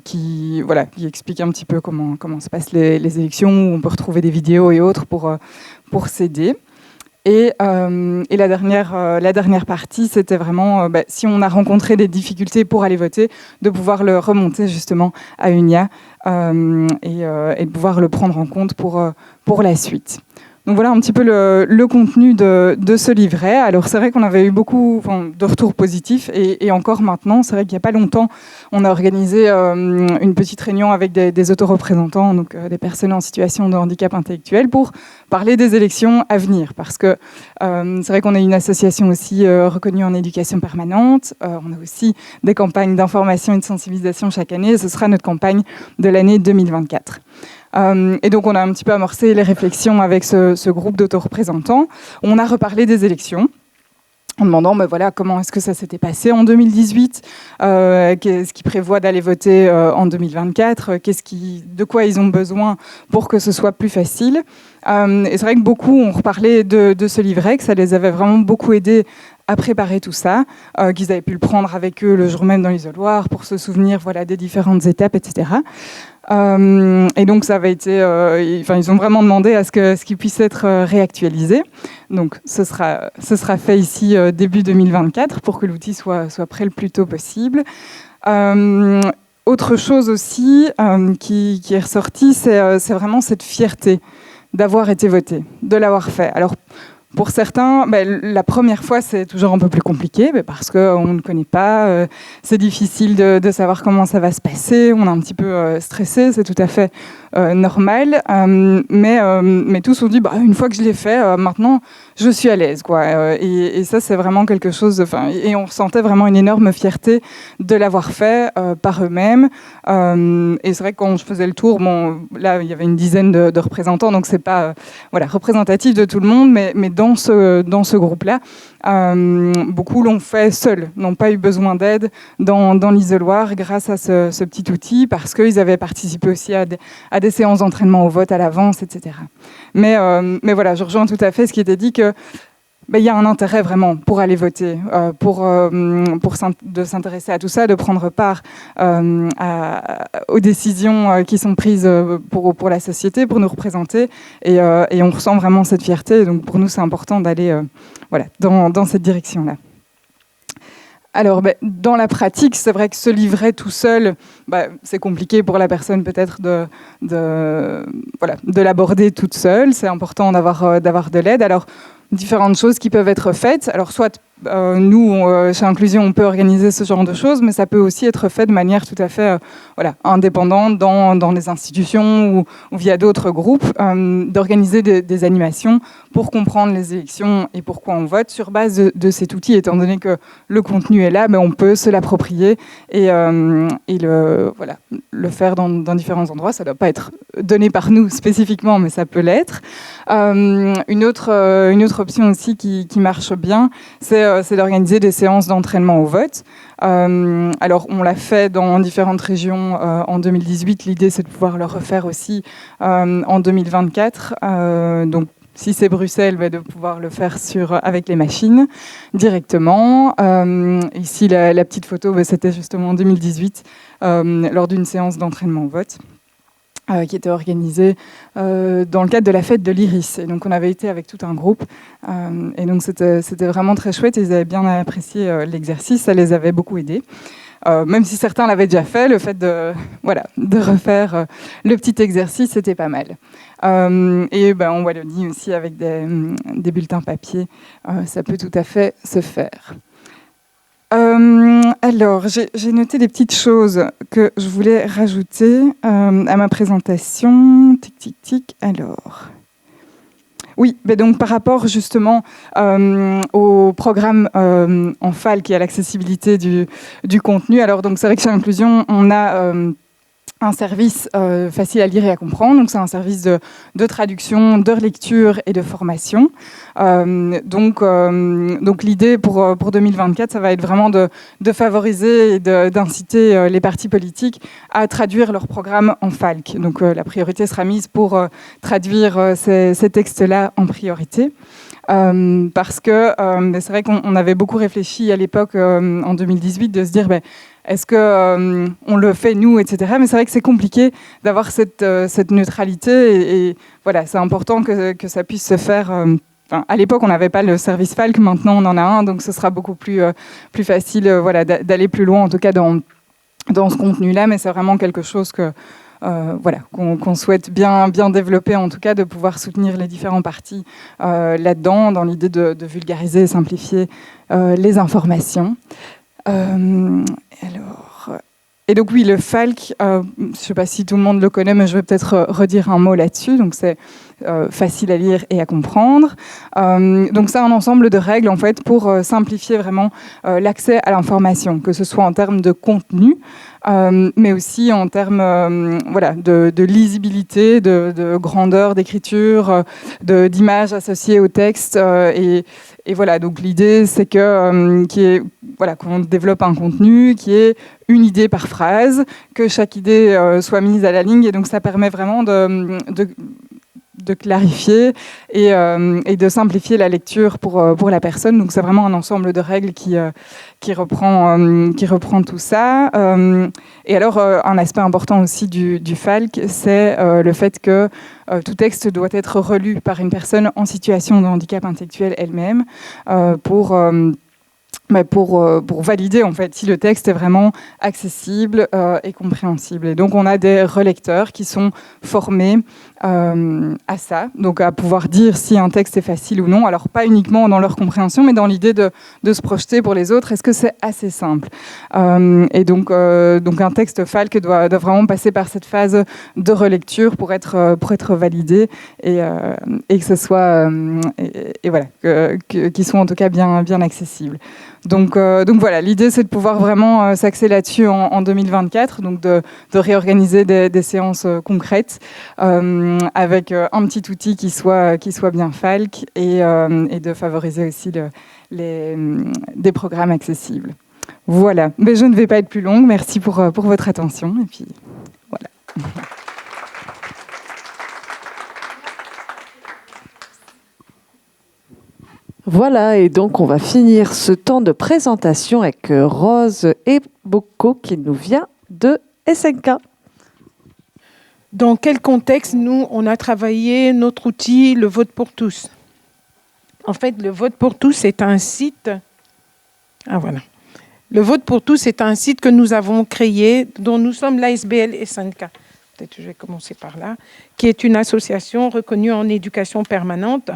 qui expliquent un petit peu comment se passent les élections, où on peut retrouver des vidéos et autres pour s'aider. Et la dernière partie, c'était vraiment, si on a rencontré des difficultés pour aller voter, de pouvoir le remonter justement à UNIA et de pouvoir le prendre en compte pour la suite. Donc voilà un petit peu le contenu de ce livret. Alors c'est vrai qu'on avait eu beaucoup de retours positifs et encore maintenant, c'est vrai qu'il n'y a pas longtemps, on a organisé une petite réunion avec des autoreprésentants, donc des personnes en situation de handicap intellectuel, pour parler des élections à venir. Parce que c'est vrai qu'on est une association aussi reconnue en éducation permanente. On a aussi des campagnes d'information et de sensibilisation chaque année. Et ce sera notre campagne de l'année 2024. Et donc on a un petit peu amorcé les réflexions avec ce groupe d'autoreprésentants. On a reparlé des élections. en demandant voilà, comment est-ce que ça s'était passé en 2018, qu'est-ce qui prévoit d'aller voter en 2024, de quoi ils ont besoin pour que ce soit plus facile. Et c'est vrai que beaucoup ont reparlé de ce livret, que ça les avait vraiment beaucoup aidés à préparer tout ça, qu'ils avaient pu le prendre avec eux le jour même dans l'isoloir pour se souvenir des différentes étapes, etc. Et donc ça avait été, ils ont vraiment demandé à ce qu'il puisse être réactualisé. Donc ce sera fait ici début 2024 pour que l'outil soit prêt le plus tôt possible. Autre chose aussi qui est ressortie, c'est vraiment cette fierté d'avoir été voté, de l'avoir fait. Alors pour certains, la première fois, c'est toujours un peu plus compliqué parce qu'on ne connaît pas, c'est difficile de savoir comment ça va se passer, on est un petit peu stressé, c'est tout à fait normal, mais tous ont dit, une fois que je l'ai fait, maintenant, je suis à l'aise, quoi. Et ça, c'est vraiment quelque chose, et on ressentait vraiment une énorme fierté de l'avoir fait par eux-mêmes. Et c'est vrai que quand je faisais le tour, là, il y avait une dizaine de représentants, donc c'est pas représentatif de tout le monde, mais dans ce groupe-là, beaucoup l'ont fait seuls, n'ont pas eu besoin d'aide dans l'isoloir grâce à ce petit outil, parce qu'ils avaient participé aussi à des séances d'entraînement au vote à l'avance, etc. Mais voilà, je rejoins tout à fait ce qui était dit que il y a un intérêt vraiment pour aller voter, de s'intéresser à tout ça, de prendre part aux décisions qui sont prises pour la société, pour nous représenter, et on ressent vraiment cette fierté. Donc pour nous, c'est important d'aller dans cette direction-là. Alors, dans la pratique, c'est vrai que se livrer tout seul, c'est compliqué pour la personne peut-être de l'aborder toute seule. C'est important d'avoir de l'aide. Alors, différentes choses qui peuvent être faites. Alors, soit nous, chez Inclusion, on peut organiser ce genre de choses, mais ça peut aussi être fait de manière tout à fait indépendante dans les institutions ou via d'autres groupes, d'organiser des animations pour comprendre les élections et pourquoi on vote sur base de cet outil. Étant donné que le contenu est là, on peut se l'approprier et le faire dans différents endroits. Ça ne doit pas être donné par nous spécifiquement, mais ça peut l'être. Une autre option aussi qui marche bien, c'est d'organiser des séances d'entraînement au vote. Alors, on l'a fait dans différentes régions en 2018. L'idée, c'est de pouvoir le refaire aussi en 2024. Donc, si c'est Bruxelles, de pouvoir le faire avec les machines directement. Ici, la petite photo, c'était justement en 2018, lors d'une séance d'entraînement au vote. Qui était organisée dans le cadre de la fête de l'Iris. Et donc, on avait été avec tout un groupe. Et donc, c'était vraiment très chouette. Ils avaient bien apprécié l'exercice. Ça les avait beaucoup aidés. Même si certains l'avaient déjà fait, le fait de refaire le petit exercice, c'était pas mal. Et en Wallonie aussi, avec des bulletins papier, ça peut tout à fait se faire. Alors, j'ai noté des petites choses que je voulais rajouter à ma présentation. Tic, tic, tic. Alors, oui, donc par rapport justement au programme en FAL qui est à l'accessibilité du contenu. Alors, donc c'est vrai que chez Inclusion, on a un service facile à lire et à comprendre. Donc, c'est un service de traduction, de relecture et de formation. Donc, l'idée pour 2024, ça va être vraiment de favoriser et d'inciter les partis politiques à traduire leur programme en FALC. Donc, la priorité sera mise pour traduire ces textes-là en priorité. Parce que c'est vrai qu'on avait beaucoup réfléchi à l'époque, en 2018, de se dire est-ce qu'on le fait nous, etc. Mais c'est vrai que c'est compliqué d'avoir cette neutralité et voilà, c'est important que ça puisse se faire. À l'époque, on n'avait pas le service FALC, maintenant on en a un, donc ce sera beaucoup plus facile d'aller plus loin, en tout cas dans ce contenu-là, mais c'est vraiment quelque chose qu'on souhaite bien développer, en tout cas, de pouvoir soutenir les différents partis là-dedans, dans l'idée de vulgariser et simplifier les informations. Et donc oui, le FALC, je ne sais pas si tout le monde le connaît, mais je vais peut-être redire un mot là-dessus. Donc c'est facile à lire et à comprendre. Donc c'est un ensemble de règles en fait pour simplifier vraiment l'accès à l'information, que ce soit en termes de contenu, mais aussi en termes de lisibilité, de grandeur d'écriture, d'images associées au texte et Et voilà, donc l'idée, c'est qu'on développe un contenu qui est une idée par phrase, que chaque idée soit mise à la ligne. Et donc, ça permet vraiment de clarifier et de simplifier la lecture pour la personne. Donc, c'est vraiment un ensemble de règles qui reprend tout ça. Et alors, un aspect important aussi du FALC, c'est le fait que tout texte doit être relu par une personne en situation de handicap intellectuel elle-même pour valider en fait si le texte est vraiment accessible et compréhensible. Et donc on a des relecteurs qui sont formés à ça, donc à pouvoir dire si un texte est facile ou non. Alors pas uniquement dans leur compréhension, mais dans l'idée de se projeter pour les autres. Est-ce que c'est assez simple Et donc un texte FALC doit vraiment passer par cette phase de relecture pour être validé et que ce soit et voilà qu'ils soient en tout cas bien accessibles. Donc voilà, l'idée c'est de pouvoir vraiment s'axer là-dessus en 2024, donc de réorganiser des séances concrètes avec un petit outil qui soit bien FALC et de favoriser aussi des programmes accessibles. Voilà, mais je ne vais pas être plus longue, merci pour votre attention et puis voilà. Voilà, et donc on va finir ce temps de présentation avec Rose Eboko qui nous vient de SNK. Dans quel contexte, nous, on a travaillé notre outil, le vote pour tous? En fait, le vote pour tous est un site... Ah voilà. Le vote pour tous est un site que nous avons créé, dont nous sommes l'ASBL SNK. Peut-être que je vais commencer par là. Qui est une association reconnue en éducation permanente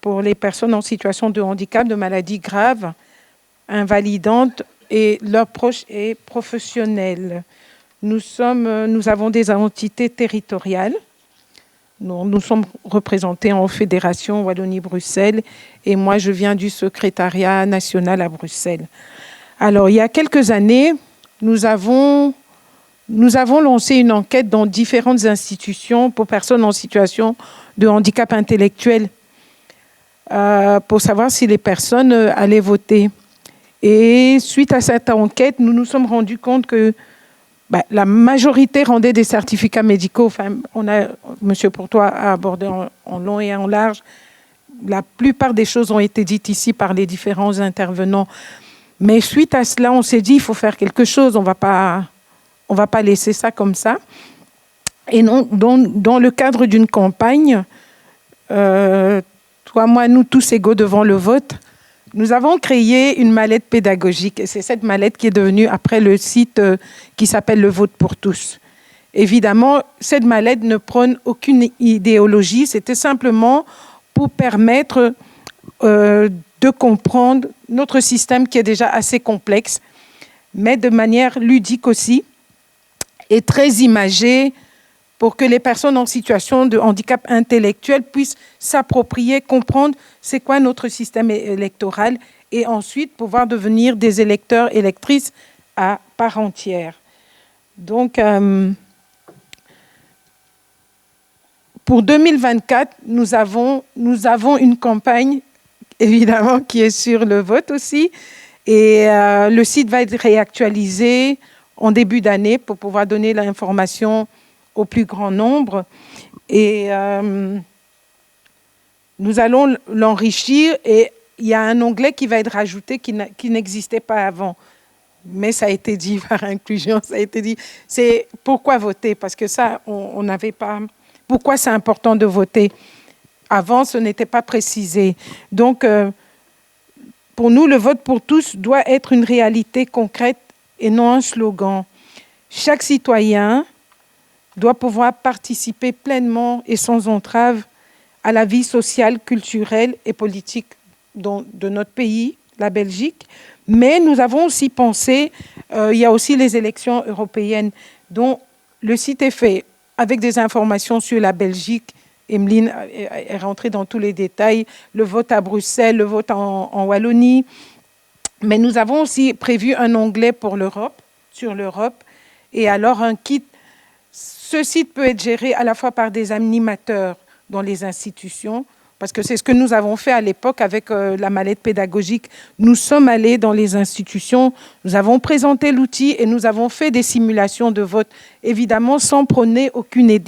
pour les personnes en situation de handicap, de maladies graves, invalidantes et leurs proches et professionnels. Nous avons des entités territoriales. Nous sommes représentés en fédération Wallonie-Bruxelles et moi, je viens du secrétariat national à Bruxelles. Alors, il y a quelques années, nous avons lancé une enquête dans différentes institutions pour personnes en situation de handicap intellectuel pour savoir si les personnes allaient voter. Et suite à cette enquête, nous nous sommes rendus compte que la majorité rendait des certificats médicaux. Enfin, M. Pourtois a abordé en long et en large. La plupart des choses ont été dites ici par les différents intervenants. Mais suite à cela, on s'est dit il faut faire quelque chose. On va pas laisser ça comme ça. Et non, dans le cadre d'une campagne, toi, moi, nous tous égaux devant le vote, nous avons créé une mallette pédagogique. Et c'est cette mallette qui est devenue après le site qui s'appelle Le Vote pour tous. Évidemment, cette mallette ne prône aucune idéologie. C'était simplement pour permettre de comprendre notre système qui est déjà assez complexe, mais de manière ludique aussi, et très imagée pour que les personnes en situation de handicap intellectuel puissent s'approprier, comprendre c'est quoi notre système électoral et ensuite pouvoir devenir des électeurs, électrices à part entière. Donc, pour 2024, nous avons une campagne, évidemment, qui est sur le vote aussi. Et le site va être réactualisé en début d'année pour pouvoir donner l'information au plus grand nombre. Et nous allons l'enrichir et il y a un onglet qui va être rajouté qui n'existait pas avant. Mais ça a été dit par inclusion, ça a été dit. C'est pourquoi voter? Parce que ça, on n'avait pas... Pourquoi c'est important de voter? Avant, ce n'était pas précisé. Donc, pour nous, le vote pour tous doit être une réalité concrète et non un slogan. Chaque citoyen doit pouvoir participer pleinement et sans entrave à la vie sociale, culturelle et politique de notre pays, la Belgique. Mais nous avons aussi pensé, il y a aussi les élections européennes dont le site est fait avec des informations sur la Belgique. Emeline est rentrée dans tous les détails, le vote à Bruxelles, le vote en Wallonie. Mais nous avons aussi prévu un onglet pour l'Europe, sur l'Europe, et alors un kit. Ce site peut être géré à la fois par des animateurs dans les institutions Parce que c'est ce que nous avons fait à l'époque avec la mallette pédagogique. Nous sommes allés dans les institutions, nous avons présenté l'outil et nous avons fait des simulations de vote, évidemment sans prôner aucune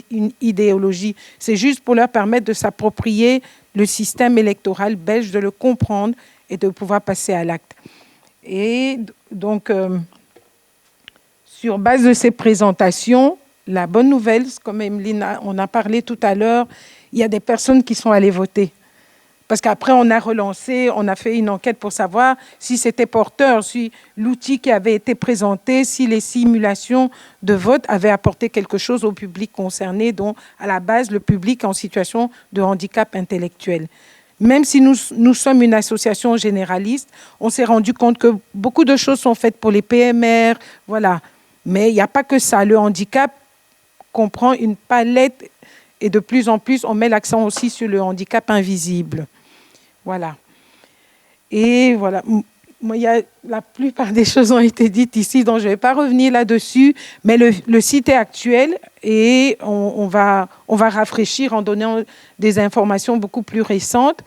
idéologie. C'est juste pour leur permettre de s'approprier le système électoral belge, de le comprendre et de pouvoir passer à l'acte. Et donc, sur base de ces présentations, la bonne nouvelle, comme Emeline on a parlé tout à l'heure, il y a des personnes qui sont allées voter. Parce qu'après, on a relancé, on a fait une enquête pour savoir si c'était porteur, si l'outil qui avait été présenté, si les simulations de vote avaient apporté quelque chose au public concerné, dont à la base, le public en situation de handicap intellectuel. Même si nous sommes une association généraliste, on s'est rendu compte que beaucoup de choses sont faites pour les PMR, voilà. Mais il n'y a pas que ça. Le handicap comprend une palette et de plus en plus, on met l'accent aussi sur le handicap invisible. Voilà. Et voilà, la plupart des choses ont été dites ici, donc je ne vais pas revenir là-dessus, mais le site est actuel et on va rafraîchir en donnant des informations beaucoup plus récentes.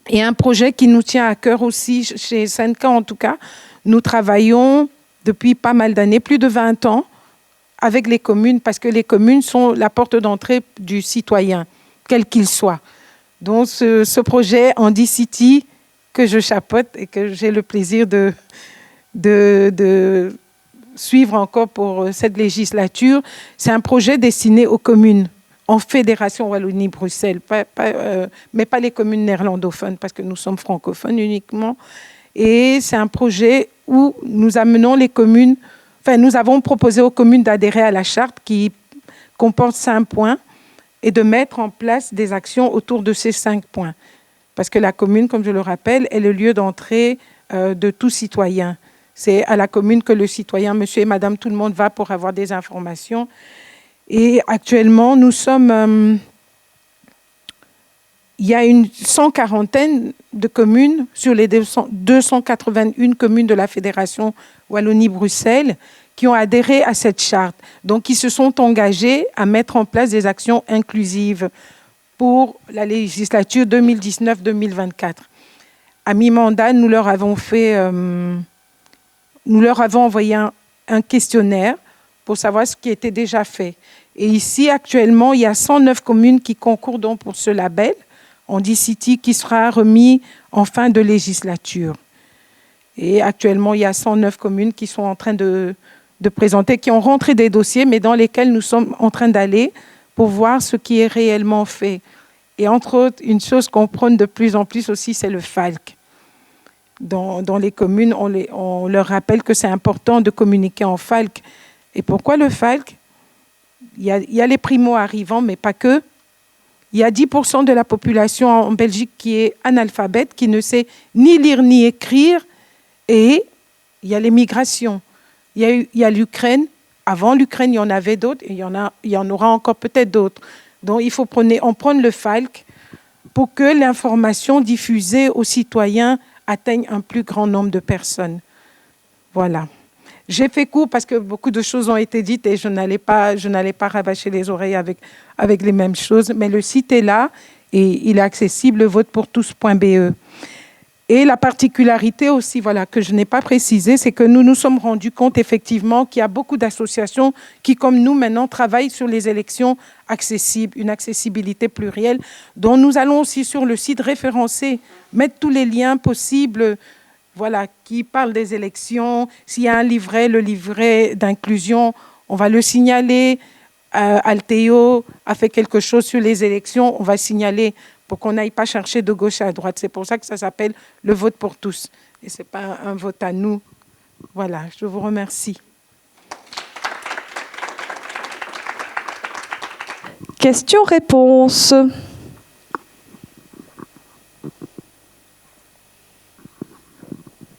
Et un projet qui nous tient à cœur aussi, chez SNK en tout cas, nous travaillons depuis pas mal d'années, plus de 20 ans, avec les communes, parce que les communes sont la porte d'entrée du citoyen, quel qu'il soit. Donc, ce projet Handy City, que je chapeaute et que j'ai le plaisir de suivre encore pour cette législature, c'est un projet destiné aux communes, en Fédération Wallonie-Bruxelles, mais pas les communes néerlandophones, parce que nous sommes francophones uniquement. Et c'est un projet où nous amenons les communes. Enfin, nous avons proposé aux communes d'adhérer à la charte qui comporte 5 points et de mettre en place des actions autour de ces 5 points. Parce que la commune, comme je le rappelle, est le lieu d'entrée de tout citoyen. C'est à la commune que le citoyen, monsieur et madame, tout le monde va pour avoir des informations. Et actuellement, nous sommes... il y a une 140aine de communes sur les 281 communes de la Fédération Wallonie-Bruxelles qui ont adhéré à cette charte. Donc, qui se sont engagés à mettre en place des actions inclusives pour la législature 2019-2024. À mi-mandat, nous leur avons envoyé un questionnaire pour savoir ce qui était déjà fait. Et ici, actuellement, il y a 109 communes qui concourent donc pour ce label, Handy City, qui sera remis en fin de législature. Et actuellement, il y a 109 communes qui sont en train de présenter, qui ont rentré des dossiers, mais dans lesquels nous sommes en train d'aller pour voir ce qui est réellement fait. Et entre autres, une chose qu'on prône de plus en plus aussi, c'est le FALC. Dans les communes, on leur rappelle que c'est important de communiquer en FALC. Et pourquoi le FALC ? Il y a les primo-arrivants, mais pas que. Il y a 10% de la population en Belgique qui est analphabète, qui ne sait ni lire ni écrire. Et il y a les migrations. Il y a l'Ukraine. Avant l'Ukraine, il y en avait d'autres. Et il y en aura encore peut-être d'autres. Donc, il faut prendre le FALC pour que l'information diffusée aux citoyens atteigne un plus grand nombre de personnes. Voilà. J'ai fait court parce que beaucoup de choses ont été dites et je n'allais pas rabâcher les oreilles avec les mêmes choses. Mais le site est là et il est accessible, votepourtous.be. Et la particularité aussi, voilà, que je n'ai pas précisé, c'est que nous nous sommes rendus compte effectivement qu'il y a beaucoup d'associations qui, comme nous maintenant, travaillent sur les élections accessibles, une accessibilité plurielle, dont nous allons aussi sur le site référencer, mettre tous les liens possibles, voilà, qui parlent des élections. S'il y a un livret, le livret d'inclusion, on va le signaler. Alteo a fait quelque chose sur les élections, on va signaler pour qu'on n'aille pas chercher de gauche à droite. C'est pour ça que ça s'appelle le vote pour tous. Et ce n'est pas un vote à nous. Voilà, je vous remercie. Questions-réponses.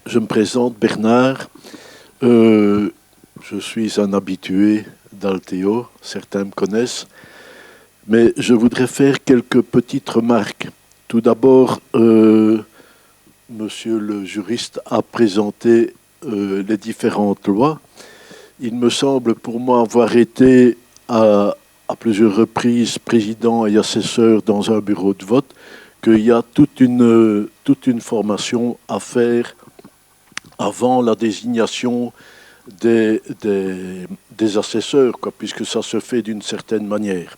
Je me présente, Bernard. Je suis un habitué d'Alteo. Certains me connaissent. Mais je voudrais faire quelques petites remarques. Tout d'abord, monsieur le juriste a présenté les différentes lois. Il me semble pour moi avoir été à plusieurs reprises président et assesseur dans un bureau de vote qu'il y a toute une formation à faire avant la désignation des assesseurs, quoi, puisque ça se fait d'une certaine manière.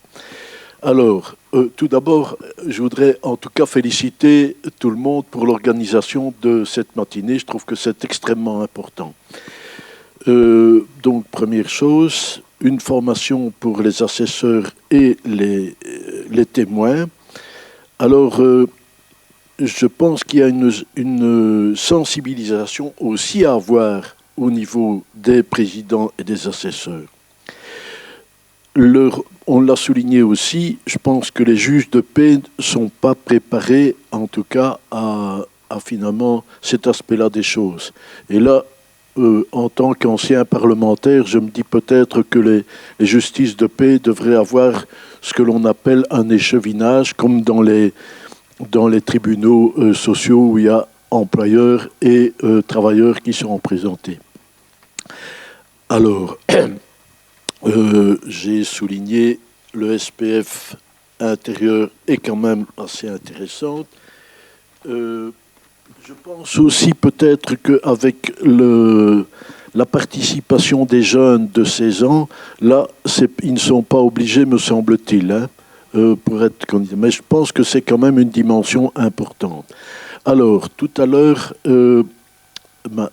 Alors, tout d'abord, je voudrais en tout cas féliciter tout le monde pour l'organisation de cette matinée. Je trouve que c'est extrêmement important. Donc, première chose, une formation pour les assesseurs et les témoins. Alors, je pense qu'il y a une sensibilisation aussi à avoir au niveau des présidents et des assesseurs. On l'a souligné aussi, je pense que les juges de paix ne sont pas préparés, en tout cas, à finalement cet aspect-là des choses. Et là, en tant qu'ancien parlementaire, je me dis peut-être que les justices de paix devraient avoir ce que l'on appelle un échevinage, comme dans les tribunaux sociaux où il y a employeurs et travailleurs qui sont représentés. Alors, j'ai souligné le SPF intérieur est quand même assez intéressante. Je pense aussi peut-être qu'avec la participation des jeunes de 16 ans, là, ils ne sont pas obligés, me semble-t-il, pour être candidat. Mais je pense que c'est quand même une dimension importante. Alors, tout à l'heure,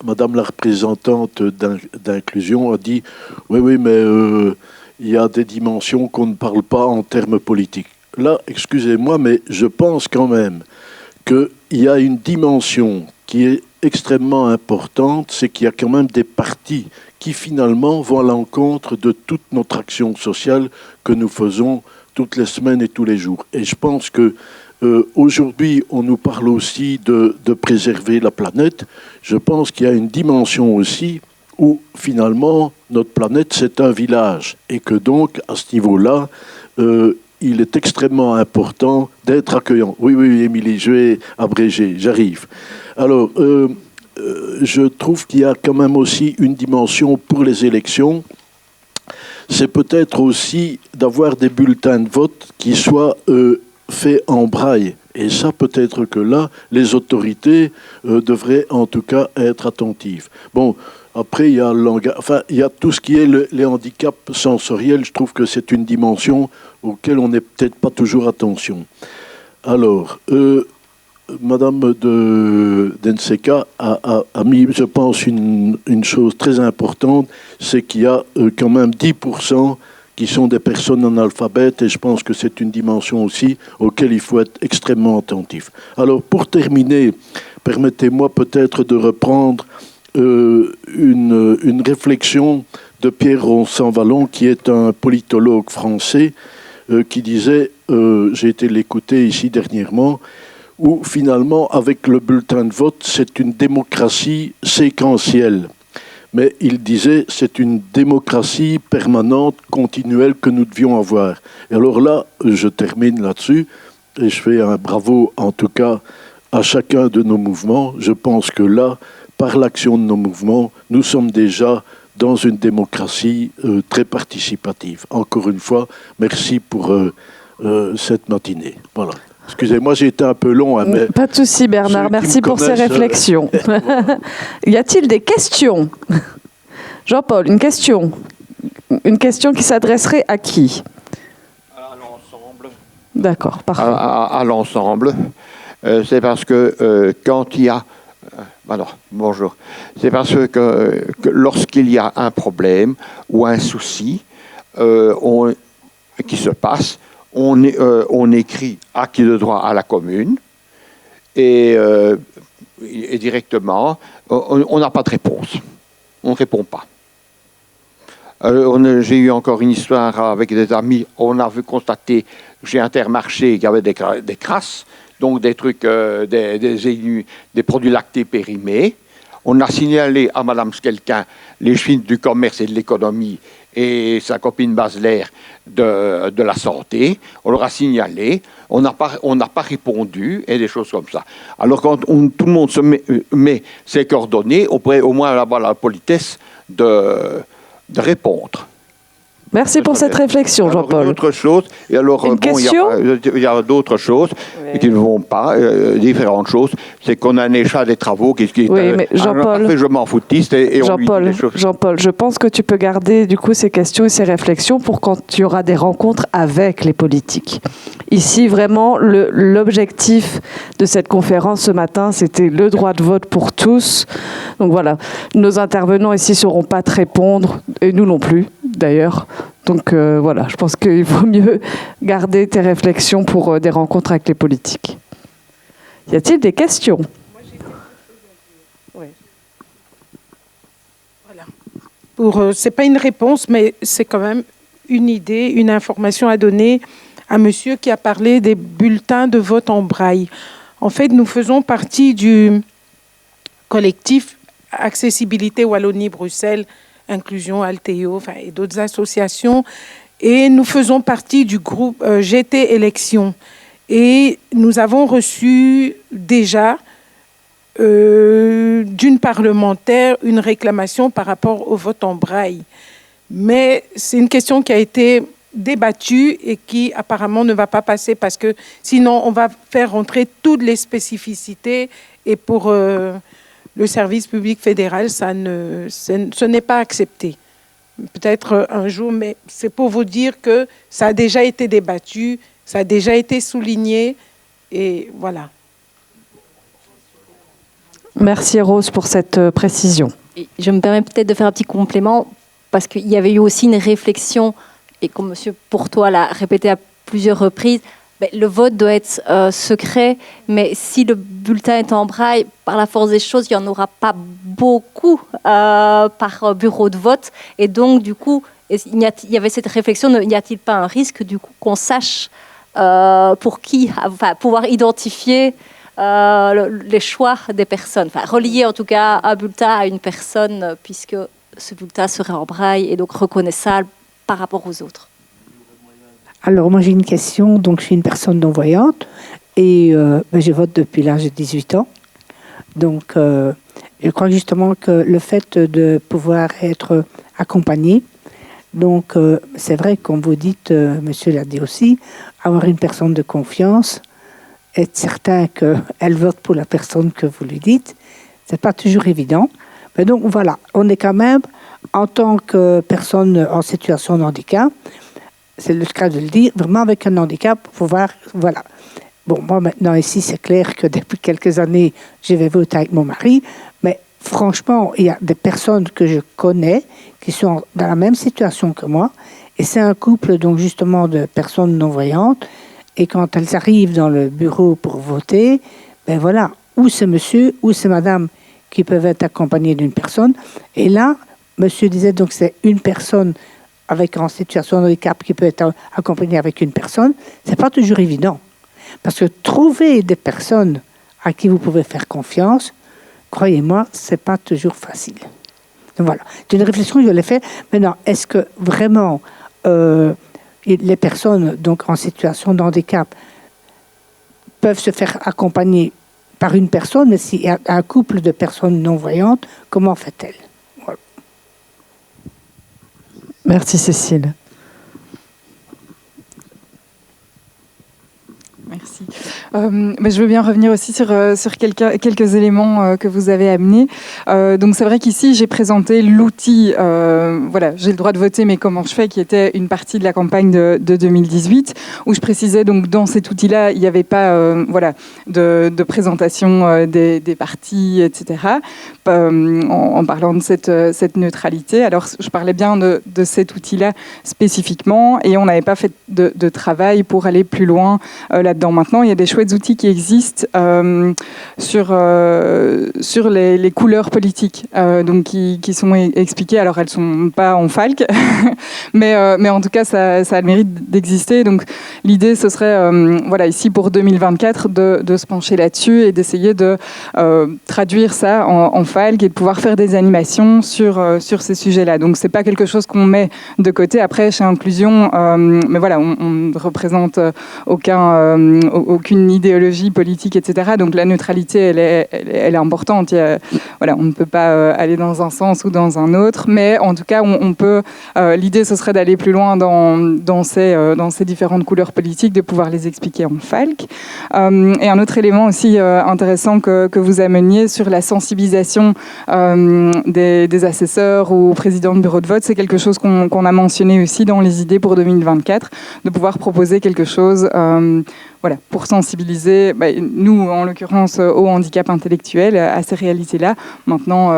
Madame la représentante d'inclusion a dit « Oui, mais il y a des dimensions qu'on ne parle pas en termes politiques. » Là, excusez-moi, mais je pense quand même qu'il y a une dimension qui est extrêmement importante, c'est qu'il y a quand même des partis qui finalement vont à l'encontre de toute notre action sociale que nous faisons toutes les semaines et tous les jours. Et je pense que aujourd'hui, on nous parle aussi de préserver la planète. Je pense qu'il y a une dimension aussi où finalement notre planète c'est un village et que donc à ce niveau-là, il est extrêmement important d'être accueillant. Oui, Émilie, je vais abréger, j'arrive. Alors, je trouve qu'il y a quand même aussi une dimension pour les élections. C'est peut-être aussi d'avoir des bulletins de vote qui soient faits en braille. Et ça, peut-être que là, les autorités devraient en tout cas être attentives. Bon, après, il y a le langage, il y a tout ce qui est les handicaps sensoriels. Je trouve que c'est une dimension auquel on n'est peut-être pas toujours attention. Alors, Madame Denseka a mis, je pense, une chose très importante, c'est qu'il y a quand même 10% qui sont des personnes analphabètes, et je pense que c'est une dimension aussi auquel il faut être extrêmement attentif. Alors, pour terminer, permettez-moi peut-être de reprendre une réflexion de Pierre Roncent-Vallon, qui est un politologue français, qui disait, j'ai été l'écouter ici dernièrement, où finalement, avec le bulletin de vote, c'est une démocratie séquentielle. Mais il disait, c'est une démocratie permanente, continuelle que nous devions avoir. Et alors là, je termine là-dessus, et je fais un bravo, en tout cas, à chacun de nos mouvements. Je pense que là, par l'action de nos mouvements, nous sommes déjà dans une démocratie très participative. Encore une fois, merci pour cette matinée. Voilà. Excusez-moi, j'ai été un peu long. Hein, mais pas de souci, Bernard. Merci pour ces réflexions. Y a-t-il des questions? Jean-Paul, une question. Une question qui s'adresserait à qui? À l'ensemble. D'accord, parfait. À l'ensemble. C'est parce que quand il y a... Alors, bonjour. C'est parce que lorsqu'il y a un problème ou un souci qui se passe, on écrit acquis de droit à la commune et directement, on n'a pas de réponse. On ne répond pas. J'ai eu encore une histoire avec des amis. On a vu constater chez Intermarché qu'il y avait des crasses, donc des trucs, des produits lactés périmés. On a signalé à Madame Skelkin, les chefs du commerce et de l'économie, et sa copine Basler de la santé. On leur a signalé, on n'a pas répondu, et des choses comme ça. Alors quand tout le monde met ses coordonnées, on pourrait au moins avoir la politesse de répondre. Merci pour cette réflexion, Jean-Paul. Autre chose, et alors, Une question il y a d'autres choses qui ne vont pas, différentes choses. C'est qu'on a un échat des travaux qui est mais Jean-Paul, je m'en foutiste et on lui dit des choses. Jean-Paul, je pense que tu peux garder du coup ces questions et ces réflexions pour quand il y aura des rencontres avec les politiques. Ici, vraiment, l'objectif de cette conférence ce matin, c'était le droit de vote pour tous. Donc voilà, nos intervenants ici ne sauront pas te répondre, et nous non plus, d'ailleurs. Donc voilà, je pense qu'il vaut mieux garder tes réflexions pour des rencontres avec les politiques. Y a-t-il des questions ? C'est pas une réponse, mais c'est quand même une idée, une information à donner à monsieur qui a parlé des bulletins de vote en braille. En fait, nous faisons partie du collectif Accessibilité Wallonie-Bruxelles, Inclusion Altéo, et d'autres associations. Et nous faisons partie du groupe GT Élections. Et nous avons reçu déjà d'une parlementaire une réclamation par rapport au vote en braille. Mais c'est une question qui a été débattue et qui apparemment ne va pas passer parce que sinon on va faire rentrer toutes les spécificités et pour le service public fédéral, ce n'est pas accepté. Peut-être un jour, mais c'est pour vous dire que ça a déjà été débattu, ça a déjà été souligné et voilà. Merci Rose pour cette précision. Et je me permets peut-être de faire un petit complément parce qu'il y avait eu aussi une réflexion et comme monsieur Pourtois l'a répété à plusieurs reprises, le vote doit être secret, mais si le bulletin est en braille, par la force des choses, il n'y en aura pas beaucoup par bureau de vote. Et donc, du coup, il y avait cette réflexion, n'y a-t-il pas un risque, du coup, qu'on sache pour qui, pouvoir identifier les choix des personnes, relier en tout cas un bulletin à une personne, puisque ce bulletin serait en braille et donc reconnaissable par rapport aux autres. Alors, moi, j'ai une question. Donc, je suis une personne non-voyante et je vote depuis l'âge de 18 ans. Donc, je crois justement que le fait de pouvoir être accompagné, donc, c'est vrai, comme vous dites, monsieur l'a dit aussi, avoir une personne de confiance, être certain qu'elle vote pour la personne que vous lui dites, c'est pas toujours évident. Mais donc, voilà, on est quand même, en tant que personne en situation de handicap, c'est le cas de le dire, vraiment avec un handicap pour pouvoir, voilà. Bon, moi maintenant ici, c'est clair que depuis quelques années, je vais voter avec mon mari, mais franchement, il y a des personnes que je connais qui sont dans la même situation que moi, et c'est un couple, donc justement, de personnes non-voyantes, et quand elles arrivent dans le bureau pour voter, ben voilà, ou c'est monsieur, ou c'est madame qui peuvent être accompagnés d'une personne, et là, monsieur disait, donc c'est une personne en situation de handicap qui peut être accompagné avec une personne, c'est pas toujours évident. Parce que trouver des personnes à qui vous pouvez faire confiance, croyez-moi, c'est pas toujours facile. Donc voilà, c'est une réflexion que je l'ai faite. Maintenant, est-ce que vraiment les personnes donc en situation de handicap peuvent se faire accompagner par une personne, mais s'il y a un couple de personnes non-voyantes, comment fait-elle ? Merci Cécile. Merci. Mais je veux bien revenir aussi sur quelques éléments que vous avez amenés. Donc c'est vrai qu'ici j'ai présenté l'outil, voilà, j'ai le droit de voter, mais comment je fais, qui était une partie de la campagne de 2018, où je précisais donc dans cet outil-là, il n'y avait pas voilà, de présentation des partis, etc. En parlant de cette neutralité. Alors je parlais bien de cet outil-là spécifiquement, et on n'avait pas fait de travail pour aller plus loin là-dedans. Maintenant, il y a des chouettes outils qui existent sur les couleurs politiques, donc qui sont expliquées. Alors, elles ne sont pas en FALC, mais en tout cas, ça a le mérite d'exister. Donc, l'idée, ce serait, voilà, ici pour 2024, de se pencher là-dessus et d'essayer de traduire ça en FALC et de pouvoir faire des animations sur ces sujets-là. Donc, ce n'est pas quelque chose qu'on met de côté. Après, chez Inclusion, mais voilà, on ne représente aucune une idéologie politique, etc. Donc la neutralité, elle est importante. Voilà, on ne peut pas aller dans un sens ou dans un autre, mais en tout cas, on peut. L'idée, ce serait d'aller plus loin dans ces différentes couleurs politiques, de pouvoir les expliquer en FALC. Et un autre élément aussi intéressant que vous ameniez sur la sensibilisation des assesseurs ou présidents de bureau de vote, c'est quelque chose qu'on a mentionné aussi dans les idées pour 2024, de pouvoir proposer quelque chose voilà, pour sensibiliser, nous en l'occurrence, au handicap intellectuel, à ces réalités-là. Maintenant,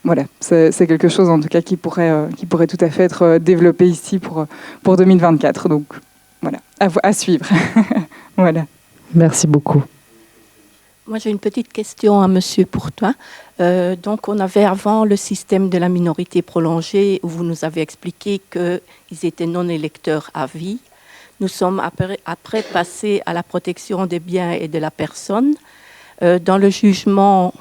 voilà, c'est quelque chose en tout cas qui pourrait tout à fait être développé ici pour 2024. Donc voilà, à suivre. Voilà. Merci beaucoup. Moi, j'ai une petite question à monsieur pour toi. Donc, on avait avant le système de la minorité prolongée où vous nous avez expliqué qu'ils étaient non-électeurs à vie. Nous sommes après passés à la protection des biens et de la personne. Dans le jugement,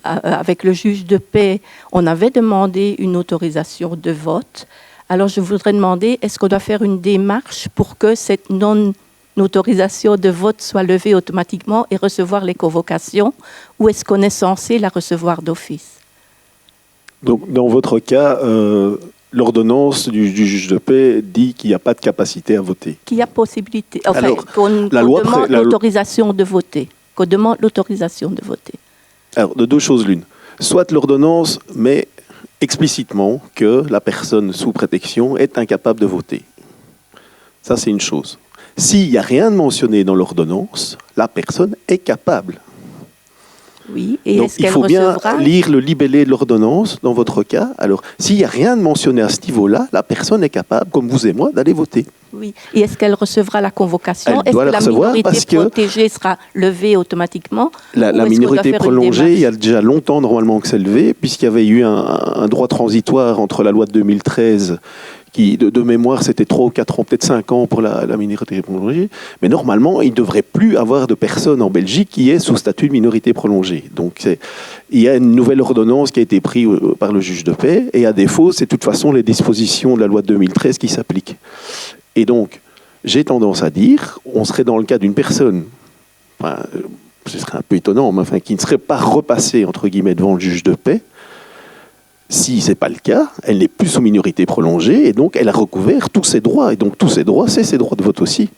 avec le juge de paix, on avait demandé une autorisation de vote. Alors, je voudrais demander, est-ce qu'on doit faire une démarche pour que cette non-autorisation de vote soit levée automatiquement et recevoir les convocations, ou est-ce qu'on est censé la recevoir d'office? Donc, dans votre cas, l'ordonnance du juge de paix dit qu'il n'y a pas de capacité à voter. Qu'il y a possibilité, enfin, Alors, qu'on demande l'autorisation de voter. Qu'on demande l'autorisation de voter. Alors, de deux choses l'une. Soit l'ordonnance met explicitement que la personne sous protection est incapable de voter. Ça, c'est une chose. S'il n'y a rien de mentionné dans l'ordonnance, la personne est capable. Oui, et donc, est-ce qu'elle il faut bien recevra... lire le libellé de l'ordonnance dans votre cas. Alors, s'il n'y a rien de mentionné à ce niveau-là, la personne est capable, comme vous et moi, d'aller voter. Oui, et est-ce qu'elle recevra la convocation? Elle doit la recevoir parce que la minorité protégée sera levée automatiquement? La minorité prolongée, il y a déjà longtemps normalement que c'est levé, puisqu'il y avait eu un droit transitoire entre la loi de 2013 qui, de mémoire, c'était 3 ou 4 ans, peut-être 5 ans pour la minorité prolongée. Mais normalement, il ne devrait plus avoir de personne en Belgique qui est sous statut de minorité prolongée. Donc, il y a une nouvelle ordonnance qui a été prise par le juge de paix, et à défaut, c'est de toute façon les dispositions de la loi de 2013 qui s'appliquent. Et donc, j'ai tendance à dire, on serait dans le cas d'une personne, enfin, ce serait un peu étonnant, mais enfin, qui ne serait pas repassée, entre guillemets, devant le juge de paix. Si ce n'est pas le cas, elle n'est plus sous minorité prolongée et donc elle a recouvert tous ses droits. Et donc tous ses droits, c'est ses droits de vote aussi.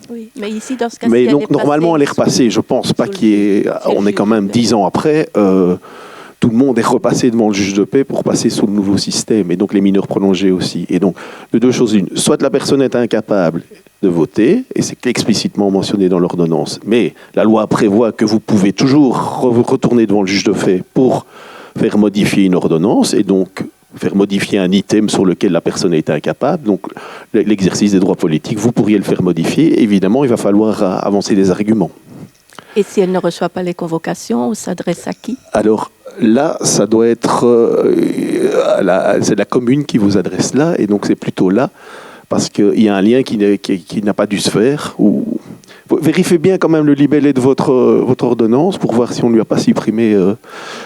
Oui, mais ici, dans ce cas, mais donc normalement, elle est repassée. Je ne pense pas qu'il y ait... On est quand même 10 ans après. Tout le monde est repassé devant le juge de paix pour passer sous le nouveau système. Et donc les mineurs prolongés aussi. Et donc, de deux choses l'une. Soit la personne est incapable de voter, et c'est explicitement mentionné dans l'ordonnance. Mais la loi prévoit que vous pouvez toujours retourner devant le juge de paix pour faire modifier une ordonnance et donc faire modifier un item sur lequel la personne est incapable. Donc l'exercice des droits politiques, vous pourriez le faire modifier. Évidemment, il va falloir avancer des arguments. Et si elle ne reçoit pas les convocations, on s'adresse à qui? Alors là, ça doit être... c'est la commune qui vous adresse là, et donc c'est plutôt là, parce qu'il y a un lien qui n'a pas dû se faire. Vérifiez bien quand même le libellé de votre ordonnance pour voir si on ne lui a pas supprimé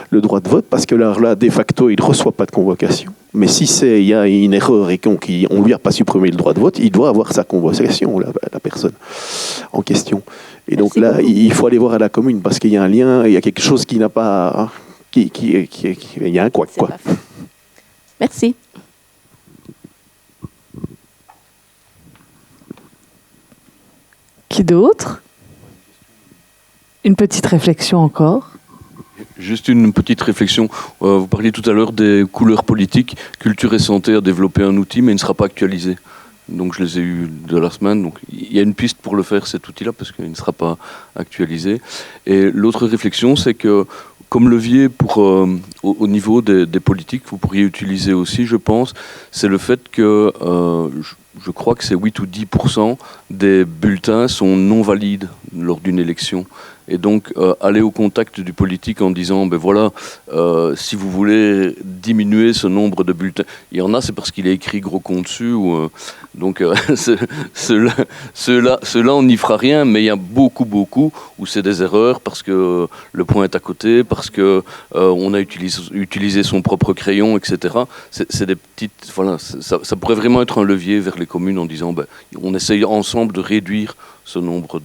le droit de vote, parce que là, de facto, il ne reçoit pas de convocation. Mais si il y a une erreur et qu'on ne lui a pas supprimé le droit de vote, il doit avoir sa convocation, la personne en question. Et donc là, il faut aller voir à la commune, parce qu'il y a un lien, il y a quelque chose qui n'a pas... il y a un couac, quoi. Merci. Qui d'autre? Une petite réflexion encore. Juste une petite réflexion. Vous parliez tout à l'heure des couleurs politiques. Culture et Santé a développé un outil, mais il ne sera pas actualisé. Donc je les ai eus de la semaine. Donc il y a une piste pour le faire, cet outil-là, parce qu'il ne sera pas actualisé. Et l'autre réflexion, c'est que comme levier pour, au niveau des politiques, vous pourriez utiliser aussi, je pense, c'est le fait que je crois que c'est 8 ou 10% des bulletins sont non valides lors d'une élection. Et donc, aller au contact du politique en disant, ben voilà, si vous voulez diminuer ce nombre de bulletins, il y en a, c'est parce qu'il est écrit gros con dessus, donc ceux-là, on n'y fera rien, mais il y a beaucoup où c'est des erreurs, parce que le point est à côté, parce que on a utilisé son propre crayon, etc. C'est des petites, voilà, ça pourrait vraiment être un levier vers les communes en disant, ben, on essaye ensemble de réduire ce nombre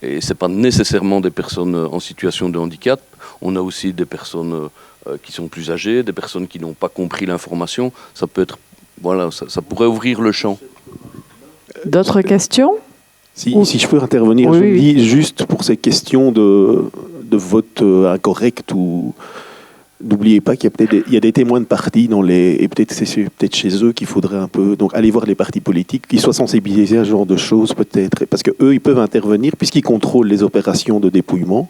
Et ce n'est pas nécessairement des personnes en situation de handicap. On a aussi des personnes qui sont plus âgées, des personnes qui n'ont pas compris l'information. Ça peut être, voilà, ça pourrait ouvrir le champ. D'autres questions ? Si je peux intervenir, oui, je dis juste pour ces questions de vote incorrect ou n'oubliez pas qu'il y a des témoins de partis et peut-être chez eux qu'il faudrait un peu donc aller voir les partis politiques, qu'ils soient sensibilisés à ce genre de choses peut-être, parce que eux ils peuvent intervenir puisqu'ils contrôlent les opérations de dépouillement.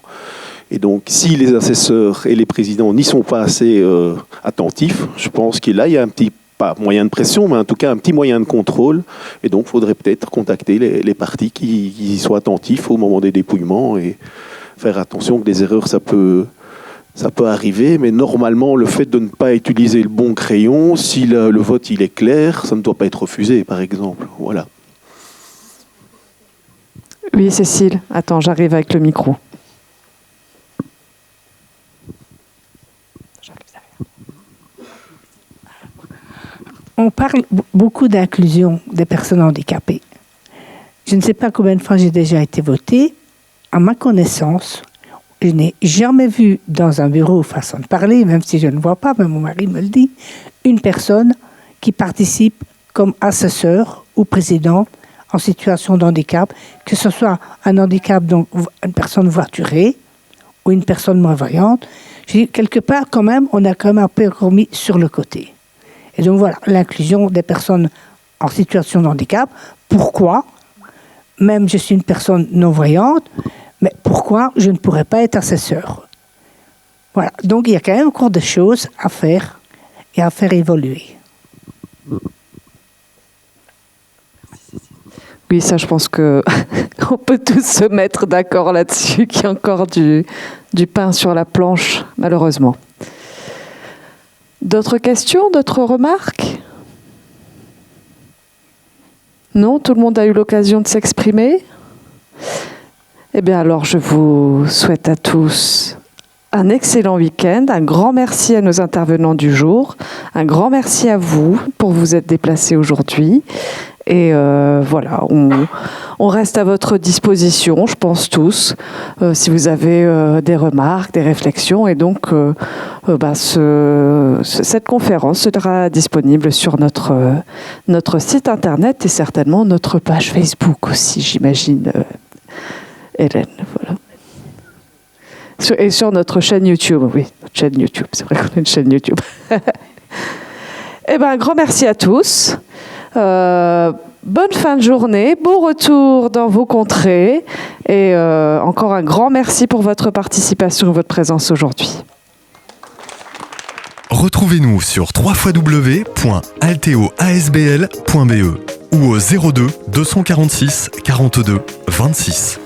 Et donc, si les assesseurs et les présidents n'y sont pas assez attentifs, je pense qu'il y a un petit, pas moyen de pression, mais en tout cas un petit moyen de contrôle. Et donc, il faudrait peut-être contacter les partis qui soient attentifs au moment des dépouillements et faire attention que des erreurs, ça peut arriver. Mais normalement, le fait de ne pas utiliser le bon crayon, si le vote il est clair, ça ne doit pas être refusé, par exemple. Voilà. Oui, Cécile. Attends, j'arrive avec le micro. On parle beaucoup d'inclusion des personnes handicapées. Je ne sais pas combien de fois j'ai déjà été votée. À ma connaissance, je n'ai jamais vu dans un bureau, façon de parler, même si je ne vois pas, mais mon mari me le dit, une personne qui participe comme assesseur ou président en situation de handicap, que ce soit un handicap, donc une personne voiturée ou une personne malvoyante. Quelque part, quand même, on a quand même un peu remis sur le côté. Et donc voilà, l'inclusion des personnes en situation de handicap. Pourquoi ? Même je suis une personne non-voyante, mais pourquoi je ne pourrais pas être assesseur ? Voilà, donc il y a quand même encore des choses à faire et à faire évoluer. Oui, ça, je pense qu'on peut tous se mettre d'accord là-dessus, qu'il y a encore du pain sur la planche, malheureusement. D'autres questions, d'autres remarques ? Non, tout le monde a eu l'occasion de s'exprimer ? Eh bien alors, je vous souhaite à tous un excellent week-end. Un grand merci à nos intervenants du jour. Un grand merci à vous pour vous être déplacés aujourd'hui. Et voilà, on reste à votre disposition, je pense tous, si vous avez des remarques, des réflexions. Et donc, cette conférence sera disponible sur notre site internet et certainement notre page Facebook aussi, j'imagine, Hélène. Voilà. Et sur notre chaîne YouTube, oui, notre chaîne YouTube, c'est vrai qu'on a une chaîne YouTube. Eh bien, un grand merci à tous. Bonne fin de journée, bon retour dans vos contrées et encore un grand merci pour votre participation et votre présence aujourd'hui. Retrouvez-nous sur www.alteoasbl.be ou au 02 246 42 26.